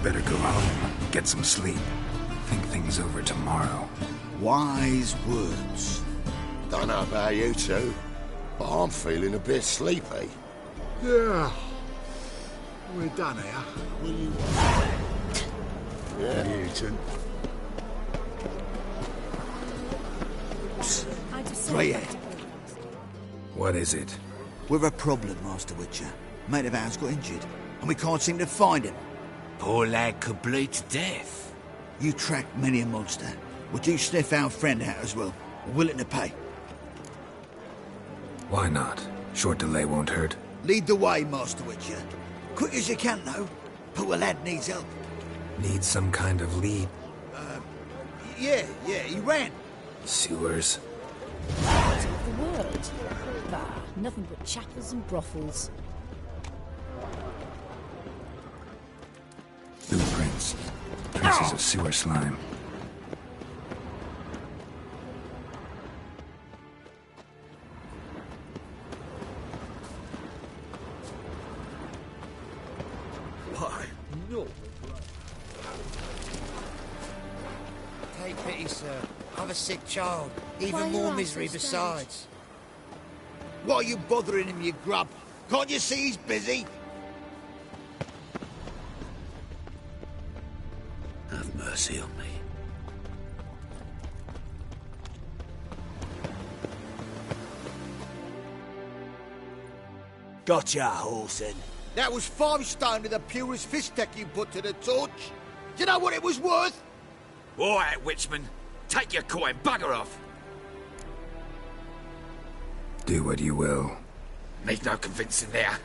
better go home, get some sleep, think things over tomorrow. Wise words. Don't know about you two, but I'm feeling a bit sleepy. Yeah. We're done here. Will you? Yeah. Newton. Greyhead. What is it? We're a problem, Master Witcher. Mate of ours got injured, and we can't seem to find him. Poor lad could bleed to death. You tracked many a monster. Would you sniff our friend out as well? We're willing to pay. Why not? Short delay won't hurt. Lead the way, Master Witcher. Quick as you can, though. Poor lad needs help. Need some kind of lead. Yeah, he ran. Sewers. Part of the word. Bah, nothing but chapels and brothels. Blueprints. Traces of sewer slime. Why, no. Take pity, sir. I've a sick child. Why Even are more you misery so besides. Why are you bothering him, you grub? Can't you see he's busy? Have mercy on me. Gotcha, Horson. That was 5 stone to the purest fistek you put to the torch. Do you know what it was worth? All right, Witchman. Take your coin, bugger off. Do what you will. Need no convincing there.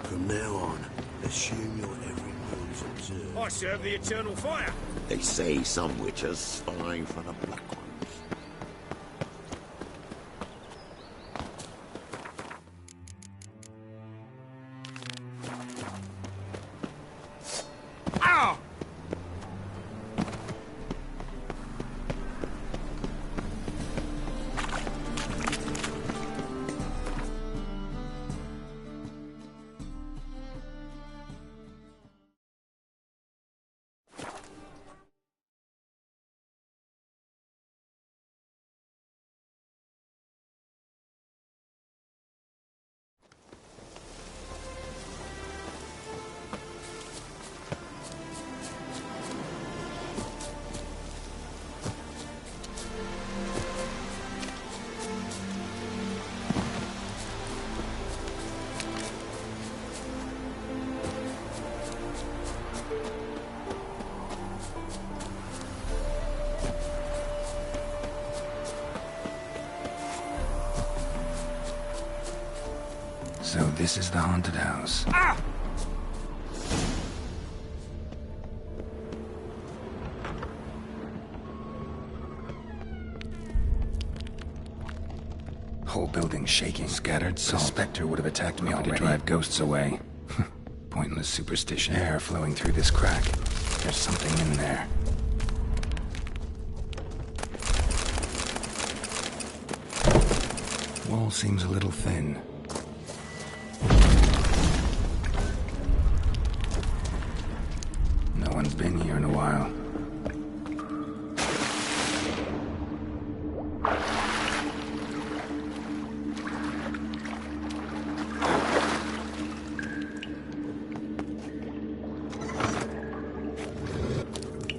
From now on, assume your every move's observed. I serve the eternal fire. They say some witches spy for the black ones. Ow! So this is the haunted house. Whole building shaking. Scattered salt. The Spectre would have attacked me already to drive ghosts away. Pointless superstition. Air flowing through this crack. There's something in there. Wall seems a little thin. No one's been here in a while.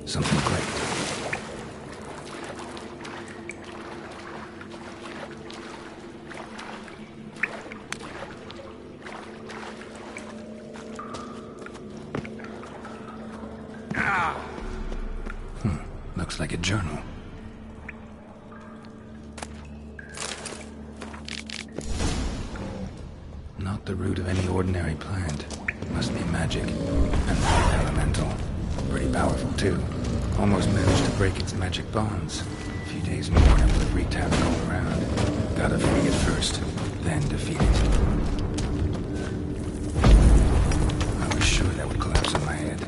Something clicked. Looks like a journal. Not the root of any ordinary plant. Must be magic. And elemental. Pretty powerful, too. Almost managed to break its magic bonds. A few days more and it would have wreaked havoc all around. Gotta free it first, then defeat it. I was sure that would collapse on my head.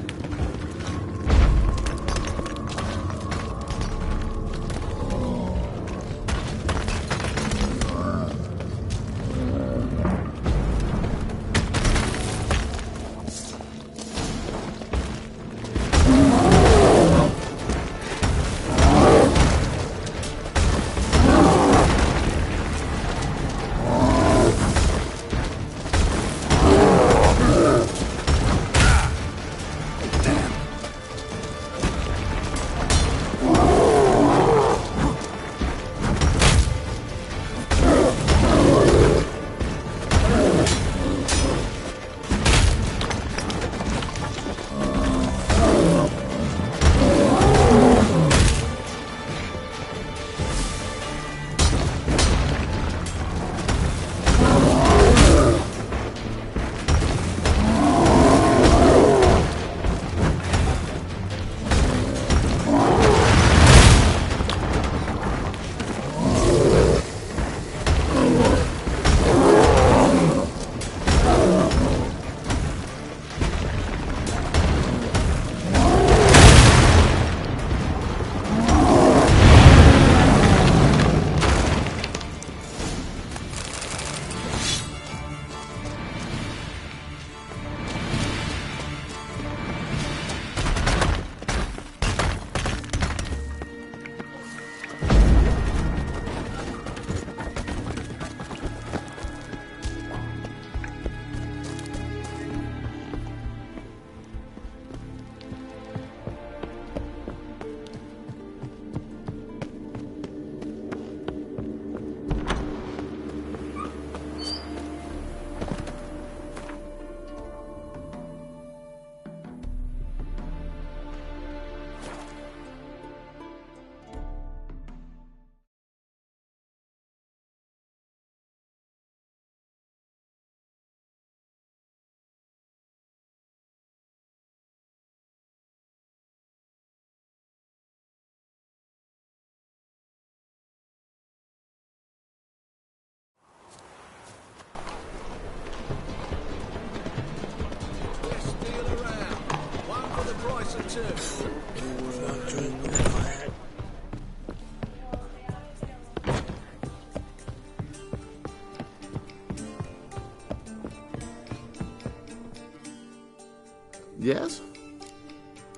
Yes?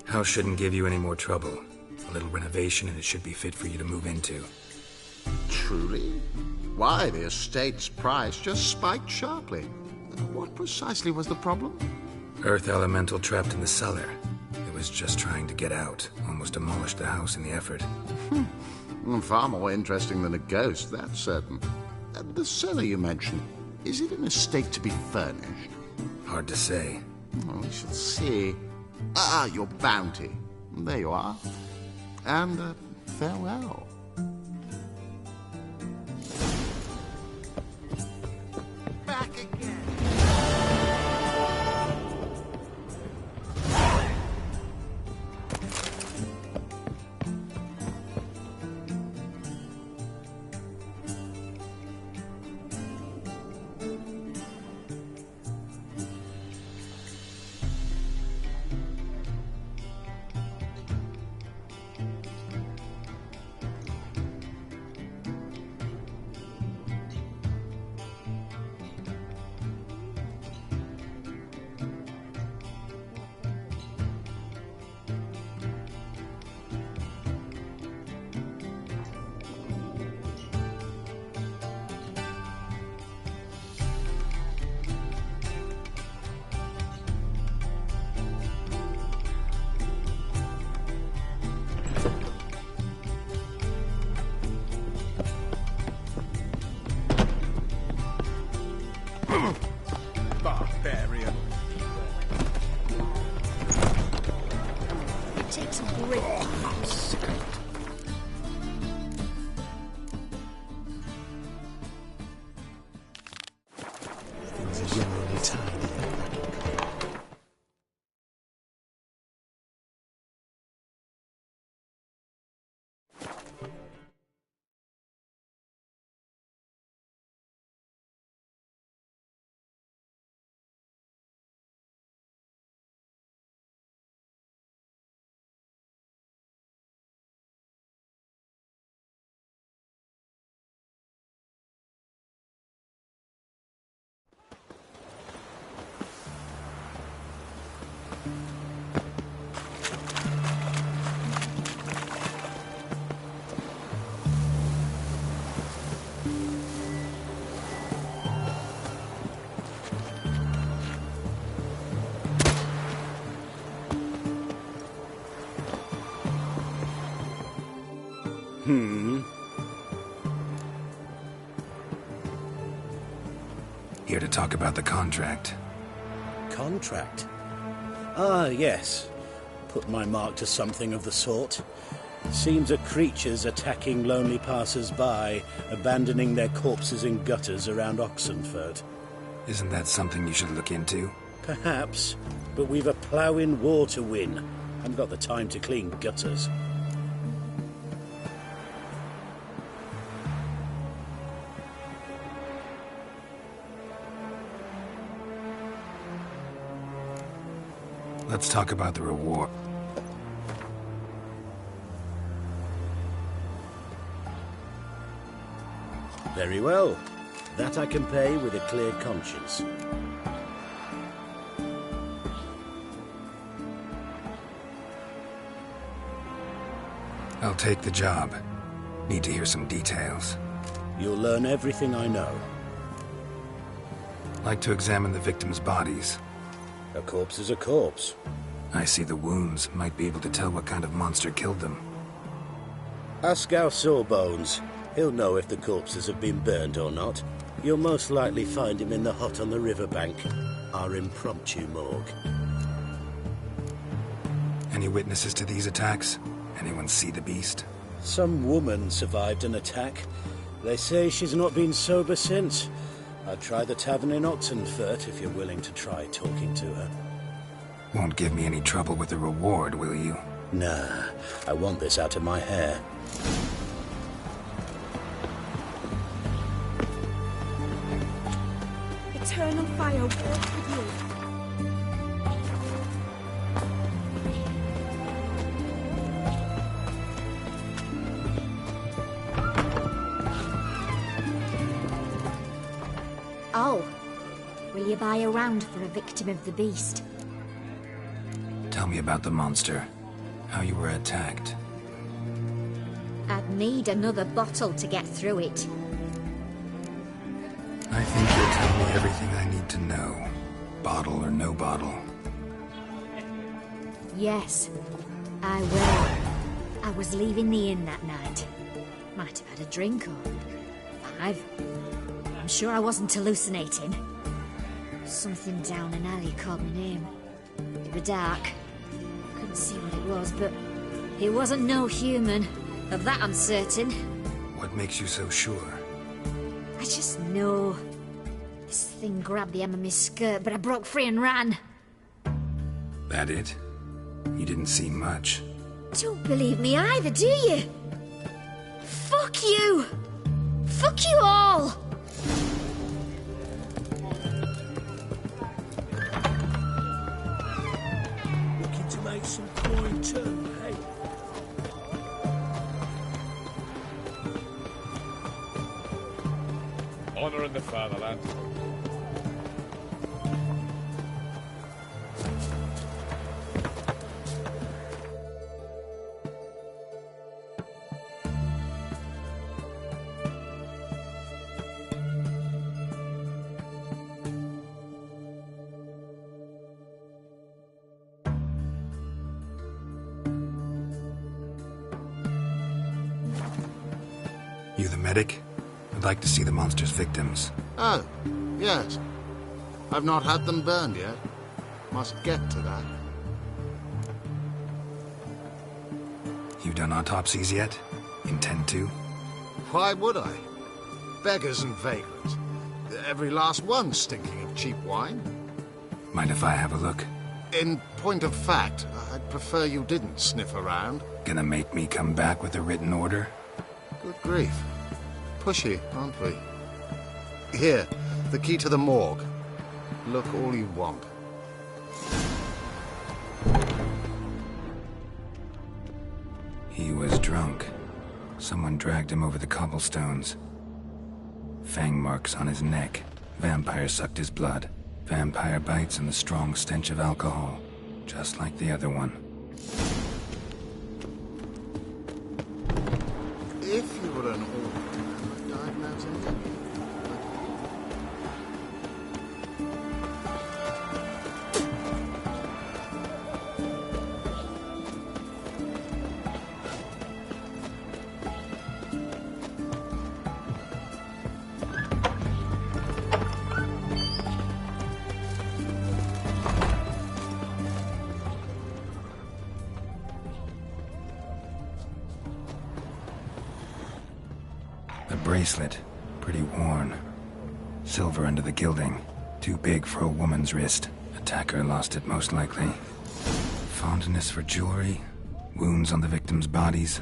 House shouldn't give you any more trouble. A little renovation and it should be fit for you to move into. Truly? Why, the estate's price just spiked sharply. What precisely was the problem? Earth elemental trapped in the cellar. It was just trying to get out. Almost demolished the house in the effort. Far more interesting than a ghost, that's certain. The cellar you mentioned, is it in a state to be furnished? Hard to say. We shall see. Ah, your bounty. There you are. And farewell. Back again. Barbarian. It takes a great deal. Things are generally tidy. Here to talk about the contract. Contract? Ah, yes. Put my mark to something of the sort. Seems a creature's attacking lonely passers-by, abandoning their corpses in gutters around Oxenfurt. Isn't that something you should look into? Perhaps, but we've a ploughing war to win. Haven't got the time to clean gutters. Let's talk about the reward. Very well. That I can pay with a clear conscience. I'll take the job. Need to hear some details. You'll learn everything I know. Like to examine the victims' bodies. A corpse is a corpse. I see the wounds. Might be able to tell what kind of monster killed them. Ask our Sawbones. He'll know if the corpses have been burned or not. You'll most likely find him in the hut on the riverbank. Our impromptu morgue. Any witnesses to these attacks? Anyone see the beast? Some woman survived an attack. They say she's not been sober since. I'd try the tavern in Oxenfurt if you're willing to try talking to her. Won't give me any trouble with the reward, will you? Nah, I want this out of my hair. Eternal fire walk with you. Oh, will you buy a round for a victim of the beast? Tell me about the monster. How you were attacked. I'd need another bottle to get through it. I think you'll tell me everything I need to know. Bottle or no bottle. Yes, I will. I was leaving the inn that night. Might have had a drink or 5. I'm sure I wasn't hallucinating. Something down an alley called my name. It was dark. Couldn't see what it was, but it wasn't no human. Of that I'm certain. What makes you so sure? I just know. This thing grabbed the hem of my skirt, but I broke free and ran. That it? You didn't see much. Don't believe me either, do you? Fuck you! Fuck you all! Looking to make some coin too, hey? Honouring the fatherland. You the medic? I'd like to see the monster's victims. Oh, yes. I've not had them burned yet. Must get to that. You done autopsies yet? Intend to? Why would I? Beggars and vagrants. Every last one stinking of cheap wine. Mind if I have a look? In point of fact, I'd prefer you didn't sniff around. Gonna make me come back with a written order? Good grief. Pushy, aren't we? Here, the key to the morgue. Look all you want. He was drunk. Someone dragged him over the cobblestones. Fang marks on his neck. Vampire sucked his blood. Vampire bites and the strong stench of alcohol. Just like the other one. If you were an old diagnosing him. Bracelet. Pretty worn. Silver under the gilding. Too big for a woman's wrist. Attacker lost it most likely. Fondness for jewelry. Wounds on the victims' bodies.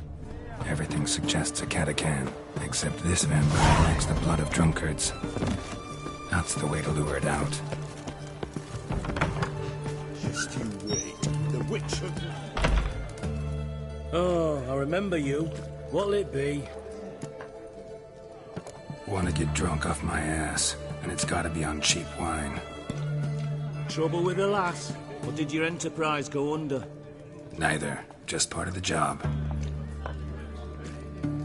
Everything suggests a catacan. Except this vampire likes the blood of drunkards. That's the way to lure it out. Just you wait. The witch of... Oh, I remember you. What'll it be? Want to get drunk off my ass, and it's gotta be on cheap wine. Trouble with the lass? Or did your enterprise go under? Neither. Just part of the job.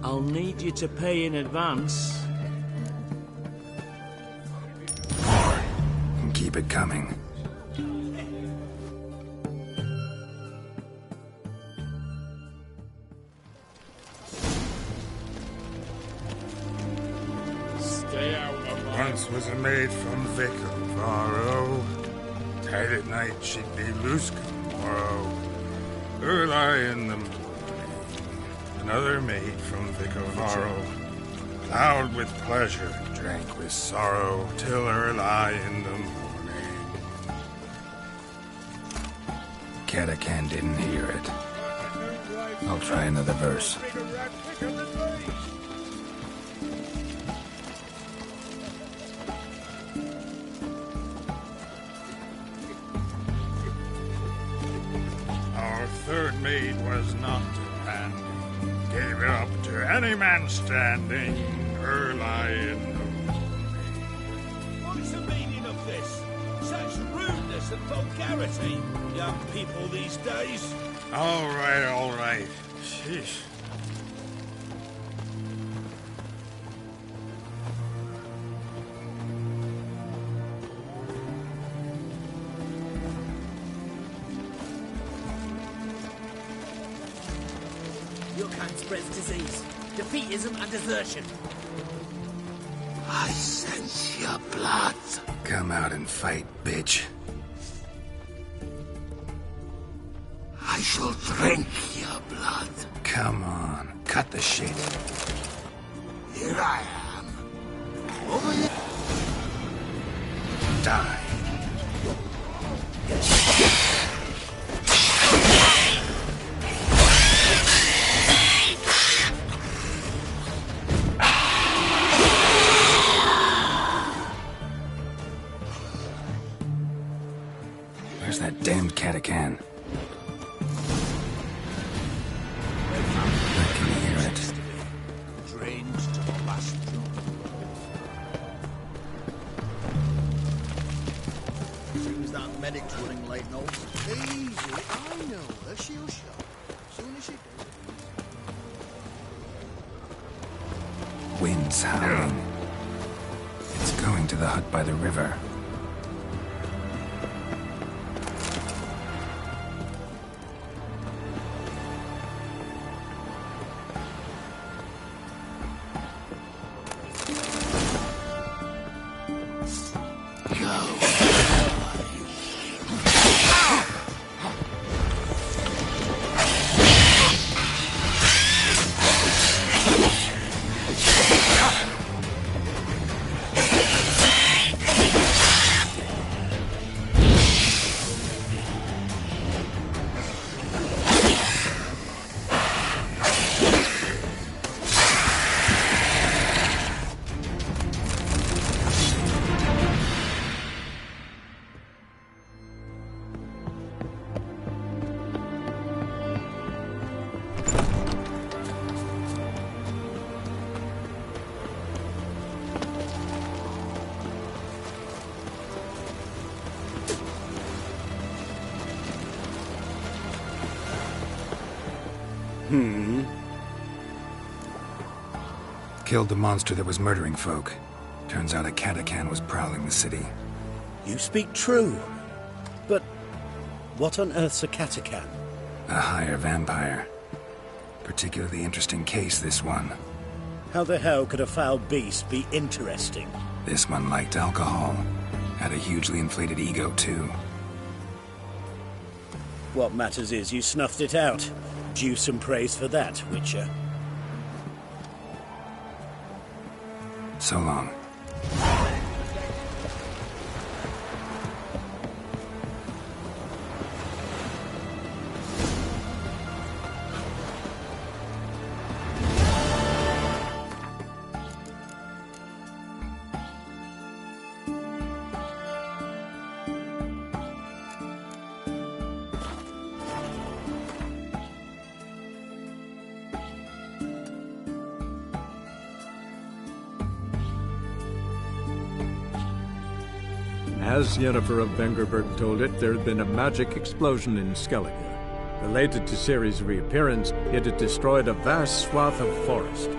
I'll need you to pay in advance. More. And keep it coming. Once was a maid from Vic of Varro. Tight at night she'd be loose come morrow. Early in the morning. Another maid from Vic of Varro. Loud with pleasure, drank with sorrow, till early in the morning. Catacan didn't hear it. I'll try another verse. Third maid was not handy. Gave it up to any man standing early in the morning. What's the meaning of this? Such rudeness Decent vulgarity, young people these days. All right, all right. Sheesh. Your kind spreads disease, defeatism and desertion. I sense your blood. Come out and fight, bitch. I shall drink your blood. Come on, cut the shit. Here I am. Over here. Die. Where's that damned catachan? I can hear it. Drained to the last drop. Seems that medic's running late, Noel. Easy, I know her. She'll show. Soon as she does. Wind's howling. It's going to the hut by the river. Killed the monster that was murdering folk. Turns out a catachan was prowling the city. You speak true. But what on earth's a catachan? A higher vampire. Particularly interesting case, this one. How the hell could a foul beast be interesting? This one liked alcohol. Had a hugely inflated ego, too. What matters is you snuffed it out. Due some praise for that, Witcher. So long. As Yennefer of Vengerberg told it, there had been a magic explosion in Skellige. Related to Ciri's reappearance, it had destroyed a vast swath of forest.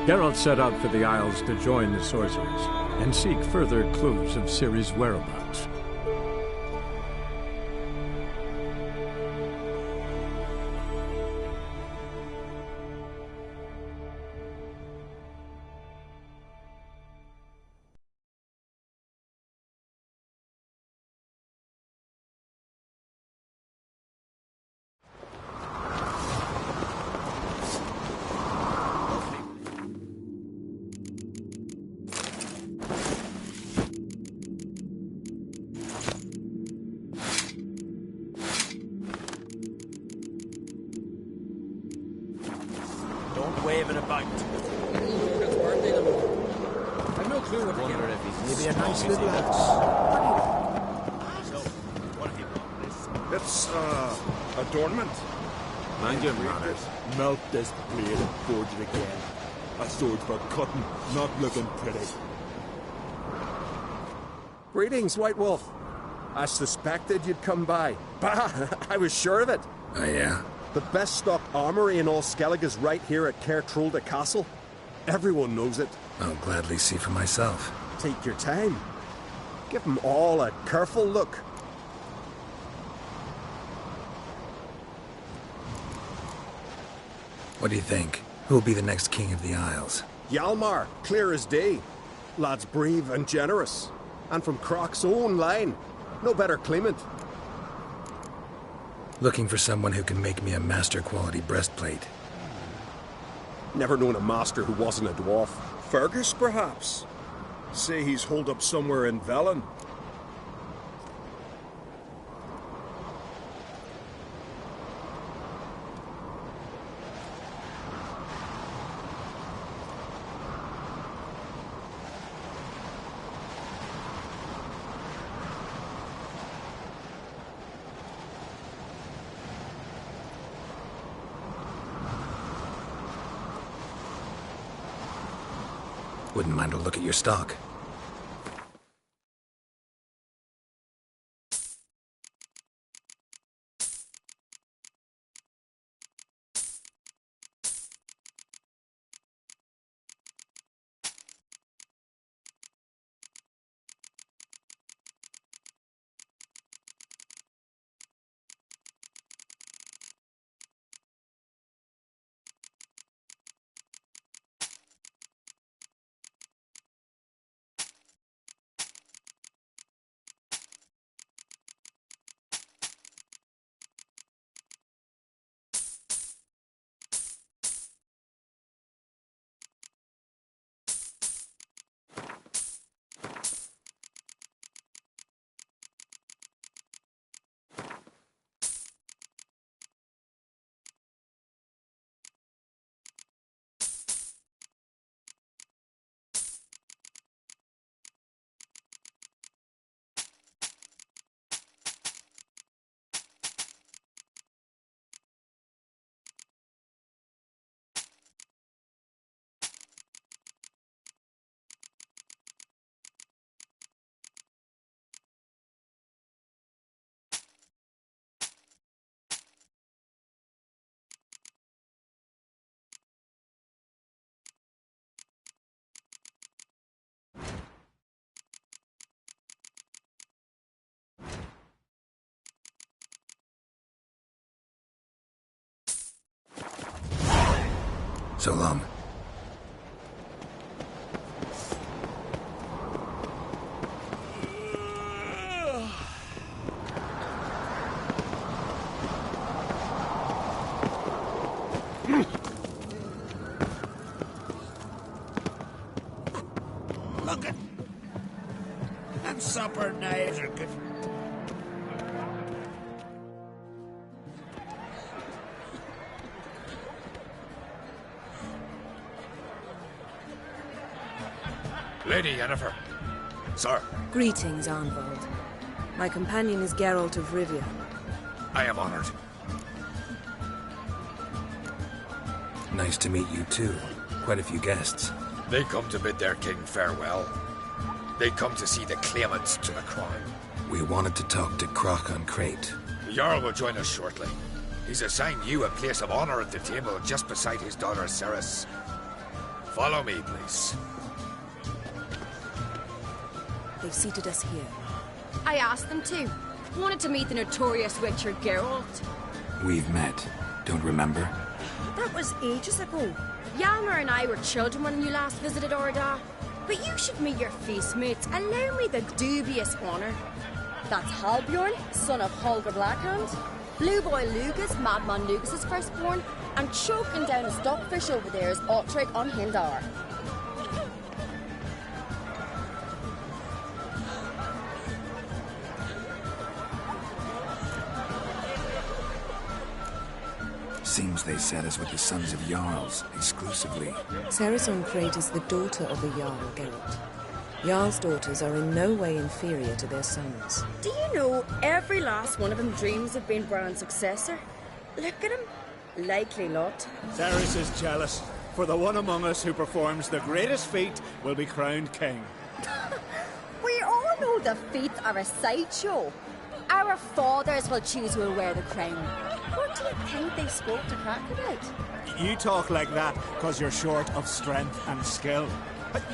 Geralt set out for the Isles to join the sorcerers and seek further clues of Ciri's whereabouts. Waving about. I've no clue what to get. Maybe a nice little house. So, what have you got? It's, adornment. Mind your manners. Melt this blade and forge it again. A sword for cutting, not looking pretty. Greetings, White Wolf. I suspected you'd come by. Bah, I was sure of it. Oh, yeah? The best stocked armory in all Skellige's right here at Caer Trolde Castle. Everyone knows it. I'll gladly see for myself. Take your time. Give them all a careful look. What do you think? Who'll be the next king of the Isles? Hjalmar, clear as day. Lad's brave and generous. And from Croc's own line. No better claimant. Looking for someone who can make me a master-quality breastplate. Never known a master who wasn't a dwarf. Fergus, perhaps? Say he's holed up somewhere in Velen. Wouldn't mind a look at your stock. So long. Look at... And supper knives are good. Lady Yennefer. Sir. Greetings, Arnvald. My companion is Geralt of Rivia. I am honored. Nice to meet you, too. Quite a few guests. They come to bid their king farewell. They come to see the claimants to the crown. We wanted to talk to Croc on Crate. The Jarl will join us shortly. He's assigned you a place of honor at the table just beside his daughter Ceres. Follow me, please. They've seated us here. I asked them to. Wanted to meet the notorious Witcher Geralt. We've met. Don't remember? That was ages ago. Hjalmar and I were children when you last visited Orda. But you should meet your feast mates. Allow me the dubious honor. That's Halbjorn, son of Holger Blackhand. Blue Boy Lugas, Madman Lugas' firstborn. And choking down a stockfish over there is Otrek on Hindar. Seems they set us with the sons of Jarls, exclusively. Ceres on Crate is the daughter of a Jarl, Geralt. Jarl's daughters are in no way inferior to their sons. Do you know every last one of them dreams of being Bran's successor? Look at him. Likely not. Ceres is jealous, for the one among us who performs the greatest feat will be crowned king. We all know the feats are a sideshow. our fathers will choose who will wear the crown. What do you think they spoke to Crack about? You talk like that because you're short of strength and skill.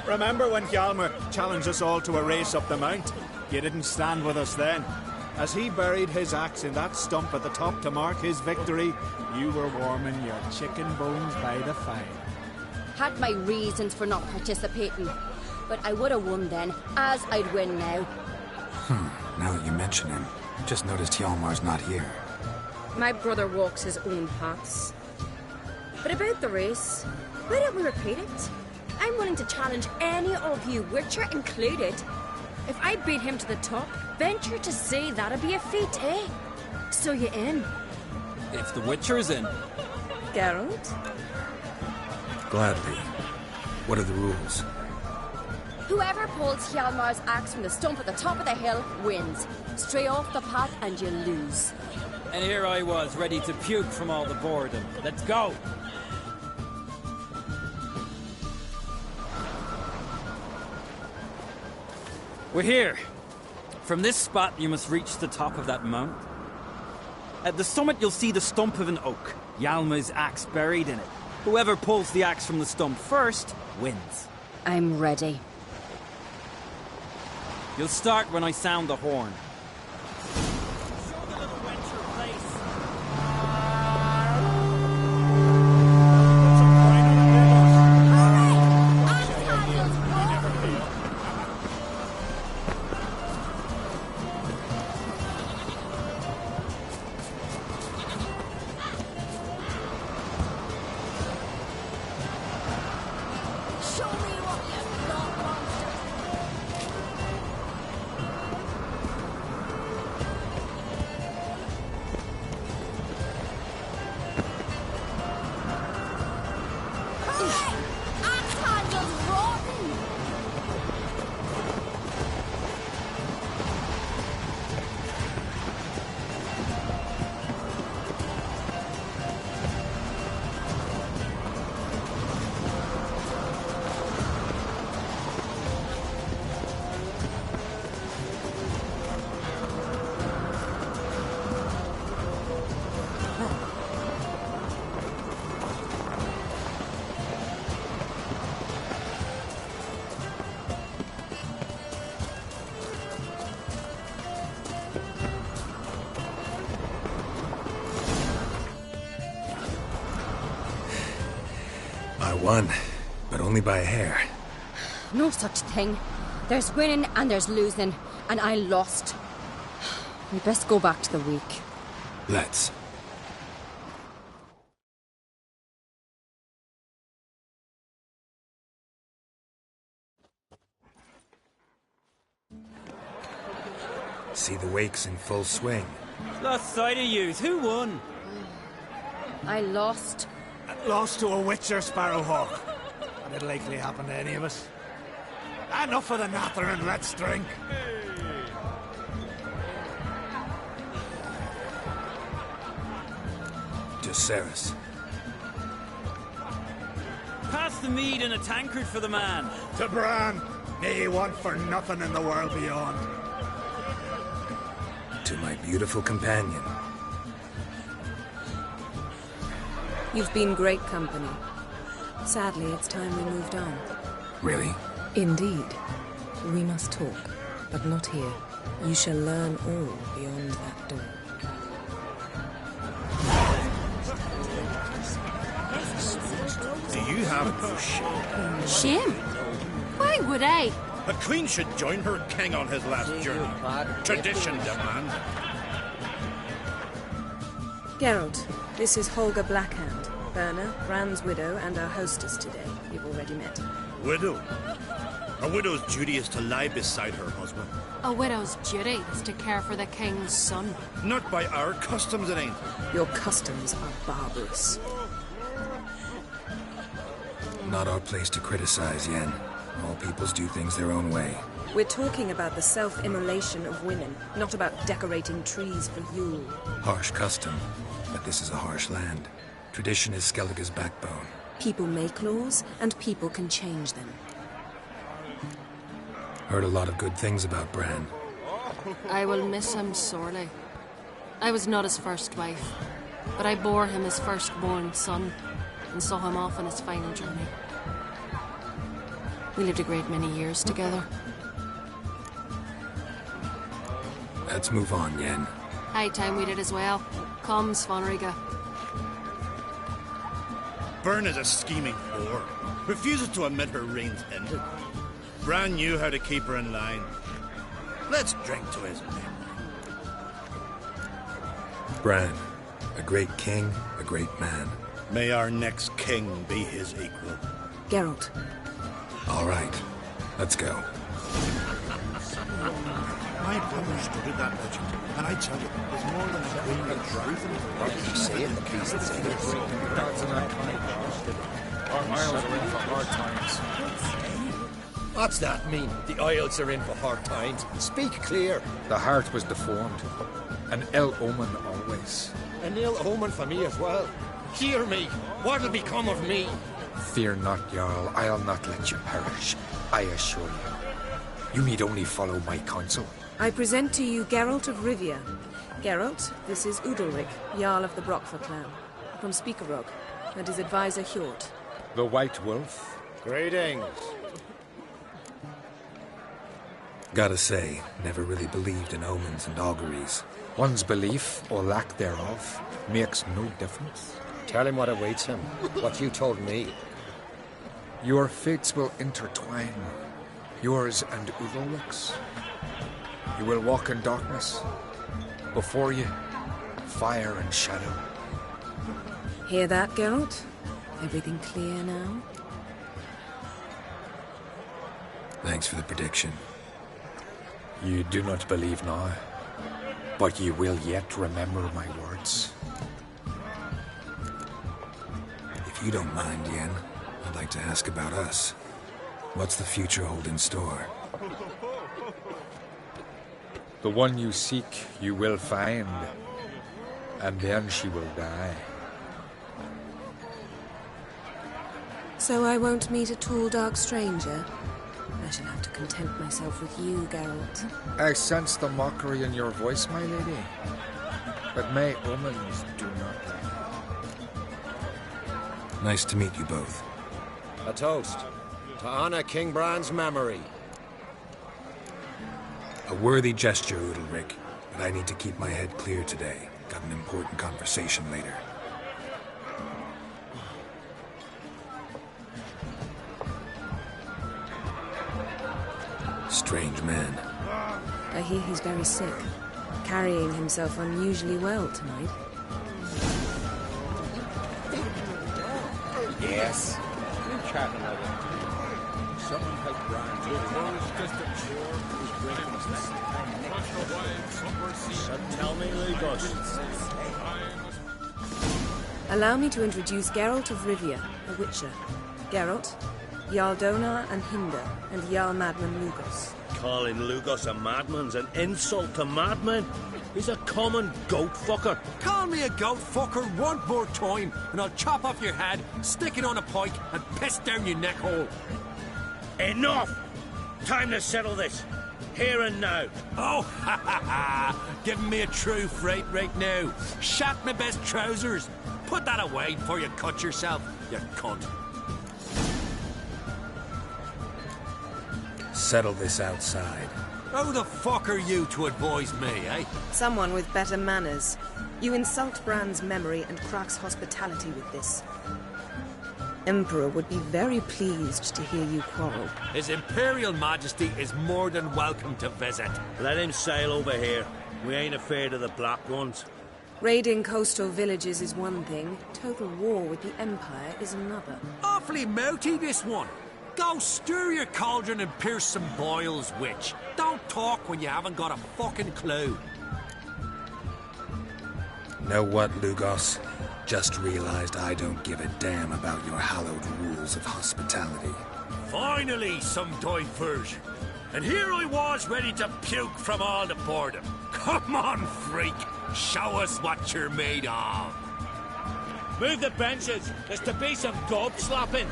Remember when Hjalmar challenged us all to a race up the mount? You didn't stand with us then. As he buried his axe in that stump at the top to mark his victory, you were warming your chicken bones by the fire. Had my reasons for not participating, but I would have won then, as I'd win now. Now that you mention him, just noticed Hjalmar's not here. My brother walks his own paths. But about the race, why don't we repeat it? I'm willing to challenge any of you, Witcher included. If I beat him to the top, venture to say that'd be a feat, eh? So you in? If the Witcher's in. Geralt? Gladly. What are the rules? Whoever pulls Hjalmar's axe from the stump at the top of the hill wins. Stray off the path and you lose. And here I was, ready to puke from all the boredom. Let's go! We're here. From this spot, you must reach the top of that mount. At the summit, you'll see the stump of an oak. Hjalmar's axe buried in it. Whoever pulls the axe from the stump first, wins. I'm ready. You'll start when I sound the horn. Won, but only by a hair. No such thing. There's winning and there's losing, and I lost. We best go back to the week. Let's. See the wakes in full swing. Lost sight of yous. Who won? I lost. Lost to a Witcher, Sparrowhawk. And it'll likely happen to any of us. Enough of the natter and let's drink. To Ceres. Pass the mead in a tankard for the man. To Bran. May he want for nothing in the world beyond. To my beautiful companion. You've been great company. Sadly, it's time we moved on. Really? Indeed. We must talk, but not here. You shall learn all beyond that door. Do you have no shame? Shame? Why would I? A queen should join her king on his last journey. Tradition demands. Geralt, this is Holger Blackhand, Berna, Bran's widow, and our hostess today. You've already met. Widow? A widow's duty is to lie beside her husband. A widow's duty is to care for the king's son. Not by our customs, it ain't. Your customs are barbarous. Not our place to criticize, Yen. All peoples do things their own way. We're talking about the self-immolation of women, not about decorating trees for Yule. Harsh custom, but this is a harsh land. Tradition is Skellige's backbone. People make laws, and people can change them. Heard a lot of good things about Bran. I will miss him sorely. I was not his first wife, but I bore him his firstborn son and saw him off on his final journey. We lived a great many years together. Let's move on, Yen. High time we did as well. Come, Svanriga. Byrne is a scheming whore. Refuses to admit her reign's ended. Bran knew how to keep her in line. Let's drink to his name. Bran, a great king, a great man. May our next king be his equal. Geralt. All right, let's go. My brother studied that legend, and I tell you, there's more than a green and truth. What did you say in the piece that said it? Our Isles are in for hard times. What's that mean? The Isles are in for hard times. Speak clear. The heart was deformed. An ill omen always. An ill omen for me as well. Hear me. What'll become of me? Fear not, Jarl. I'll not let you perish. I assure you. You need only follow my counsel. I present to you Geralt of Rivia. Geralt, this is Udalric, Jarl of the Brockfer clan, from Speakerog, and his advisor Hjort. The White Wolf. Greetings. Gotta say, never really believed in omens and auguries. One's belief, or lack thereof, makes no difference. Tell him what awaits him. What you told me. Your fates will intertwine. Yours and Udalric's. You will walk in darkness. Before you, fire and shadow. Hear that, Geralt? Everything clear now? Thanks for the prediction. You do not believe now, but you will yet remember my words. If you don't mind, Yen, I'd like to ask about us. What's the future hold in store? The one you seek, you will find, and then she will die. So I won't meet a tall, dark stranger? I shall have to content myself with you, Geralt. I sense the mockery in your voice, my lady. But may omens do not lie. Nice to meet you both. A toast. To honor King Bran's memory. A worthy gesture, Udalric, but I need to keep my head clear today. Got an important conversation later. Strange man. I hear he's very sick, carrying himself unusually well tonight. Yes. Chatting of it. Someone help Brian. Tell me, Lugos. Allow me to introduce Geralt of Rivia, a witcher. Geralt, Jarl Donar and Hinder, and Jarl Madman Lugos. Calling Lugos a madman's an insult to madmen. He's a common goat fucker. Call me a goat fucker one more time, and I'll chop off your head, stick it on a pike, and piss down your neck hole. Enough! Time to settle this. Here and now. Oh, ha ha ha! Giving me a true fright right now. Shat my best trousers. Put that away before you cut yourself, you cunt. Settle this outside. Who the fuck are you to advise me, eh? Someone with better manners. You insult Bran's memory and Crach's hospitality with this. Emperor would be very pleased to hear you quarrel. His Imperial Majesty is more than welcome to visit. Let him sail over here. We ain't afraid of the Black Ones. Raiding coastal villages is one thing. Total war with the Empire is another. Awfully mouthy, this one. Go stir your cauldron and pierce some boils, witch. Don't talk when you haven't got a fucking clue. Know what, Lugos? Just realized I don't give a damn about your hallowed rules of hospitality. Finally, some diversion. And here I was ready to puke from all the boredom. Come on, freak. Show us what you're made of. Move the benches. There's to be some gob slapping.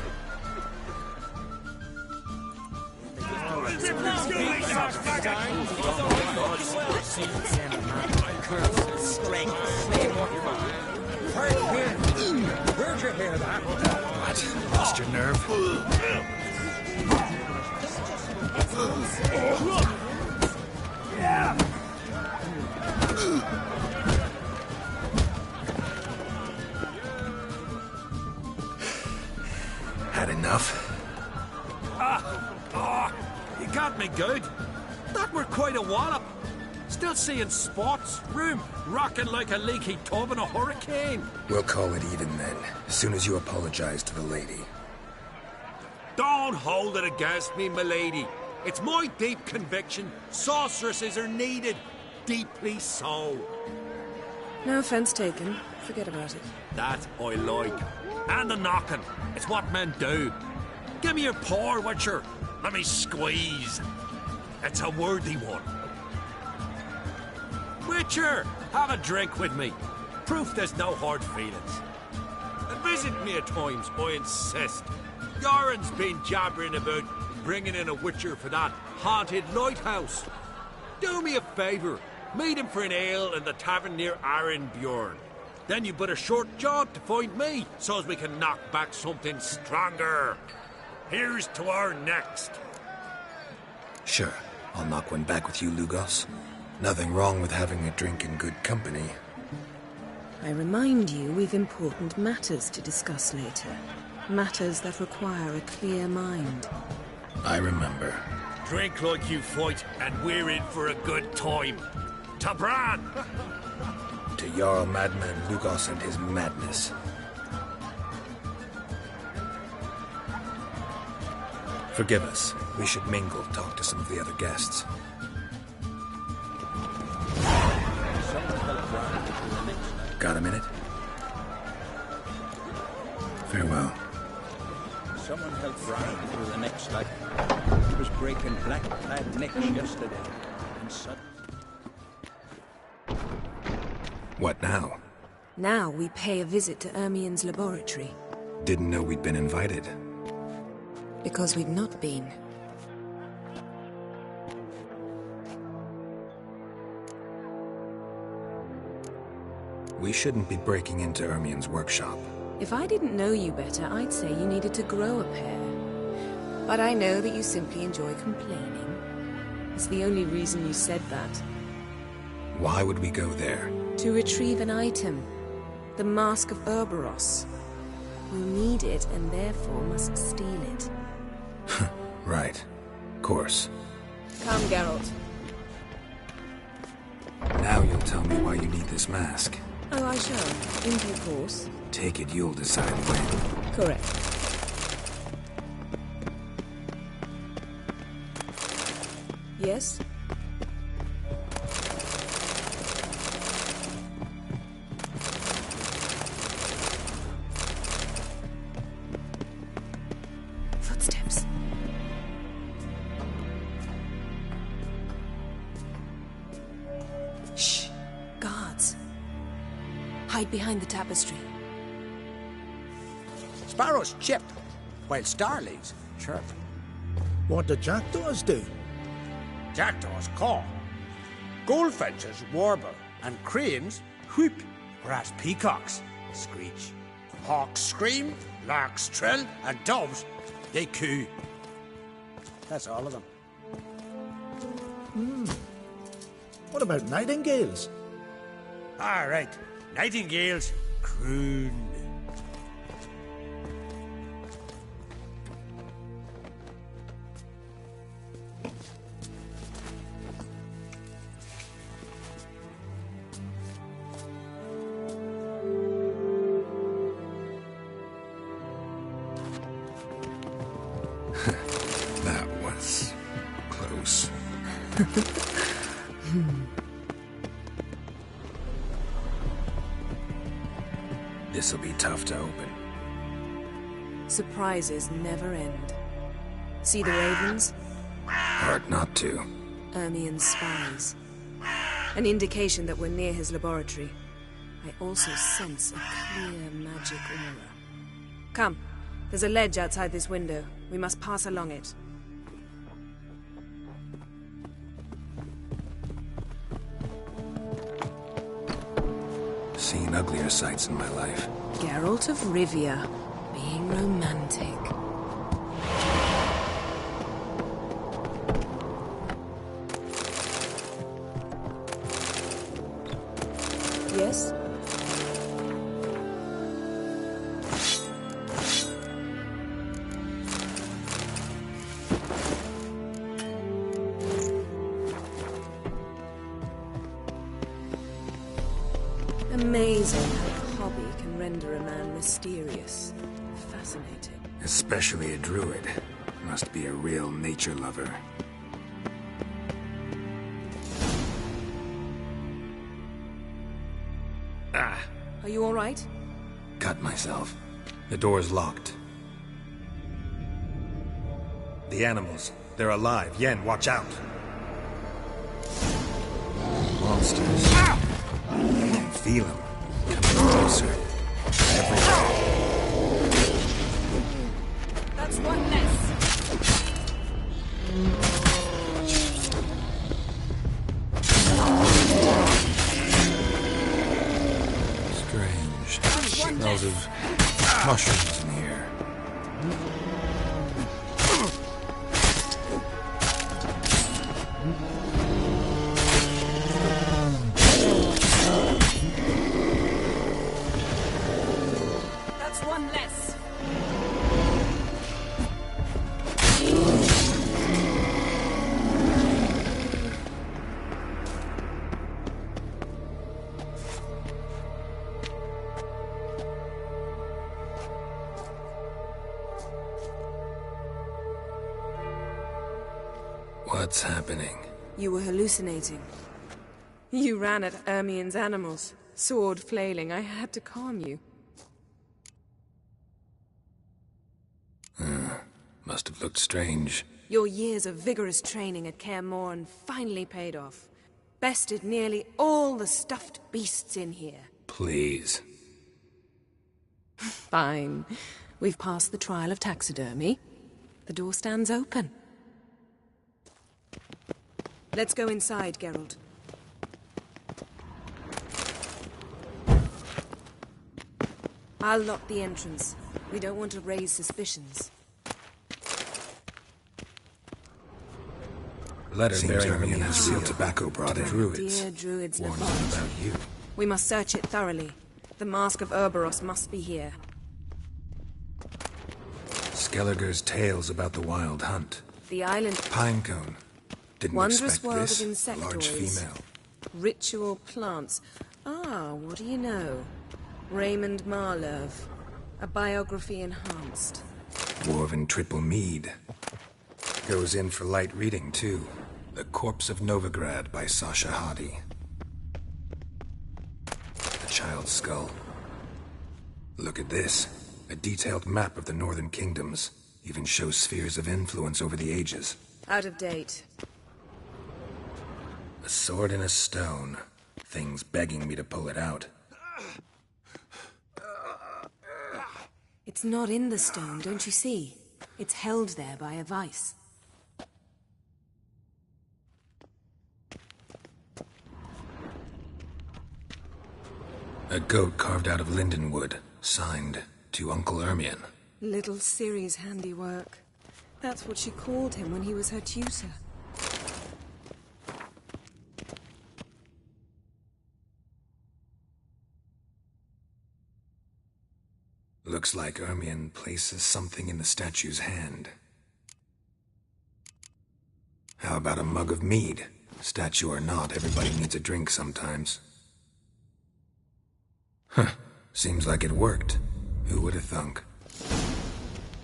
Where'd you hear that? What? Lost your nerve? Had enough? You got me good. That were quite a wallop. Still seeing spots, room rocking like a leaky tub in a hurricane. We'll call it even then, as soon as you apologize to the lady. Don't hold it against me, milady. It's my deep conviction sorceresses are needed. Deeply so. No offense taken. Forget about it. That I like. And the knocking. It's what men do. Give me your paw, Witcher. Let me squeeze. It's a worthy one. Witcher, have a drink with me. Proof there's no hard feelings. And visit me at times, I insist. Yoren's been jabbering about bringing in a Witcher for that haunted lighthouse. Do me a favour. Meet him for an ale in the tavern near Arenbjorn. Then you but a short jaunt to find me, so as we can knock back something stronger. Here's to our next. Sure, I'll knock one back with you, Lugos. Nothing wrong with having a drink in good company. I remind you we've important matters to discuss later. Matters that require a clear mind. I remember. Drink like you fight, and we're in for a good time. To Bran! To Jarl Madman Lugos and his madness. Forgive us. We should mingle, talk to some of the other guests. Got a minute? Farewell. Someone helped Brian through the next life. He was breaking black-clad necks yesterday, and suddenly... What now? Now we pay a visit to Ermien's laboratory. Didn't know we'd been invited. Because we've not been. We shouldn't be breaking into Ermien's workshop. If I didn't know you better, I'd say you needed to grow a pair. But I know that you simply enjoy complaining. It's the only reason you said that. Why would we go there? To retrieve an item. The Mask of Ouroboros. We'll need it and therefore must steal it. Right. Course. Come, Geralt. Now you'll tell me why you need this mask. Oh, I shall. In due course. Take it you'll decide when. Correct. Yes? Footsteps. Shh. Guards. Hide behind the tapestry. Sparrows chip, while starlings chirp. What do jackdaws do? Jackdaws caw. Goldfinches warble, and cranes whoop, whereas peacocks screech. Hawks scream, larks trill, and doves, they coo. That's all of them. What about nightingales? All right, nightingales croon. That was close. This'll be tough to open. Surprises never end. See the ravens? Hard not to. Ermien's spies. An indication that we're near his laboratory. I also sense a clear magic aura. Come, there's a ledge outside this window. We must pass along it. seen uglier sights in my life. Geralt of Rivia, being romantic. Yes? Amazing how a hobby can render a man mysterious. Fascinating. Especially a druid. Must be a real nature lover. Ah! Are you alright? Cut myself. The door's locked. The animals. They're alive. Yen, watch out. Monsters. I can feel them. Coming closer. Everywhere. That's one less. Strange. Smells of mushrooms in here. That's one less. What's happening? You were hallucinating. You ran at Ermien's animals, sword flailing. I had to calm you. Must have looked strange. Your years of vigorous training at Kaer Morhen finally paid off. Bested nearly all the stuffed beasts in here. Please. Fine. We've passed the trial of taxidermy. The door stands open. Let's go inside, Geralt. I'll lock the entrance. We don't want to raise suspicions. Letter Seems bearing Ermien the has seal sealed tobacco brought in. Druids. Dear Druid's Warning laboratory. about you. We must search it thoroughly. The Mask of Ouroboros must be here. Skelliger's tales about the wild hunt. The island... Pinecone. Didn't Wondrous expect world this. of insectoids. Large female. Ritual plants. Ah, what do you know? Raymond Marlove. A biography enhanced. Dwarven triple mead. Goes in for light reading, too. The Corpse of Novigrad by Sasha Hadi. The child's skull. Look at this. A detailed map of the northern kingdoms. Even shows spheres of influence over the ages. Out of date. A sword in a stone. Things begging me to pull it out. It's not in the stone, don't you see? It's held there by a vice. A goat carved out of lindenwood. Signed, to Uncle Ermien. Little Ciri's handiwork. That's what she called him when he was her tutor. Looks like Ermien places something in the statue's hand. How about a mug of mead? Statue or not, everybody needs a drink sometimes. Huh. Seems like it worked. Who would have thunk?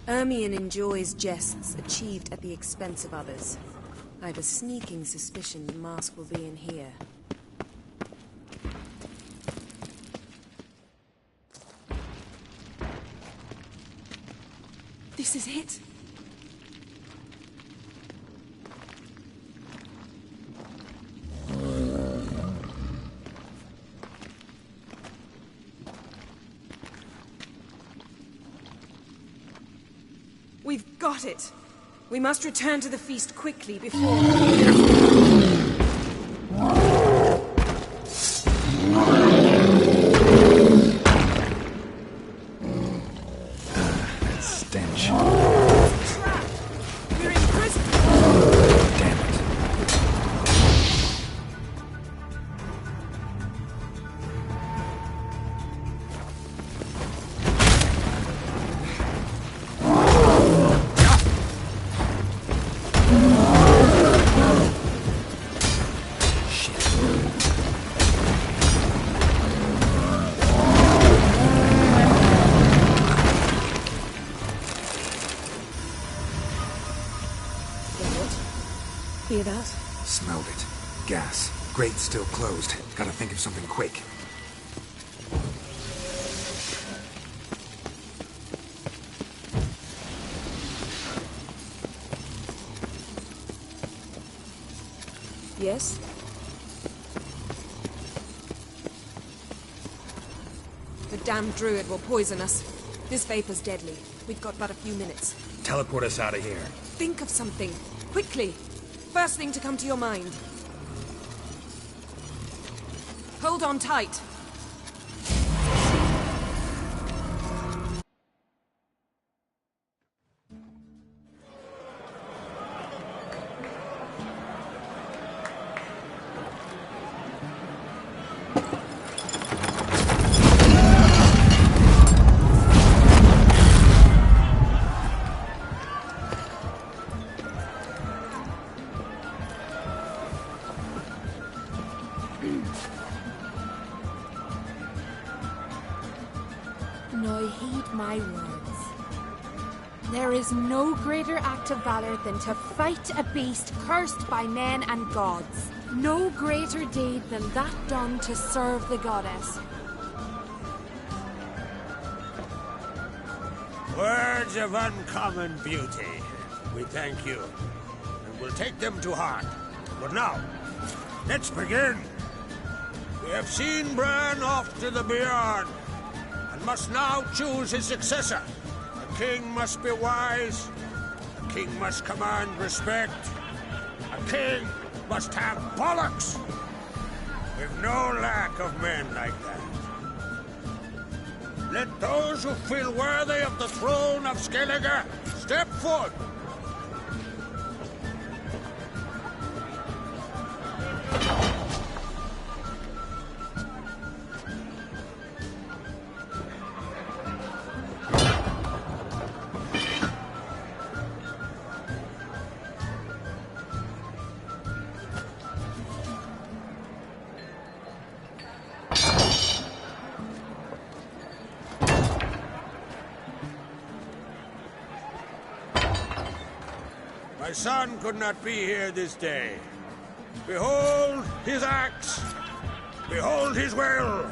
Ermien enjoys jests achieved at the expense of others. I have a sneaking suspicion the mask will be in here. This is it. We've got it. We must return to the feast quickly before... stench. Trap! We're in prison! Damn it. Hear that? Smelled it. Gas. Grate's still closed. Gotta think of something quick. Yes? The damn druid will poison us. This vapor's deadly. We've got but a few minutes. Teleport us out of here. Think of something. Quickly. First thing to come to your mind. Hold on tight. Now heed my words. There is no greater act of valor than to fight a beast cursed by men and gods. No greater deed than that done to serve the goddess. Words of uncommon beauty. We thank you, and we'll take them to heart. But now, let's begin. We have seen Bran off to the beyond, and must now choose his successor. A king must be wise. A king must command respect. A king must have bollocks. We've no lack of men like that. Let those who feel worthy of the throne of Skellige step forth. My son could not be here this day. Behold his axe. Behold his will.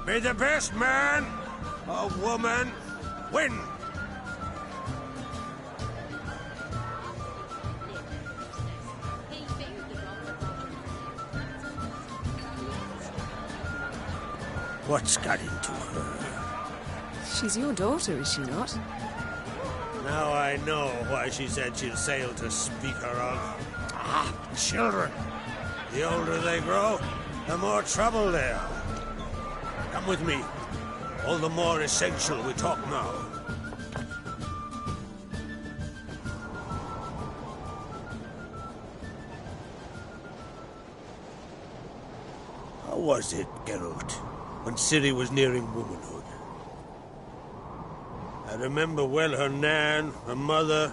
May the best man or woman win. What's got into her? She's your daughter, is she not? Now I know why she said she'll sail to speak her of. Ah, children. The older they grow, the more trouble they are. Come with me. All the more essential we talk now. How was it, Geralt, when Ciri was nearing womanhood? I remember well her nan, her mother,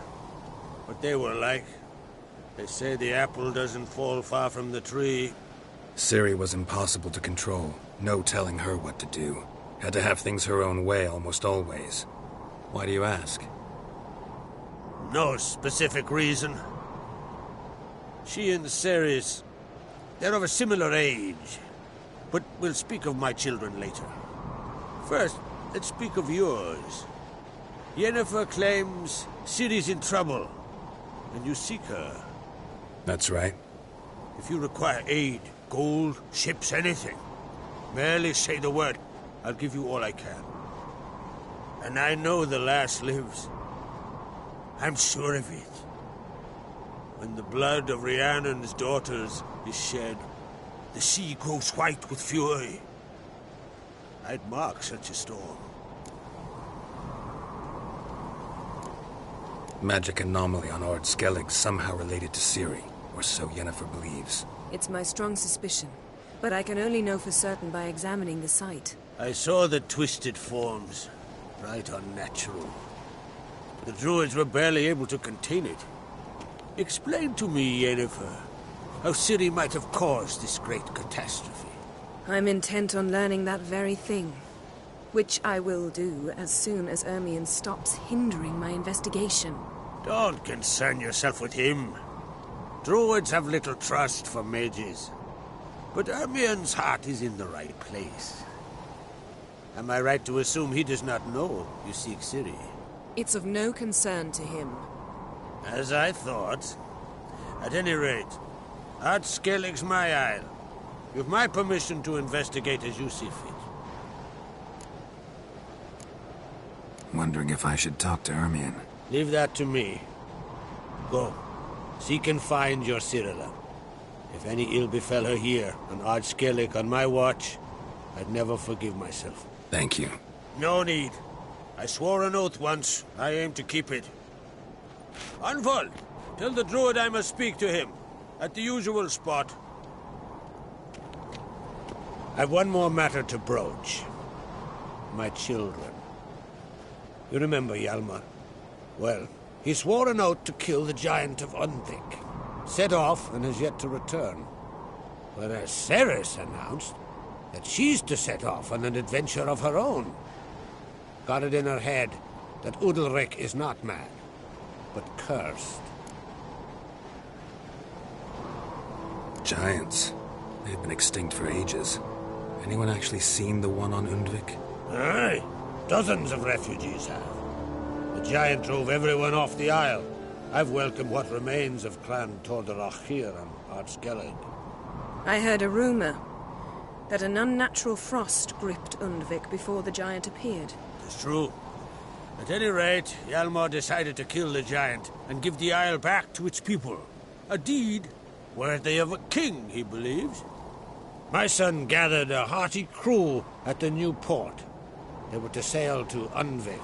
what they were like. They say the apple doesn't fall far from the tree. Ciri was impossible to control. No telling her what to do. Had to have things her own way almost always. Why do you ask? No specific reason. She and Ceres, they're of a similar age. But we'll speak of my children later. First, let's speak of yours. Yennefer claims Ciri's in trouble, and you seek her. That's right. If you require aid, gold, ships, anything, Merely say the word. I'll give you all I can. And I know the lass lives. I'm sure of it. When the blood of Rhiannon's daughters is shed, the sea grows white with fury. I'd mark such a storm. Magic anomaly on Ard Skellig somehow related to Ciri, or so Yennefer believes. It's my strong suspicion, but I can only know for certain by examining the site. I saw the twisted forms. Right unnatural. The druids were barely able to contain it. Explain to me, Yennefer, how Ciri might have caused this great catastrophe. I'm intent on learning that very thing, which I will do as soon as Ermion stops hindering my investigation. Don't concern yourself with him. Druids have little trust for mages. But Ermion's heart is in the right place. Am I right to assume he does not know you seek Ciri? It's of no concern to him. As I thought. At any rate, Ard Skellig's my isle. You've my permission to investigate as you see fit. Wondering if I should talk to Ermion. Leave that to me. Go. Seek and find your Cyrilla. If any ill befell her here, on Ard Skellig on my watch, I'd never forgive myself. Thank you. No need. I swore an oath once. I aim to keep it. Anvol, tell the druid I must speak to him. At the usual spot. I've one more matter to broach. My children. You remember Hjalmar? Well, he swore an oath to kill the giant of Undvik. Set off and has yet to return. Whereas Ceres announced that she's to set off on an adventure of her own. Got it in her head that Udalric is not mad, but cursed. Giants. They've been extinct for ages. Anyone actually seen the one on Undvik? Aye. Dozens of refugees have. The giant drove everyone off the isle. I've welcomed what remains of Clan Tordarach here on Ard Skellig. I heard a rumor that an unnatural frost gripped Undvik before the giant appeared. It's true. At any rate, Hjalmar decided to kill the giant and give the isle back to its people. A deed worthy of a king, he believes. My son gathered a hearty crew at the new port. They were to sail to Undvik,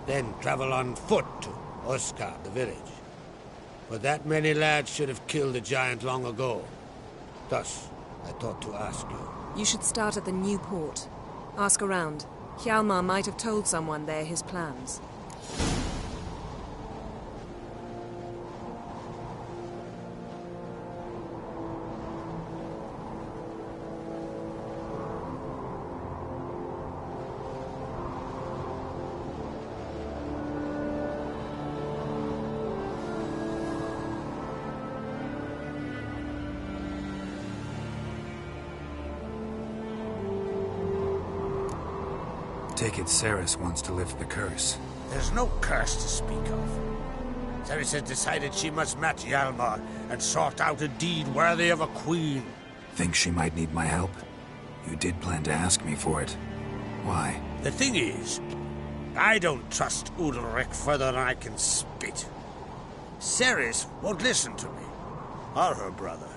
then travel on foot to Oskar, the village. But that many lads should have killed the giant long ago. Thus, I thought to ask you. You should start at the new port. Ask around. Hjalmar might have told someone there his plans. Take it Ceres wants to lift the curse. There's no curse to speak of. Ceres has decided she must match Hjalmar and sort out a deed worthy of a queen. Think she might need my help? You did plan to ask me for it. Why? The thing is, I don't trust Udalric further than I can spit. Ceres won't listen to me, or her brother.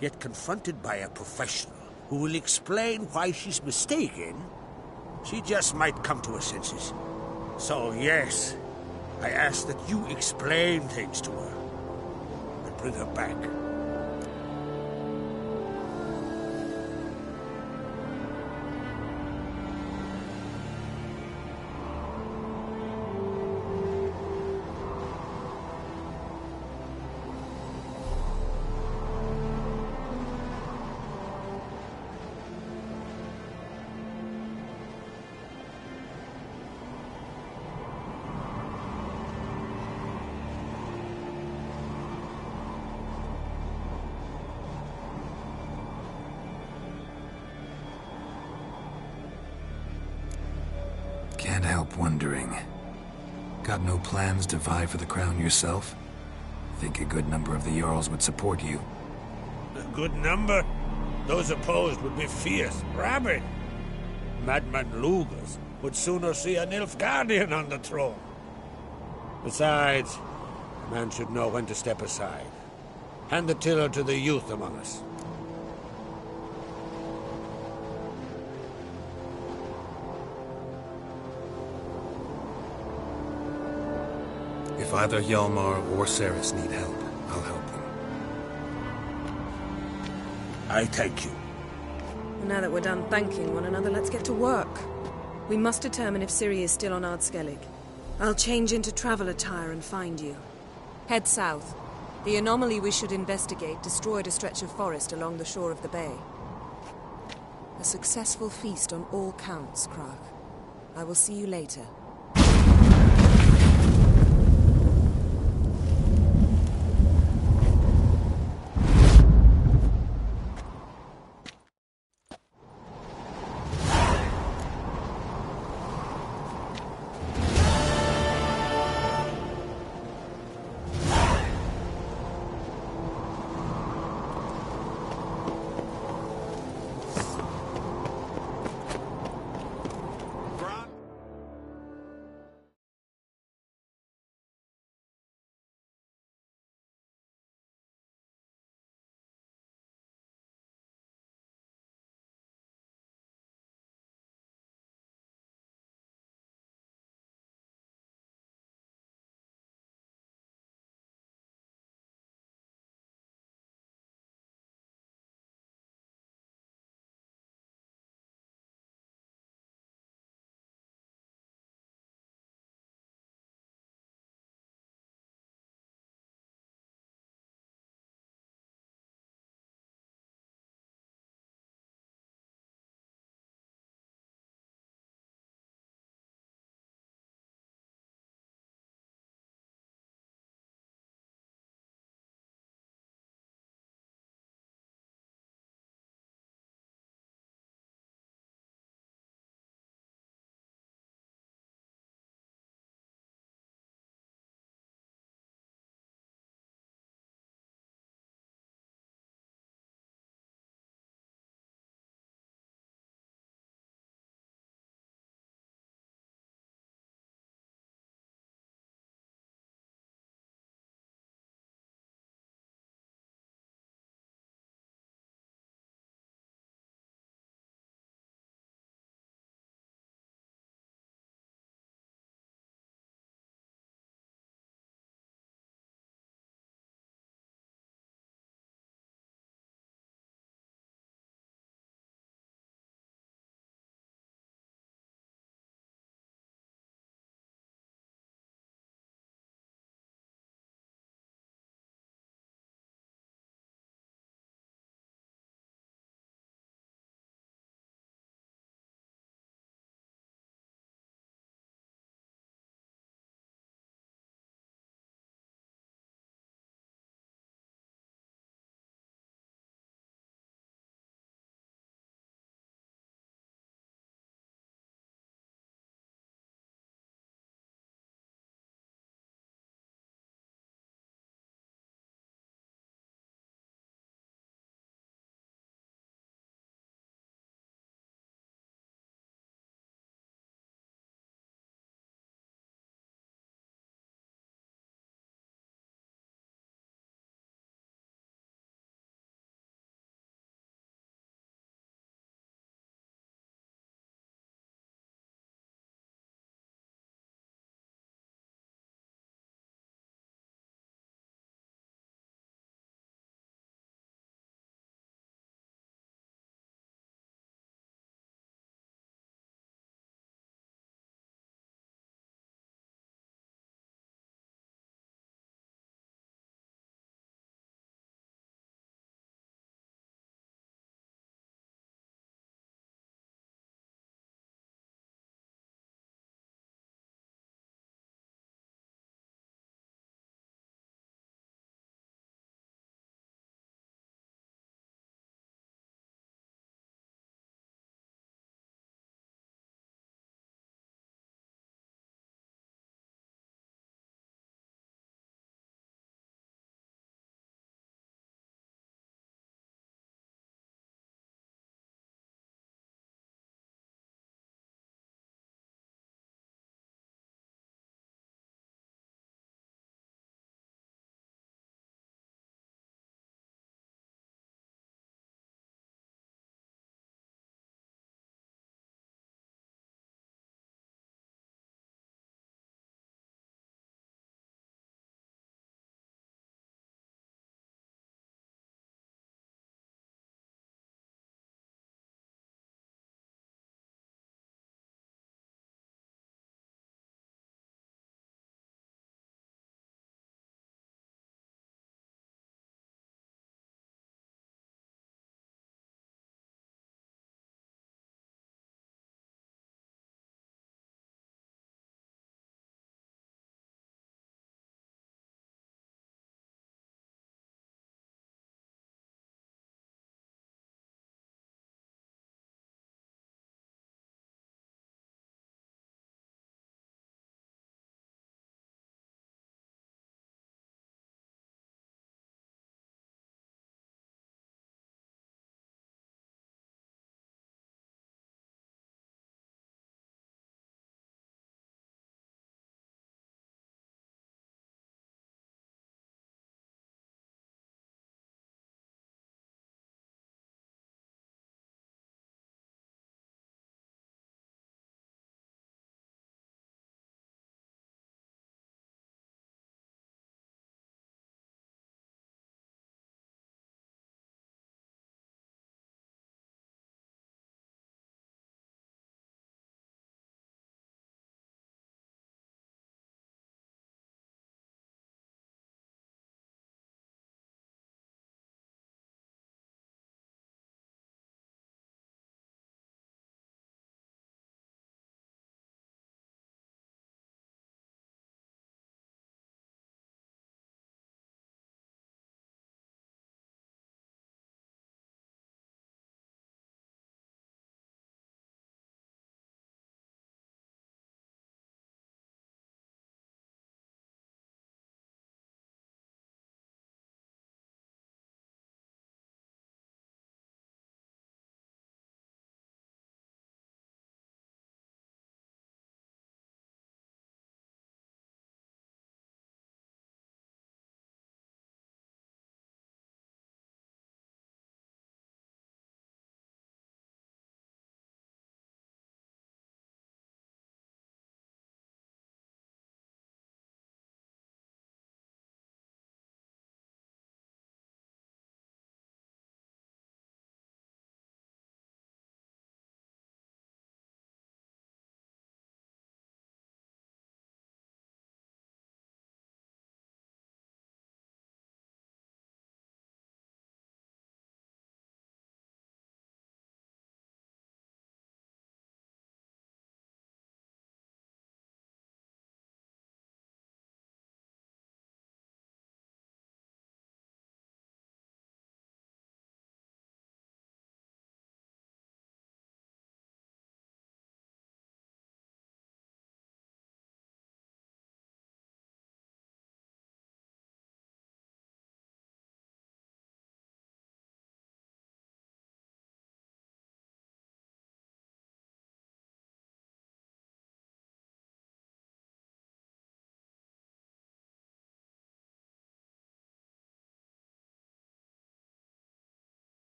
Yet confronted by a professional who will explain why she's mistaken, she just might come to her senses. So, yes, I ask that you explain things to her and bring her back. Can't help wondering. Got no plans to vie for the crown yourself? Think a good number of the Jarls would support you. A good number? Those opposed would be fierce, rabid. Madman Lugas would sooner see a Nilfgaardian on the throne. Besides, a man should know when to step aside. Hand the tiller to the youth among us. If either Hjalmar or Ceres need help, I'll help them. I thank you. And now that we're done thanking one another, let's get to work. We must determine if Ciri is still on Ardskellig. I'll change into travel attire and find you. Head south. The anomaly we should investigate destroyed a stretch of forest along the shore of the bay. A successful feast on all counts, Krach. I will see you later.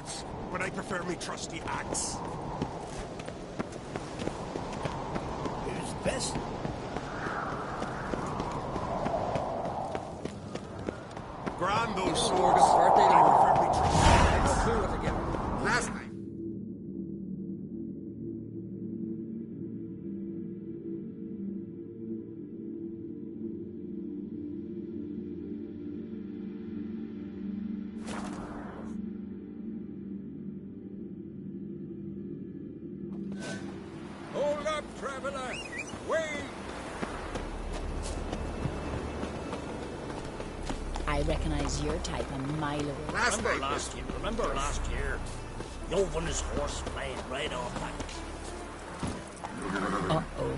swords, but I prefer me trusty axe. Who's best? Grand those Good swords. birthday, I Lord. prefer me trusty axe. Go through it again. Last night. Hold up, traveler! Wait! I recognize your type a mile away. Remember last year? Yova's horse played right off that. Uh-oh.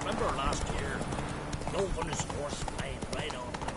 Remember last year? Yova's horse played right off that.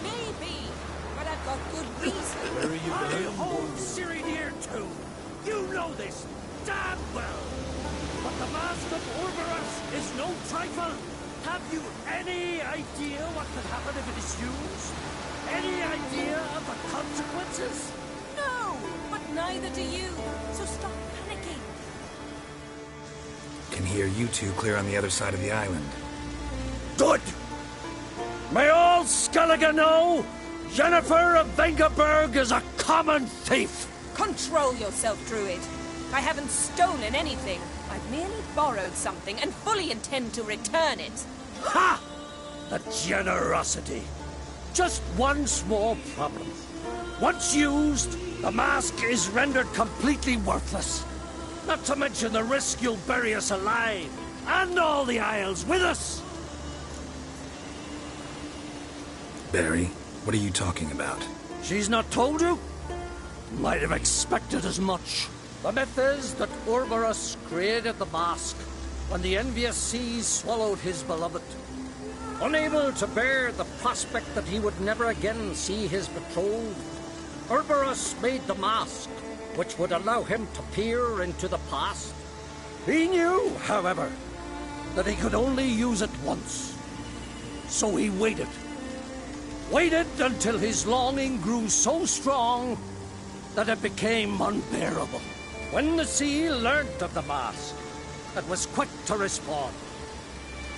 Maybe, but I've got good reason. Where are you I going? hold Ciri near too. You know this damn well. But the Mask of Orberus is no trifle. Have you any idea what could happen if it is used? Any idea of the consequences? No, but neither do you. So stop panicking. Can hear you two clear on the other side of the island. Good! May all Skellige know, Jennifer of Vengerberg is a common thief! Control yourself, Druid. I haven't stolen anything. I've merely borrowed something and fully intend to return it. Ha! The generosity. Just one small problem. Once used, the mask is rendered completely worthless. Not to mention the risk you'll bury us alive, and all the Isles with us! Barry, what are you talking about? She's not told you? Might have expected as much. The myth is that Orberus created the mask when the envious seas swallowed his beloved. Unable to bear the prospect that he would never again see his betrothed, Orberus made the mask, which would allow him to peer into the past. He knew, however, that he could only use it once. So he waited. Waited until his longing grew so strong that it became unbearable. When the sea learnt of the mask, it was quick to respond.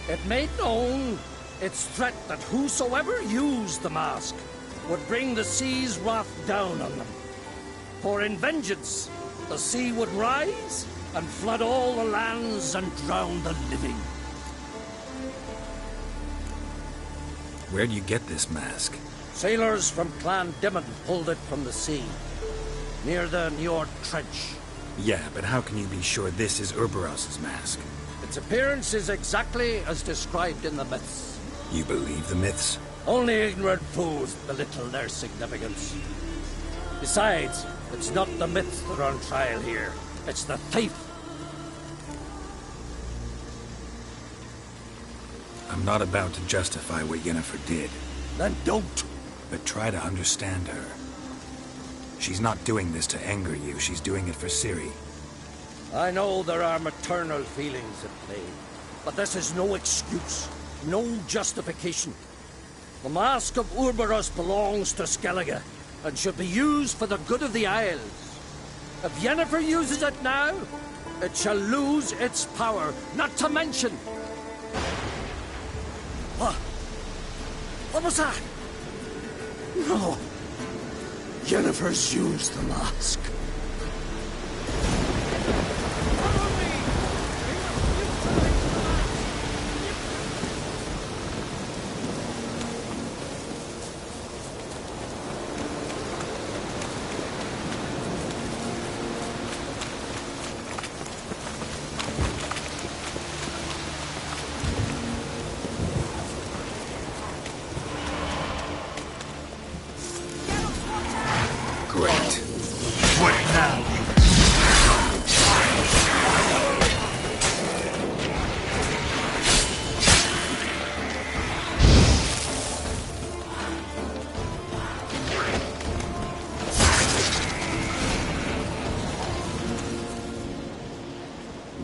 It made known its threat that whosoever used the mask would bring the sea's wrath down on them. For in vengeance, the sea would rise and flood all the lands and drown the living. Where do you get this mask? Sailors from Clan Dimon pulled it from the sea, near the Njord Trench. Yeah, but how can you be sure this is Urberos's mask? Its appearance is exactly as described in the myths. You believe the myths? Only ignorant fools belittle their significance. Besides, it's not the myths that are on trial here. It's the thief. I'm not about to justify what Yennefer did. Then don't. But try to understand her. She's not doing this to anger you, she's doing it for Ciri. I know there are maternal feelings at play, but this is no excuse, no justification. The Mask of Urberus belongs to Skellige, and should be used for the good of the Isles. If Yennefer uses it now, it shall lose its power, not to mention... What? What was that? No. Yennefer's used the mask.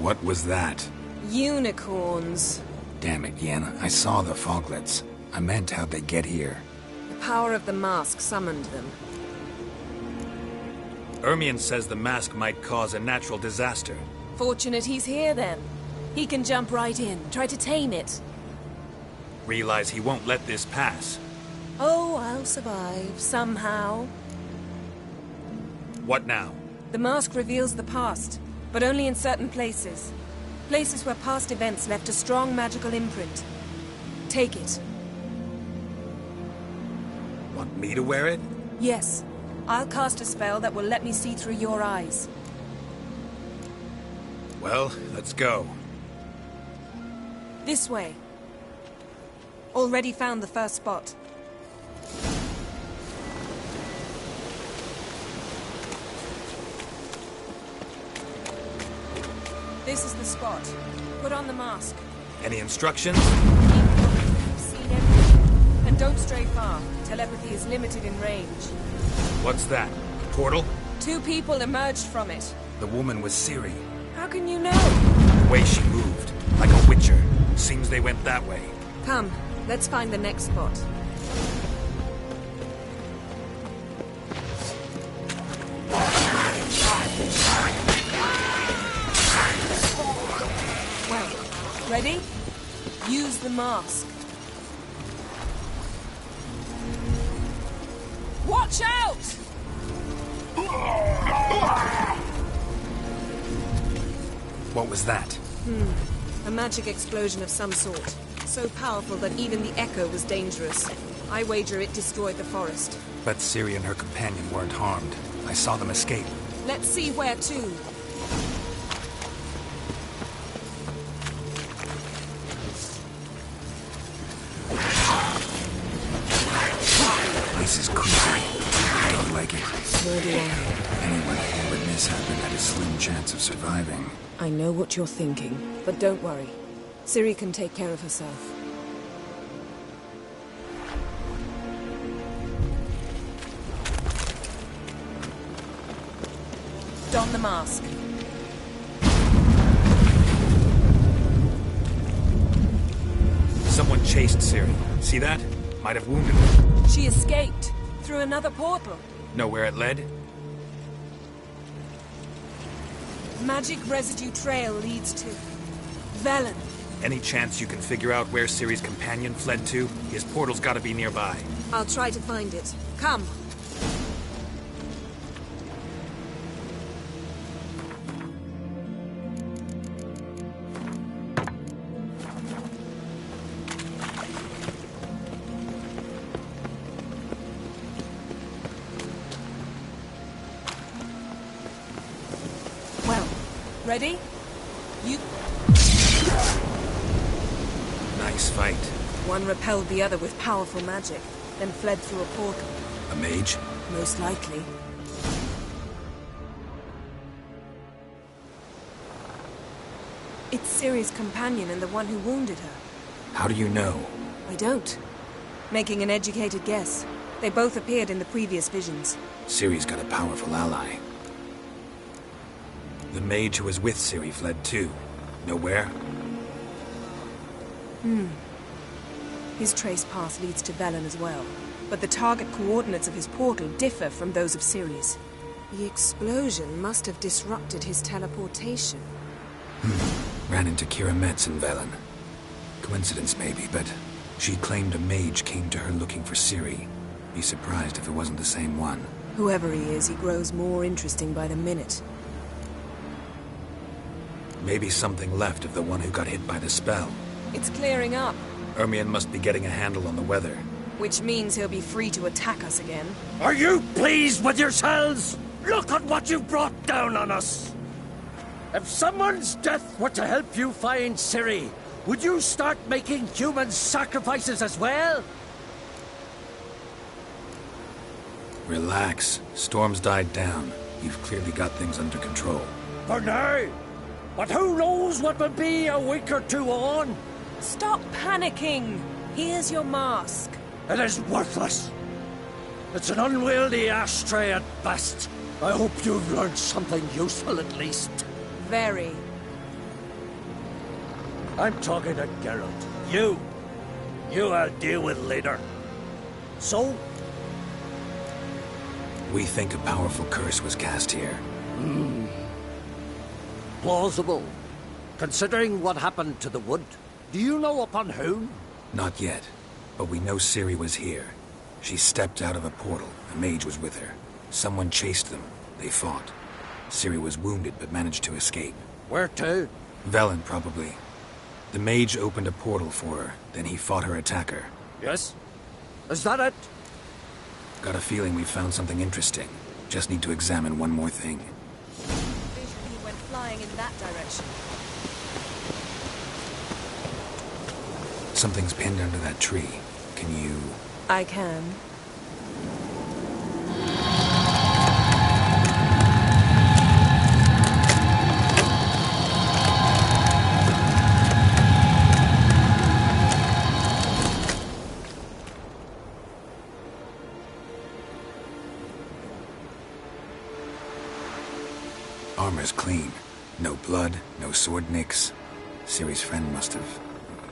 What was that? Unicorns. Damn it, Yen. I saw the foglets. I meant how'd they get here. The power of the mask summoned them. Ermion says the mask might cause a natural disaster. Fortunate he's here, then. He can jump right in, try to tame it. Realize he won't let this pass. Oh, I'll survive, somehow. What now? The mask reveals the past, but only in certain places. Places where past events left a strong magical imprint. Take it. Want me to wear it? Yes. I'll cast a spell that will let me see through your eyes. Well, let's go. This way. Already found the first spot. This is the spot. Put on the mask. Any instructions? You've seen everything. And don't stray far. Telepathy is limited in range. What's that? A portal? 2 people emerged from it. The woman was Ciri. How can you know? The way she moved. Like a witcher. Seems they went that way. Come, let's find the next spot. Well, ready? Use the mask. Watch out! What was that? A magic explosion of some sort. So powerful that even the echo was dangerous. I wager it destroyed the forest. But Ciri and her companion weren't harmed. I saw them escape. Let's see where to. This is creepy. I don't like it. Nor do I. Anyone who would mishap had a slim chance of surviving. I know what you're thinking, but don't worry. Ciri can take care of herself. Don the mask. Someone chased Ciri. See that? Might have wounded her. She escaped through another portal. Know where it led? Magic residue trail leads to Velen. Any chance you can figure out where Ciri's companion fled to? His portal's gotta be nearby. I'll try to find it. Come. Well, ready? You... Nice fight. One repelled the other with powerful magic, then fled through a portal. A mage? Most likely. It's Ciri's companion and the one who wounded her. How do you know? I don't. Making an educated guess. They both appeared in the previous visions. Ciri's got a powerful ally. The mage who was with Ciri fled too. Know where? His trace path leads to Velen as well. But the target coordinates of his portal differ from those of Ciri's. The explosion must have disrupted his teleportation. Ran into Kira Metz in Velen. Coincidence maybe, but she claimed a mage came to her looking for Ciri. Be surprised if it wasn't the same one. Whoever he is, he grows more interesting by the minute. Maybe something left of the one who got hit by the spell. It's clearing up. Ermion must be getting a handle on the weather. Which means he'll be free to attack us again. Are you pleased with yourselves? Look at what you've brought down on us! If someone's death were to help you find Ciri, would you start making human sacrifices as well? Relax. Storm's died down. You've clearly got things under control. For now. But who knows what will be a week or two on? Stop panicking! Here's your mask. It is worthless. It's an unwieldy ashtray at best. I hope you've learned something useful at least. Very. I'm talking to Geralt. You I'll deal with later. So? We think a powerful curse was cast here. Plausible. Considering what happened to the wood, do you know upon whom? Not yet, but we know Ciri was here. She stepped out of a portal. A mage was with her. Someone chased them. They fought. Ciri was wounded but managed to escape. Where to? Velen, probably. The mage opened a portal for her, then he fought her attacker. Yes? Is that it? Got a feeling we found something interesting. Just need to examine one more thing. He went flying in that direction. Something's pinned under that tree. Can you... I can. Armor's clean. No blood, no sword nicks. Ciri's friend must have...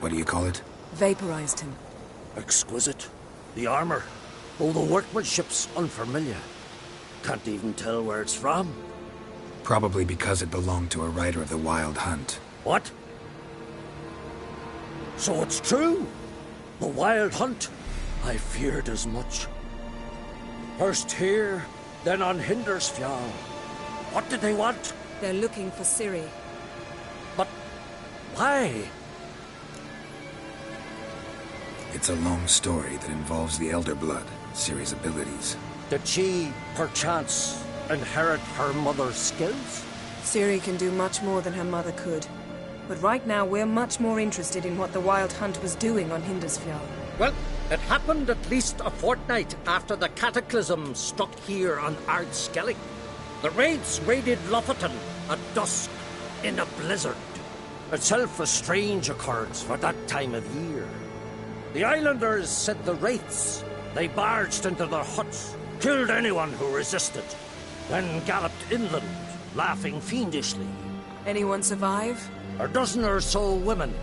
What do you call it? Vaporized him. Exquisite. The armor, though the workmanship's unfamiliar. Can't even tell where it's from. Probably because it belonged to a rider of the Wild Hunt. What? So it's true? The Wild Hunt? I feared as much. First here, then on Hindersfjall. What did they want? They're looking for Ciri. But why? It's a long story that involves the Elder Blood, Ciri's abilities. Did she, perchance, inherit her mother's skills? Ciri can do much more than her mother could. But right now, we're much more interested in what the Wild Hunt was doing on Hindersfjall. Well, it happened at least a fortnight after the cataclysm struck here on Ardskellig. The raids raided Lofoten at dusk in a blizzard. Itself a strange occurrence for that time of year. The islanders said the wraiths. They barged into their huts, killed anyone who resisted, then galloped inland, laughing fiendishly. Anyone survive? A dozen or so women,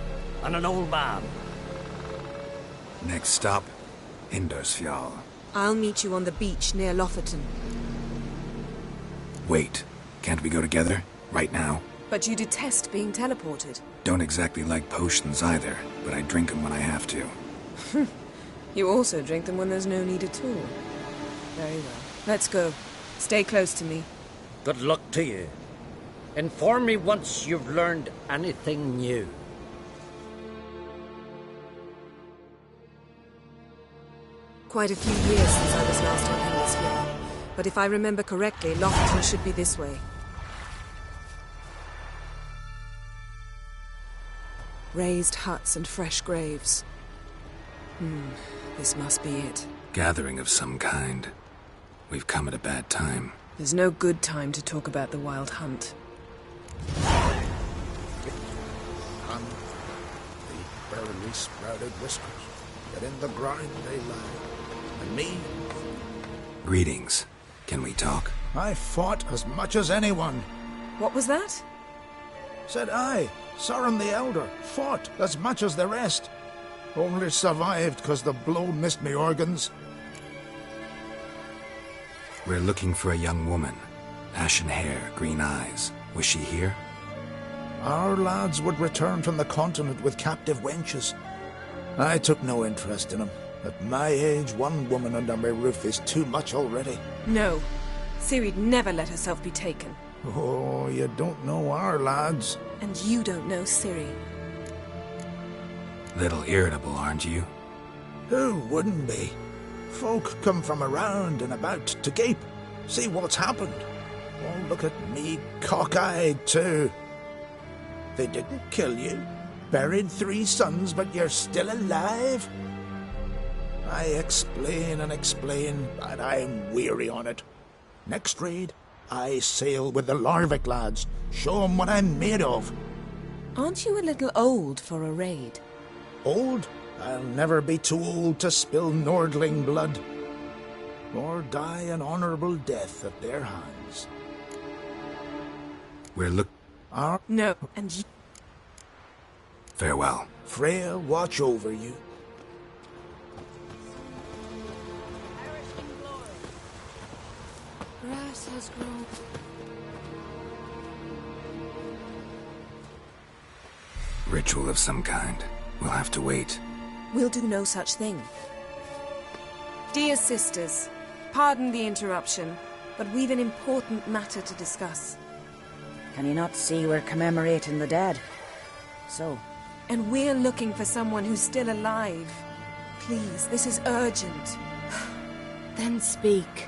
and an old man. Next stop, Hindersfjall. I'll meet you on the beach near Lofoten. Wait, can't we go together? Right now? But you detest being teleported. Don't exactly like potions either, but I drink them when I have to. You also drink them when there's no need at all. Very well. Let's go. Stay close to me. Good luck to you. Inform me once you've learned anything new. Quite a few years since I was last on Hindersfjall. But if I remember correctly, Lofoten should be this way. Raised huts and fresh graves. This must be it. Gathering of some kind. We've come at a bad time. There's no good time to talk about the Wild Hunt. And the barely sprouted whiskers, yet in the grind they lie. And me, Greetings. Can we talk? I fought as much as anyone. What was that? Said I, Sauron the Elder, fought as much as the rest. Only survived 'cause the blow missed me organs. We're looking for a young woman. Ashen hair, green eyes. Was she here? Our lads would return from the continent with captive wenches. I took no interest in them. At my age, one woman under my roof is too much already. No. Ciri'd never let herself be taken. Oh, you don't know our lads. And you don't know Ciri. Little irritable, aren't you? Who wouldn't be? Folk come from around and about to gape, see what's happened. Oh, look at me, cockeyed too. They didn't kill you. Buried 3 sons, but you're still alive? I explain and explain, but I'm weary on it. Next raid, I sail with the Larvik lads. Show 'em what I'm made of. Aren't you a little old for a raid? Old? I'll never be too old to spill Nordling blood. Or die an honorable death at their hands. We're No, and you... Farewell. Freya, watch over you. Grass has grown. Ritual of some kind. We'll have to wait. We'll do no such thing. Dear sisters, pardon the interruption, but we've an important matter to discuss. Can you not see we're commemorating the dead? So? And we're looking for someone who's still alive. Please, this is urgent. Then speak.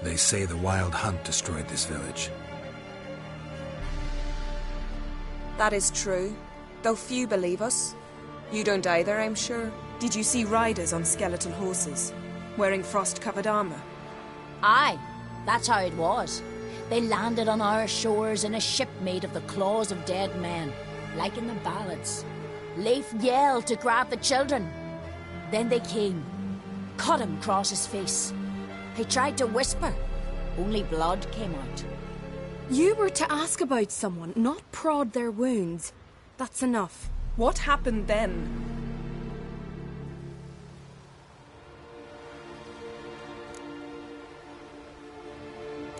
They say the Wild Hunt destroyed this village. That is true, though few believe us. You don't either, I'm sure. Did you see riders on skeletal horses, wearing frost-covered armor? Aye, that's how it was. They landed on our shores in a ship made of the claws of dead men, like in the ballads. Leif yelled to grab the children. Then they came, cut him across his face. He tried to whisper, only blood came out. You were to ask about someone, not prod their wounds. That's enough. What happened then?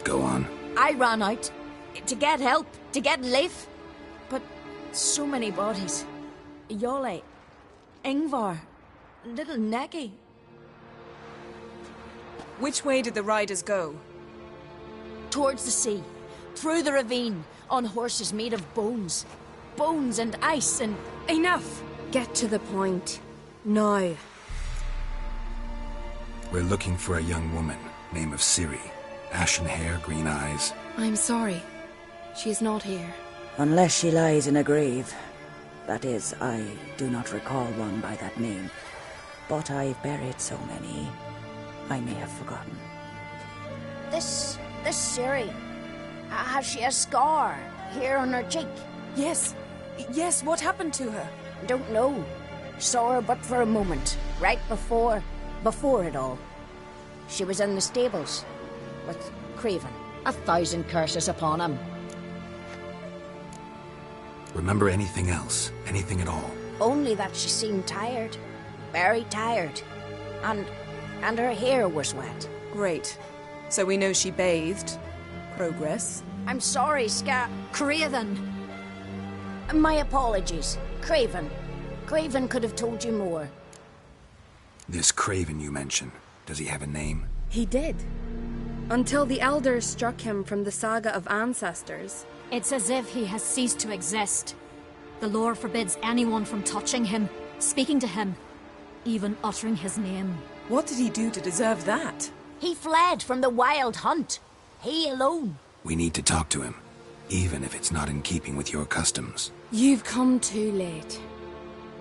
Go on. I ran out to get help, to get Leif. But so many bodies. Yole, Ingvar, little Necky. Which way did the riders go? Towards the sea, through the ravine, on horses made of bones. Bones and ice and... Enough! Get to the point. Now. We're looking for a young woman, name of Ciri. Ashen hair, green eyes. I'm sorry. She is not here. Unless she lies in a grave. That is, I do not recall one by that name. But I've buried so many, I may have forgotten. This Ciri, has she a scar here on her cheek? Yes, what happened to her? Don't know. Saw her but for a moment, right before it all. She was in the stables with Craven. 1,000 curses upon him. Remember anything else? Anything at all? Only that she seemed tired. Very tired. And her hair was wet. Great. So we know she bathed. Progress. I'm sorry, Craven. My apologies. Craven. Craven could have told you more. This Craven you mention, does he have a name? He did. Until the elders struck him from the saga of ancestors. It's as if he has ceased to exist. The lore forbids anyone from touching him, speaking to him, even uttering his name. What did he do to deserve that? He fled from the Wild Hunt. He alone. We need to talk to him, even if it's not in keeping with your customs. You've come too late.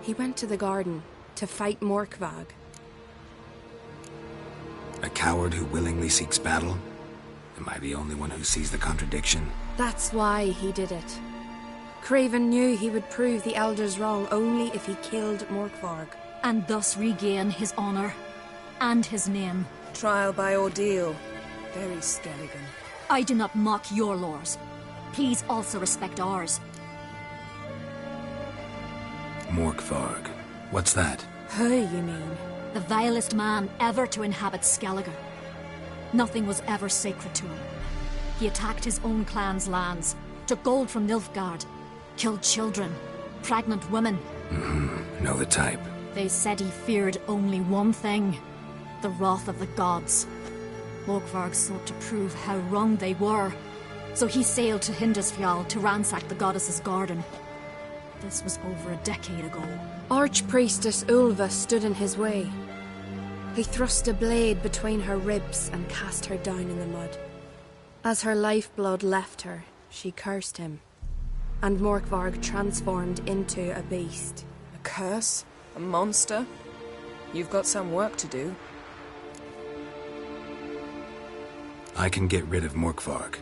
He went to the garden to fight Morkvag. A coward who willingly seeks battle? Am I the only one who sees the contradiction? That's why he did it. Craven knew he would prove the elders wrong only if he killed Morkvarg. And thus regain his honor and his name. Trial by ordeal. Very Skelligan. I do not mock your laws. Please also respect ours. Morkvarg. What's that? Who, you mean? The vilest man ever to inhabit Skellige. Nothing was ever sacred to him. He attacked his own clan's lands, took gold from Nilfgaard, killed children, pregnant women. Know the type. They said he feared only one thing, the wrath of the gods. Morkvarg sought to prove how wrong they were, so he sailed to Hindisfjall to ransack the goddess's garden. This was over a decade ago. Archpriestess Ulva stood in his way. He thrust a blade between her ribs and cast her down in the mud. As her lifeblood left her, she cursed him, and Morkvarg transformed into a beast. A curse? A monster? You've got some work to do. I can get rid of Morkvarg.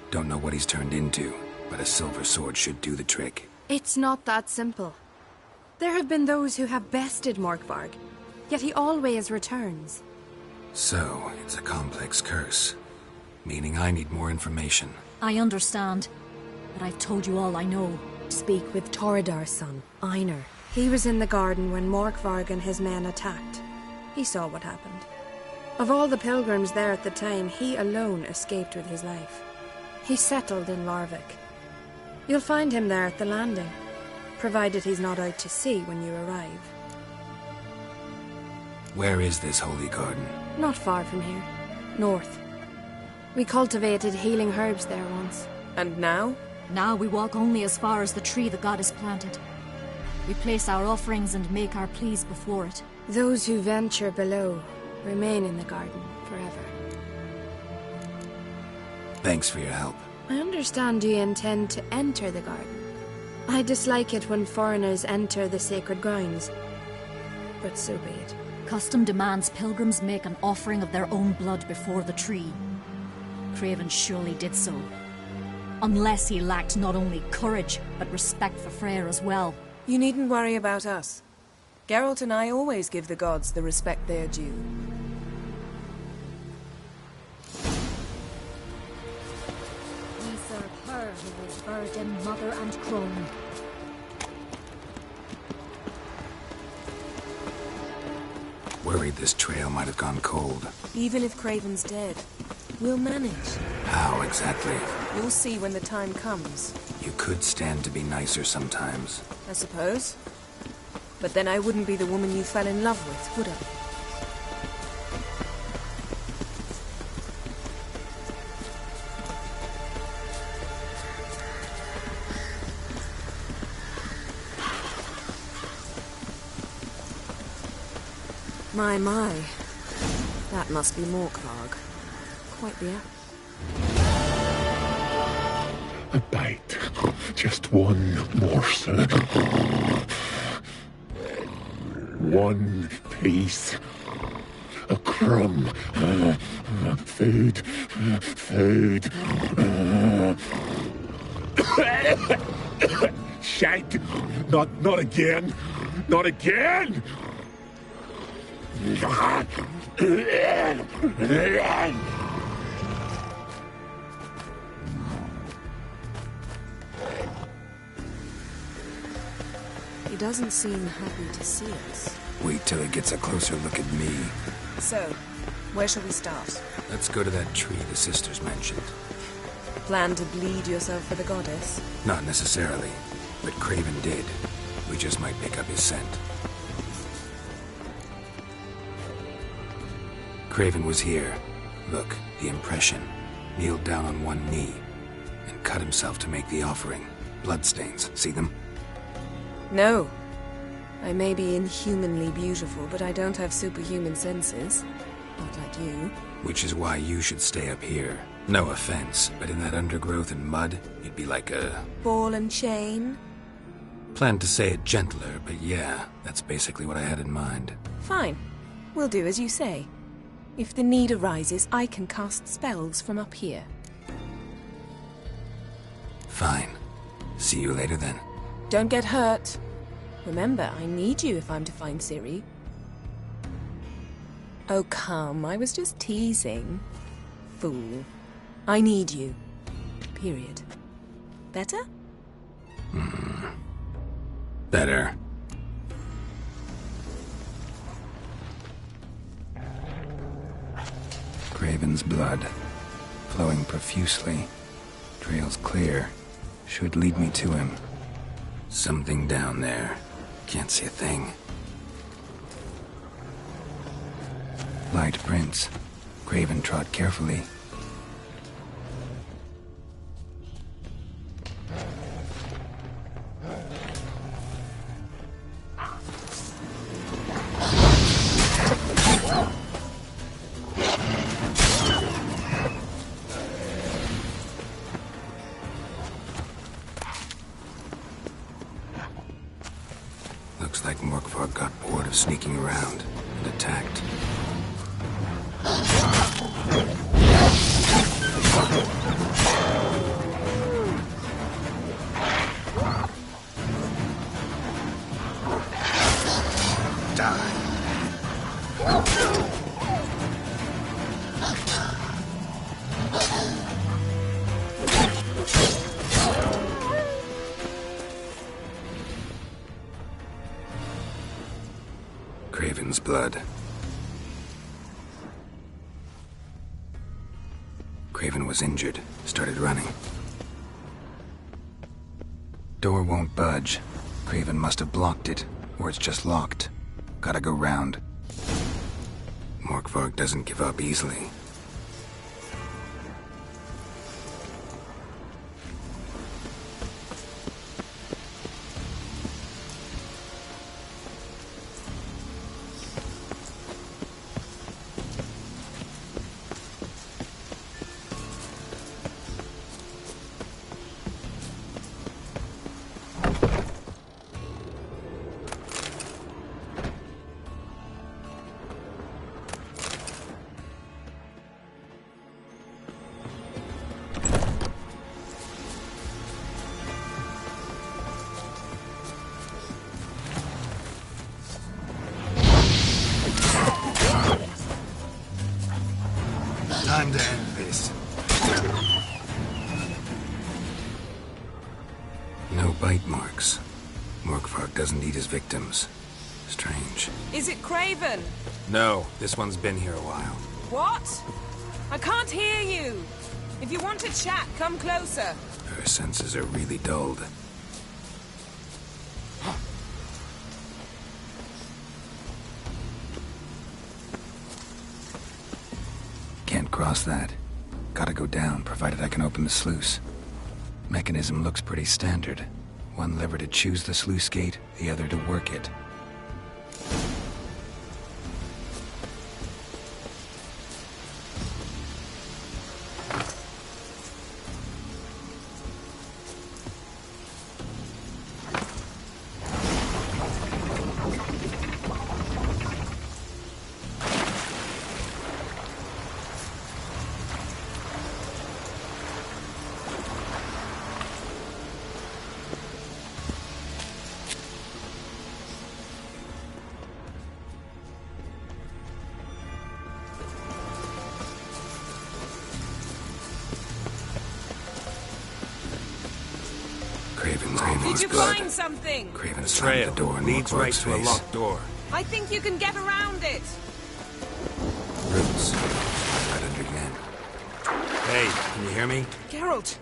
Don't know what he's turned into, but a silver sword should do the trick. It's not that simple. There have been those who have bested Morkvarg, yet he always returns. So, it's a complex curse. Meaning I need more information. I understand, but I've told you all I know. Speak with Torridar's son, Einar. He was in the garden when Morkvarg and his men attacked. He saw what happened. Of all the pilgrims there at the time, he alone escaped with his life. He settled in Larvik. You'll find him there at the landing, provided he's not out to sea when you arrive. Where is this holy garden? Not far from here. North. We cultivated healing herbs there once. And now? Now we walk only as far as the tree the goddess planted. We place our offerings and make our pleas before it. Those who venture below remain in the garden forever. Thanks for your help. I understand you intend to enter the garden. I dislike it when foreigners enter the sacred grounds, but so be it. Custom demands pilgrims make an offering of their own blood before the tree. Craven surely did so. Unless he lacked not only courage, but respect for Freyr as well. You needn't worry about us. Geralt and I always give the gods the respect they are due. We serve her who is virgin, mother, and crone. Worried this trail might have gone cold. Even if Craven's dead, we'll manage. How exactly? You'll see when the time comes. You could stand to be nicer sometimes. I suppose. But then I wouldn't be the woman you fell in love with, would I? My. That must be Morkvarg. Quite the A bite. Just one morsel. One piece. A crumb. Food. Food. Shank. Not again. Not again! He doesn't seem happy to see us. Wait till he gets a closer look at me. So, where shall we start? Let's go to that tree the sisters mentioned. Plan to bleed yourself for the goddess? Not necessarily, but Craven did. We just might pick up his scent. Craven was here. Look, the impression. Kneeled down on one knee and cut himself to make the offering. Bloodstains. See them? No. I may be inhumanly beautiful, but I don't have superhuman senses. Not like you. Which is why you should stay up here. No offense, but in that undergrowth and mud, you'd be like a... ball and chain? Planned to say it gentler, but yeah, that's basically what I had in mind. Fine. We'll do as you say. If the need arises, I can cast spells from up here. Fine. See you later then. Don't get hurt. Remember, I need you if I'm to find Ciri. Oh, come, I was just teasing. Fool. I need you. Period. Better? Better. Craven's blood, flowing profusely. Trail's clear. Should lead me to him. Something down there. Can't see a thing. Light prints. Craven trod carefully. Looks like Morkvar got bored of sneaking around and attacked. Craven's blood. Craven was injured, started running. Door won't budge. Craven must have blocked it, or it's just locked. Gotta go round. Morkvarg doesn't give up easily. Time to end this. No bite marks. Morkvarg doesn't eat his victims. Strange. Is it Craven? No, this one's been here a while. What? I can't hear you. If you want to chat, come closer. Her senses are really dulled. Can't cross that. Gotta go down, provided I can open the sluice. Mechanism looks pretty standard. One lever to choose the sluice gate, the other to work it. Did you find something? Craven slammed the door in leads right Morkvarg's to a face. locked door. I think you can get around it. Roots. Right under again. Hey, can you hear me? Geralt,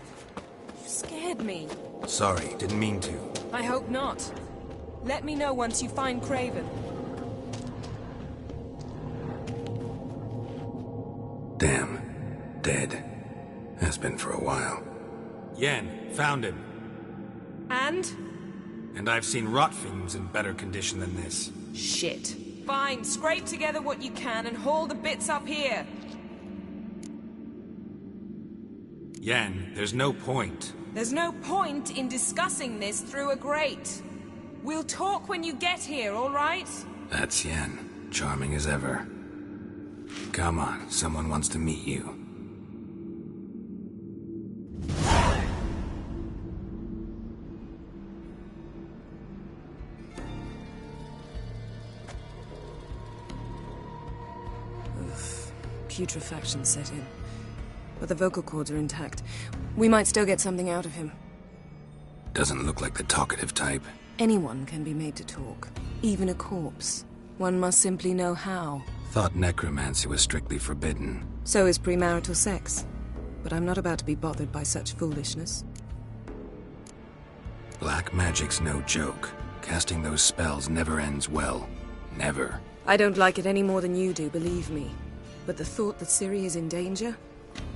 you scared me. Sorry, didn't mean to. I hope not. Let me know once you find Craven. Damn. Dead. Has been for a while. Yen, found him. And? And I've seen rot fumes in better condition than this. Shit. Fine, scrape together what you can and haul the bits up here. Yen, there's no point. There's no point in discussing this through a grate. We'll talk when you get here, all right? That's Yen. Charming as ever. Come on, someone wants to meet you. Putrefaction set in. But the vocal cords are intact. We might still get something out of him. Doesn't look like the talkative type. Anyone can be made to talk. Even a corpse. One must simply know how. Thought necromancy was strictly forbidden. So is premarital sex. But I'm not about to be bothered by such foolishness. Black magic's no joke. Casting those spells never ends well. Never. I don't like it any more than you do, believe me. But the thought that Ciri is in danger,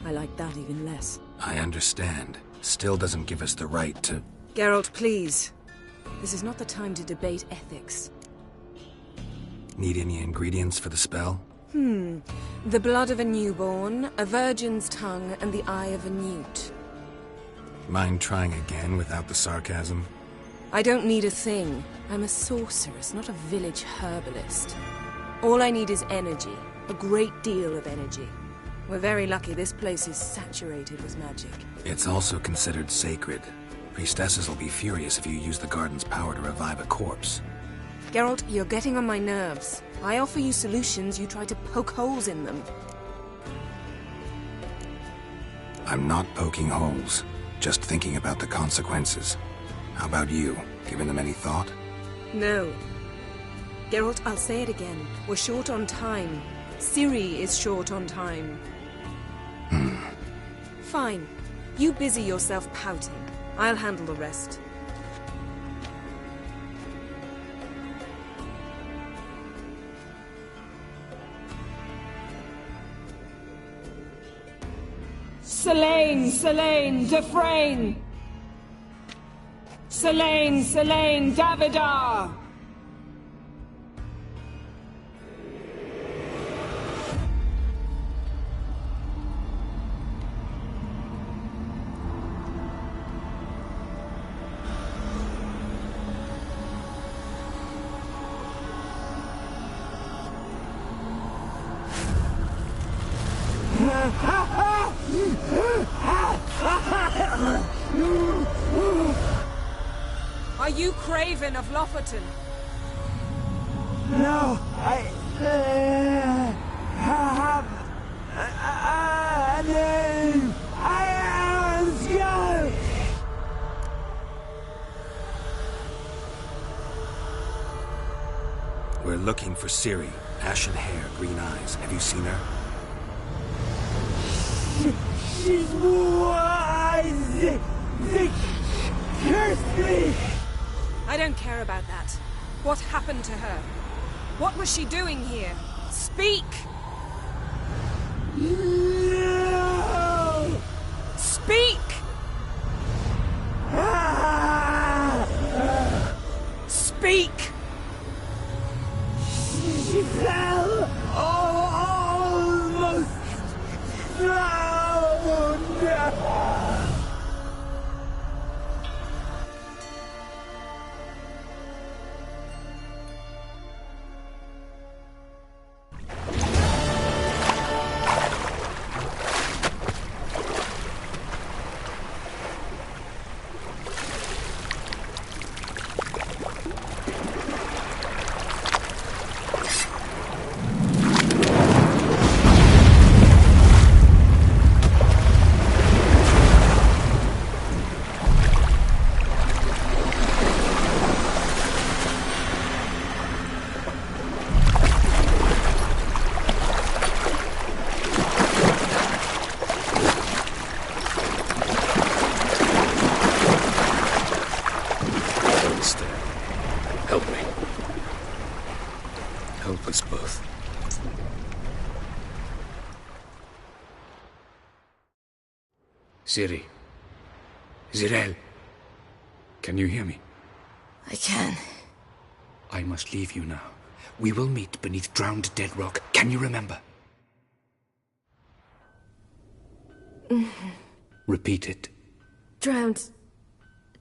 I like that even less. I understand. Still doesn't give us the right to... Geralt, please. This is not the time to debate ethics. Need any ingredients for the spell? The blood of a newborn, a virgin's tongue, and the eye of a newt. Mind trying again without the sarcasm? I don't need a thing. I'm a sorceress, not a village herbalist. All I need is energy. A great deal of energy. We're very lucky this place is saturated with magic. It's also considered sacred. Priestesses will be furious if you use the garden's power to revive a corpse. Geralt, you're getting on my nerves. I offer you solutions, you try to poke holes in them. I'm not poking holes, just thinking about the consequences. How about you? Given them any thought? No. Geralt, I'll say it again. We're short on time. Ciri is short on time. Fine. You busy yourself pouting. I'll handle the rest. Selene, Selene, Defrain! Selene, Selene, Davidar! Are you Craven of Lofoten? No, I have a name. I am Skull. We're looking for Ciri. Ashen hair, green eyes. Have you seen her? She's wise. They cursed me. I don't care about that. What happened to her? What was she doing here? Speak! No! Speak! Speak! She fell almost drowned. Help me. Help us both. Ciri. Zirel. Can you hear me? I can. I must leave you now. We will meet beneath drowned dead rock. Can you remember? Repeat it. Drowned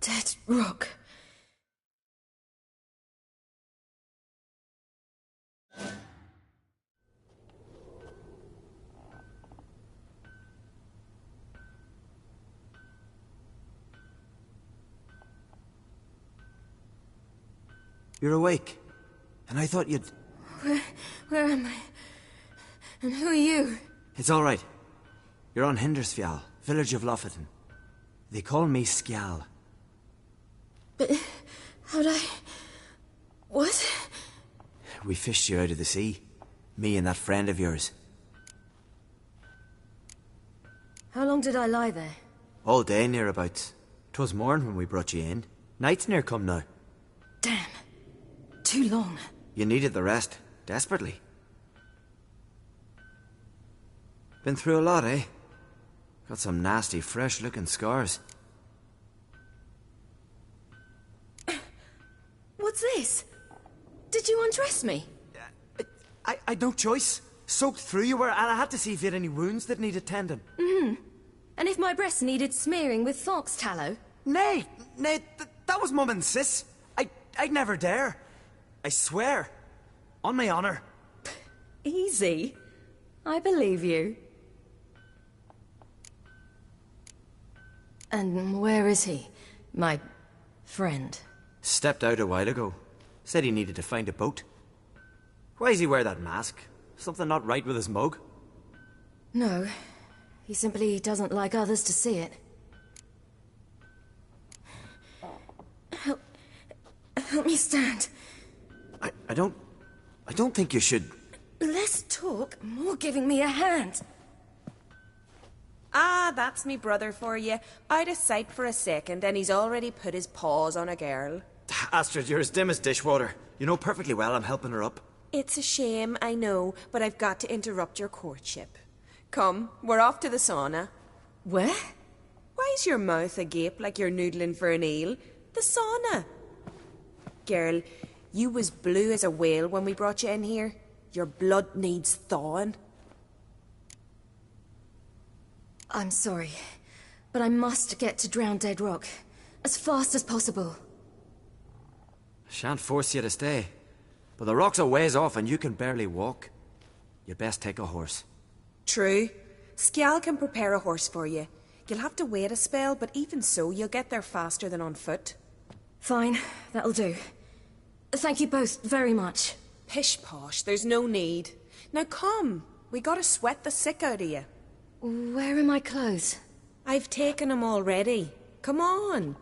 dead rock. You're awake. And I thought you'd... Where am I? And who are you? It's all right. You're on Hindersfjall, village of Lofoten. They call me Skjal. But how'd I... What? We fished you out of the sea. Me and that friend of yours. How long did I lie there? All day nearabouts. 'Twas morn when we brought you in. Night's near come now. Damn. Too long. You needed the rest. Desperately. Been through a lot, eh? Got some nasty, fresh-looking scars. What's this? Did you undress me? I'd no choice. Soaked through you were, and I had to see if you had any wounds that needed tending. Mm-hmm. And if my breasts needed smearing with fox tallow? Nay, that was Mum and Sis. I'd never dare. I swear. On my honor. Easy. I believe you. And where is he? My friend? Stepped out a while ago. Said he needed to find a boat. Why's he wear that mask? Something not right with his mug? No. He simply doesn't like others to see it. Help me stand. I don't think you should... Less talk, more giving me a hand. Ah, that's me brother for you. Out of sight for a second, and he's already put his paws on a girl. Astrid, you're as dim as dishwater. You know perfectly well I'm helping her up. It's a shame, I know, but I've got to interrupt your courtship. Come, we're off to the sauna. Where? Why's your mouth agape like you're noodling for an eel? The sauna. Girl, you was blue as a whale when we brought you in here. Your blood needs thawing. I'm sorry, but I must get to Drowned Dead Rock as fast as possible. Shan't force you to stay, but the rock's a ways off and you can barely walk. You'd best take a horse. True. Skjal can prepare a horse for you. You'll have to wait a spell, but even so, you'll get there faster than on foot. Fine, that'll do. Thank you both very much. Pish-posh, there's no need. Now come, we gotta sweat the sick out of you. Where are my clothes? I've taken them already. Come on.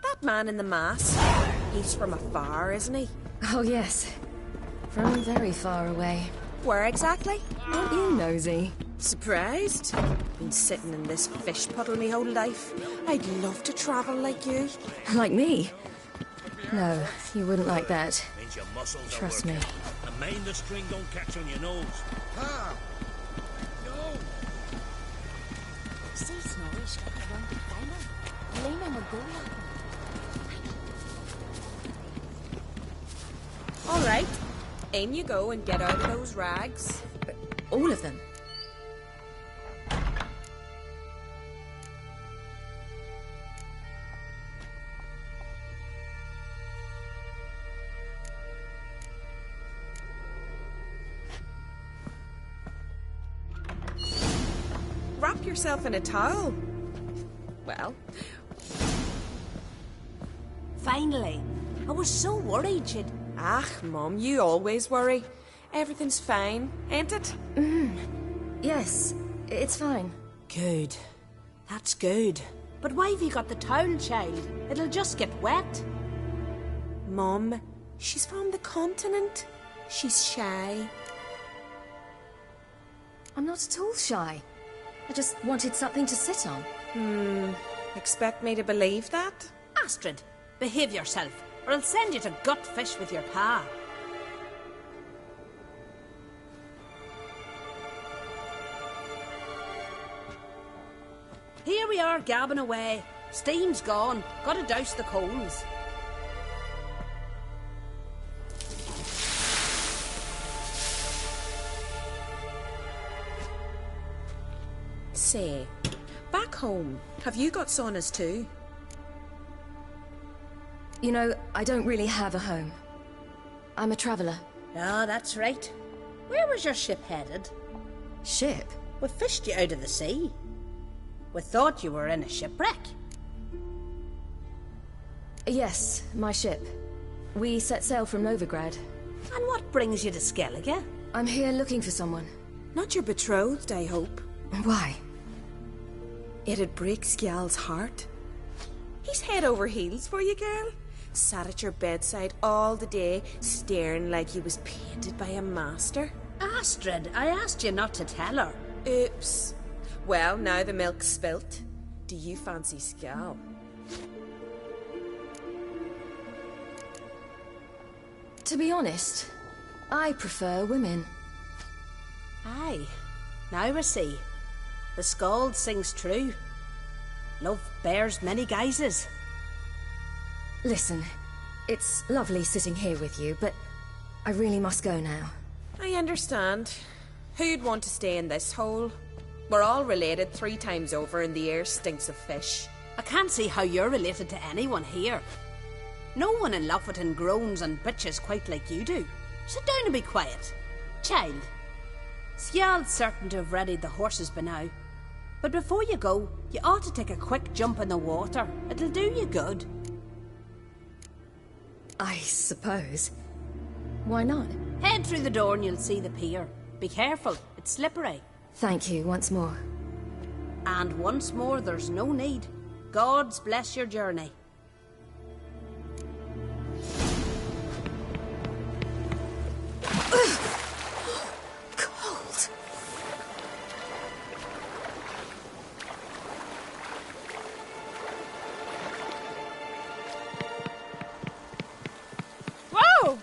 That man in the mask, he's from afar, isn't he? Oh, yes. From very far away. Where exactly? Aren't you nosy? Surprised? Been sitting in this fish puddle me whole life. I'd love to travel like you. Like me? No, you wouldn't like that. Means your muscles Trust are me. working. And mind the string don't catch on your nose. Ah! No! See Snorri stuck around the final. Lena will go like that. All right. In you go and get out of those rags. All of them? Wrap yourself in a towel. Well. Finally. I was so worried she'd... Ah, Mum, you always worry. Everything's fine, ain't it? Yes, it's fine. Good. That's good. But why have you got the towel, child? It'll just get wet. Mum, she's from the continent. She's shy. I'm not at all shy. I just wanted something to sit on. Expect me to believe that? Astrid, behave yourself, or I'll send you to gut fish with your pa. Here we are gabbing away. Steam's gone. Gotta douse the coals. Say, back home, have you got saunas too? You know, I don't really have a home. I'm a traveller. Ah, that's right. Where was your ship headed? Ship? We fished you out of the sea. We thought you were in a shipwreck. Yes, my ship. We set sail from Novigrad. And what brings you to Skellige? I'm here looking for someone. Not your betrothed, I hope. Why? It'd break Skjal's heart. He's head over heels for you, girl. Sat at your bedside all the day, staring like he was painted by a master. Astrid, I asked you not to tell her. Oops. Well, now the milk's spilt. Do you fancy Skjal? To be honest, I prefer women. Aye. Now I see. The Skald sings true. Love bears many guises. Listen, it's lovely sitting here with you, but I really must go now. I understand. Who'd want to stay in this hole? We're all related 3 times over and the air stinks of fish. I can't see how you're related to anyone here. No one in Lofoten groans and bitches quite like you do. Sit down and be quiet. Child, Skjald's certain to have readied the horses by now. But before you go, you ought to take a quick jump in the water. It'll do you good. I suppose. Why not? Head through the door and you'll see the pier. Be careful, it's slippery. Thank you once more. And once more, there's no need. Gods bless your journey. Cold. Whoa!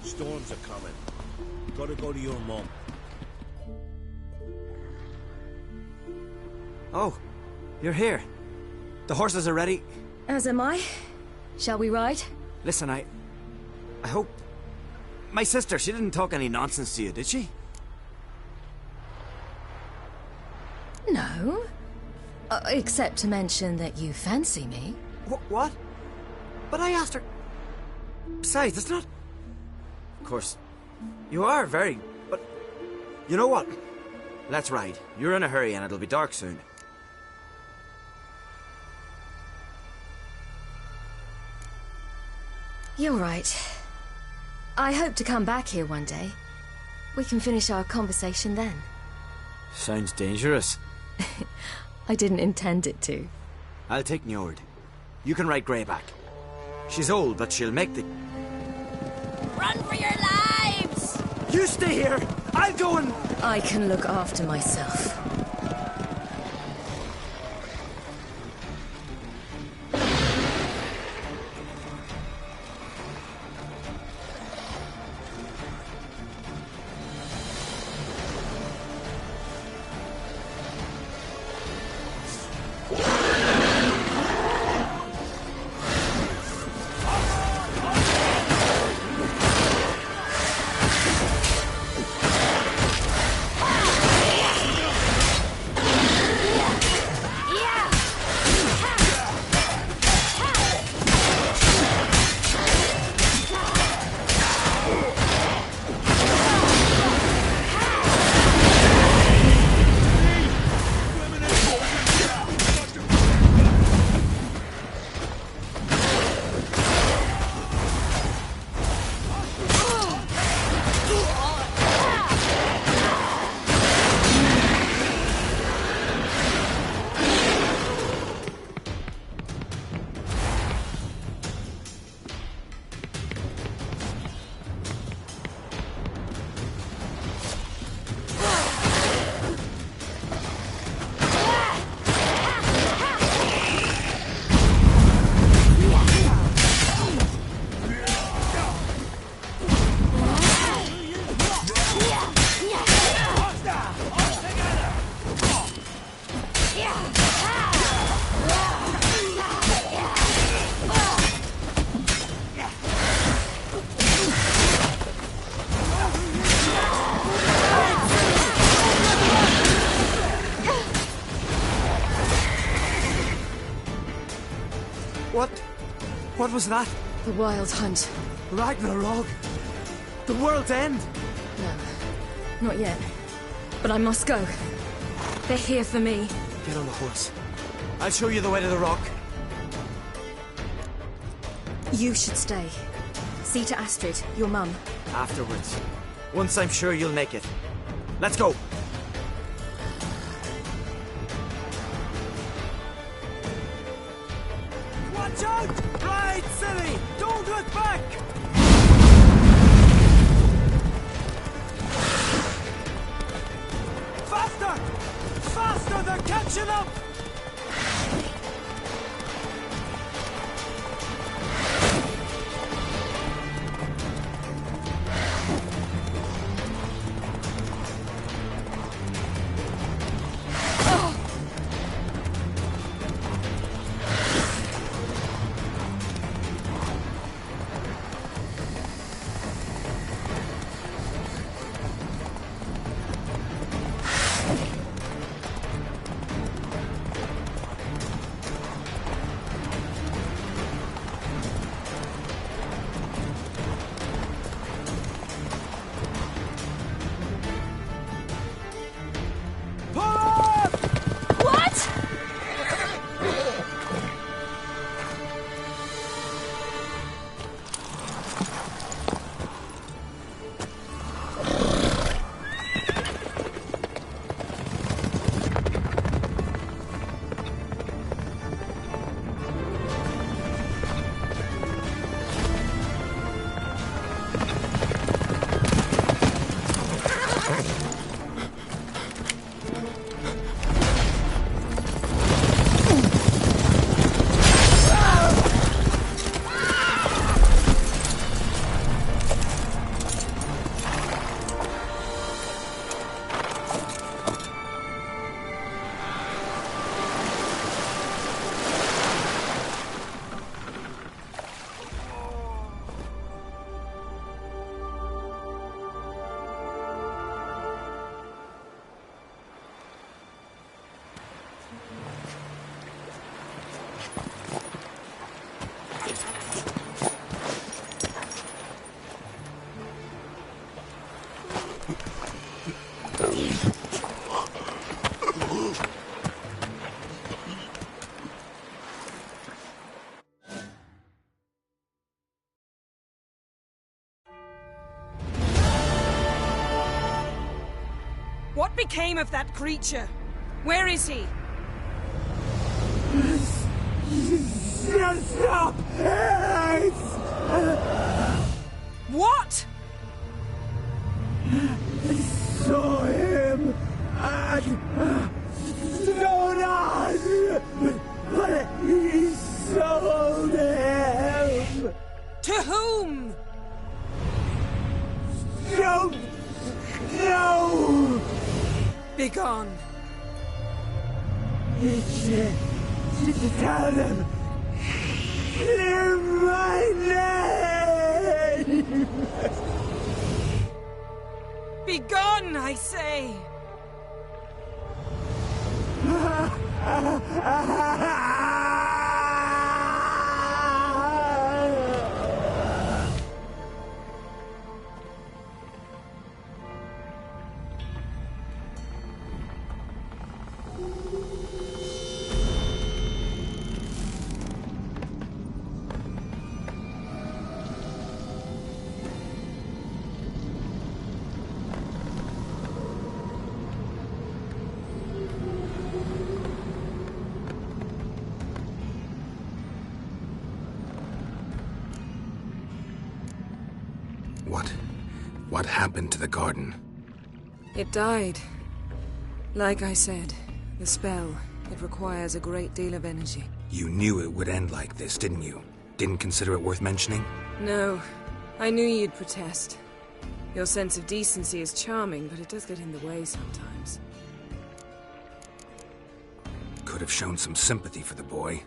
Storms are coming. Gotta go to your mum. Oh, you're here. The horses are ready. As am I. Shall we ride? Listen, I hope... My sister, she didn't talk any nonsense to you, did she? No. Except to mention that you fancy me. What? But I asked her... Besides, it's not... Of course, you are very... But... You know what? Let's ride. You're in a hurry and it'll be dark soon. You're right. I hope to come back here one day. We can finish our conversation then. Sounds dangerous. I didn't intend it to. I'll take Njord. You can ride Greyback. She's old, but she'll make the... Run for your lives! You stay here! I'll go and... I can look after myself. What was that? The Wild Hunt. Ragnarok? The world's end? No, not yet. But I must go. They're here for me. Get on the horse. I'll show you the way to the rock. You should stay. See to Astrid, your mum. Afterwards. Once I'm sure you'll make it. Let's go! Watch out! Ride, silly! Don't look back! Faster! Faster! They're catching up! What became of that creature? Where is he? Stop! What? I saw him at Stonas, but he sold him. To whom? Don't know. Begone. To tell them, clear my name. Begone, I say. What happened to the garden? It died. Like I said, the spell, it requires a great deal of energy. You knew it would end like this, didn't you? Didn't consider it worth mentioning? No, I knew you'd protest. Your sense of decency is charming, but it does get in the way sometimes. Could have shown some sympathy for the boy.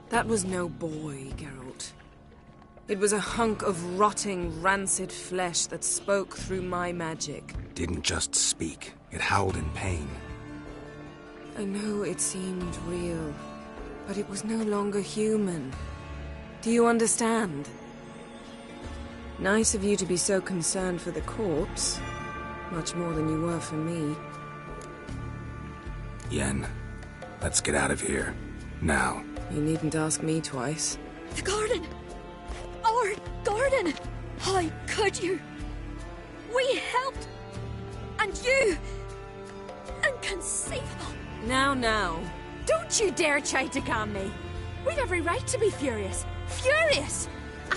That was no boy, Geralt. It was a hunk of rotting, rancid flesh that spoke through my magic. Didn't just speak. It howled in pain. I know it seemed real, but it was no longer human. Do you understand? Nice of you to be so concerned for the corpse. Much more than you were for me. Yen, let's get out of here. Now. You needn't ask me twice. The garden! Our garden! How could you? We helped! And you! Inconceivable! Now. Don't you dare try to calm me. We've every right to be furious. Furious!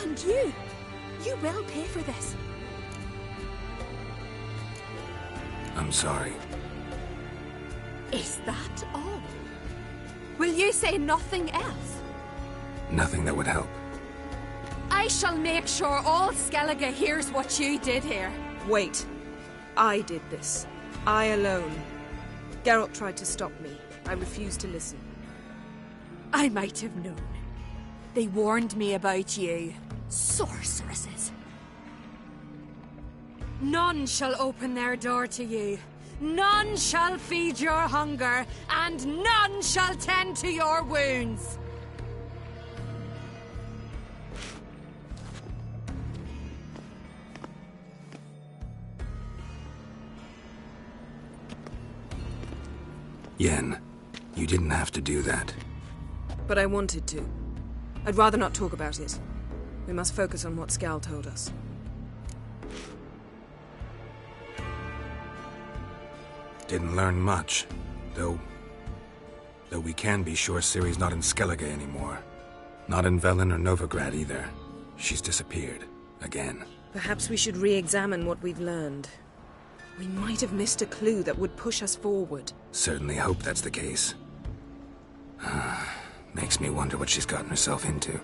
And you will pay for this. I'm sorry. Is that all? Will you say nothing else? Nothing that would help. I shall make sure all Skellige hears what you did here. Wait. I did this. I alone. Geralt tried to stop me. I refused to listen. I might have known. They warned me about you. Sorceresses. None shall open their door to you. None shall feed your hunger, and none shall tend to your wounds. Yen, you didn't have to do that. But I wanted to. I'd rather not talk about it. We must focus on what Skal told us. Didn't learn much, though we can be sure Ciri's not in Skellige anymore. Not in Velen or Novigrad either. She's disappeared. Again. Perhaps we should re-examine what we've learned. We might have missed a clue that would push us forward. Certainly hope that's the case. Makes me wonder what she's gotten herself into.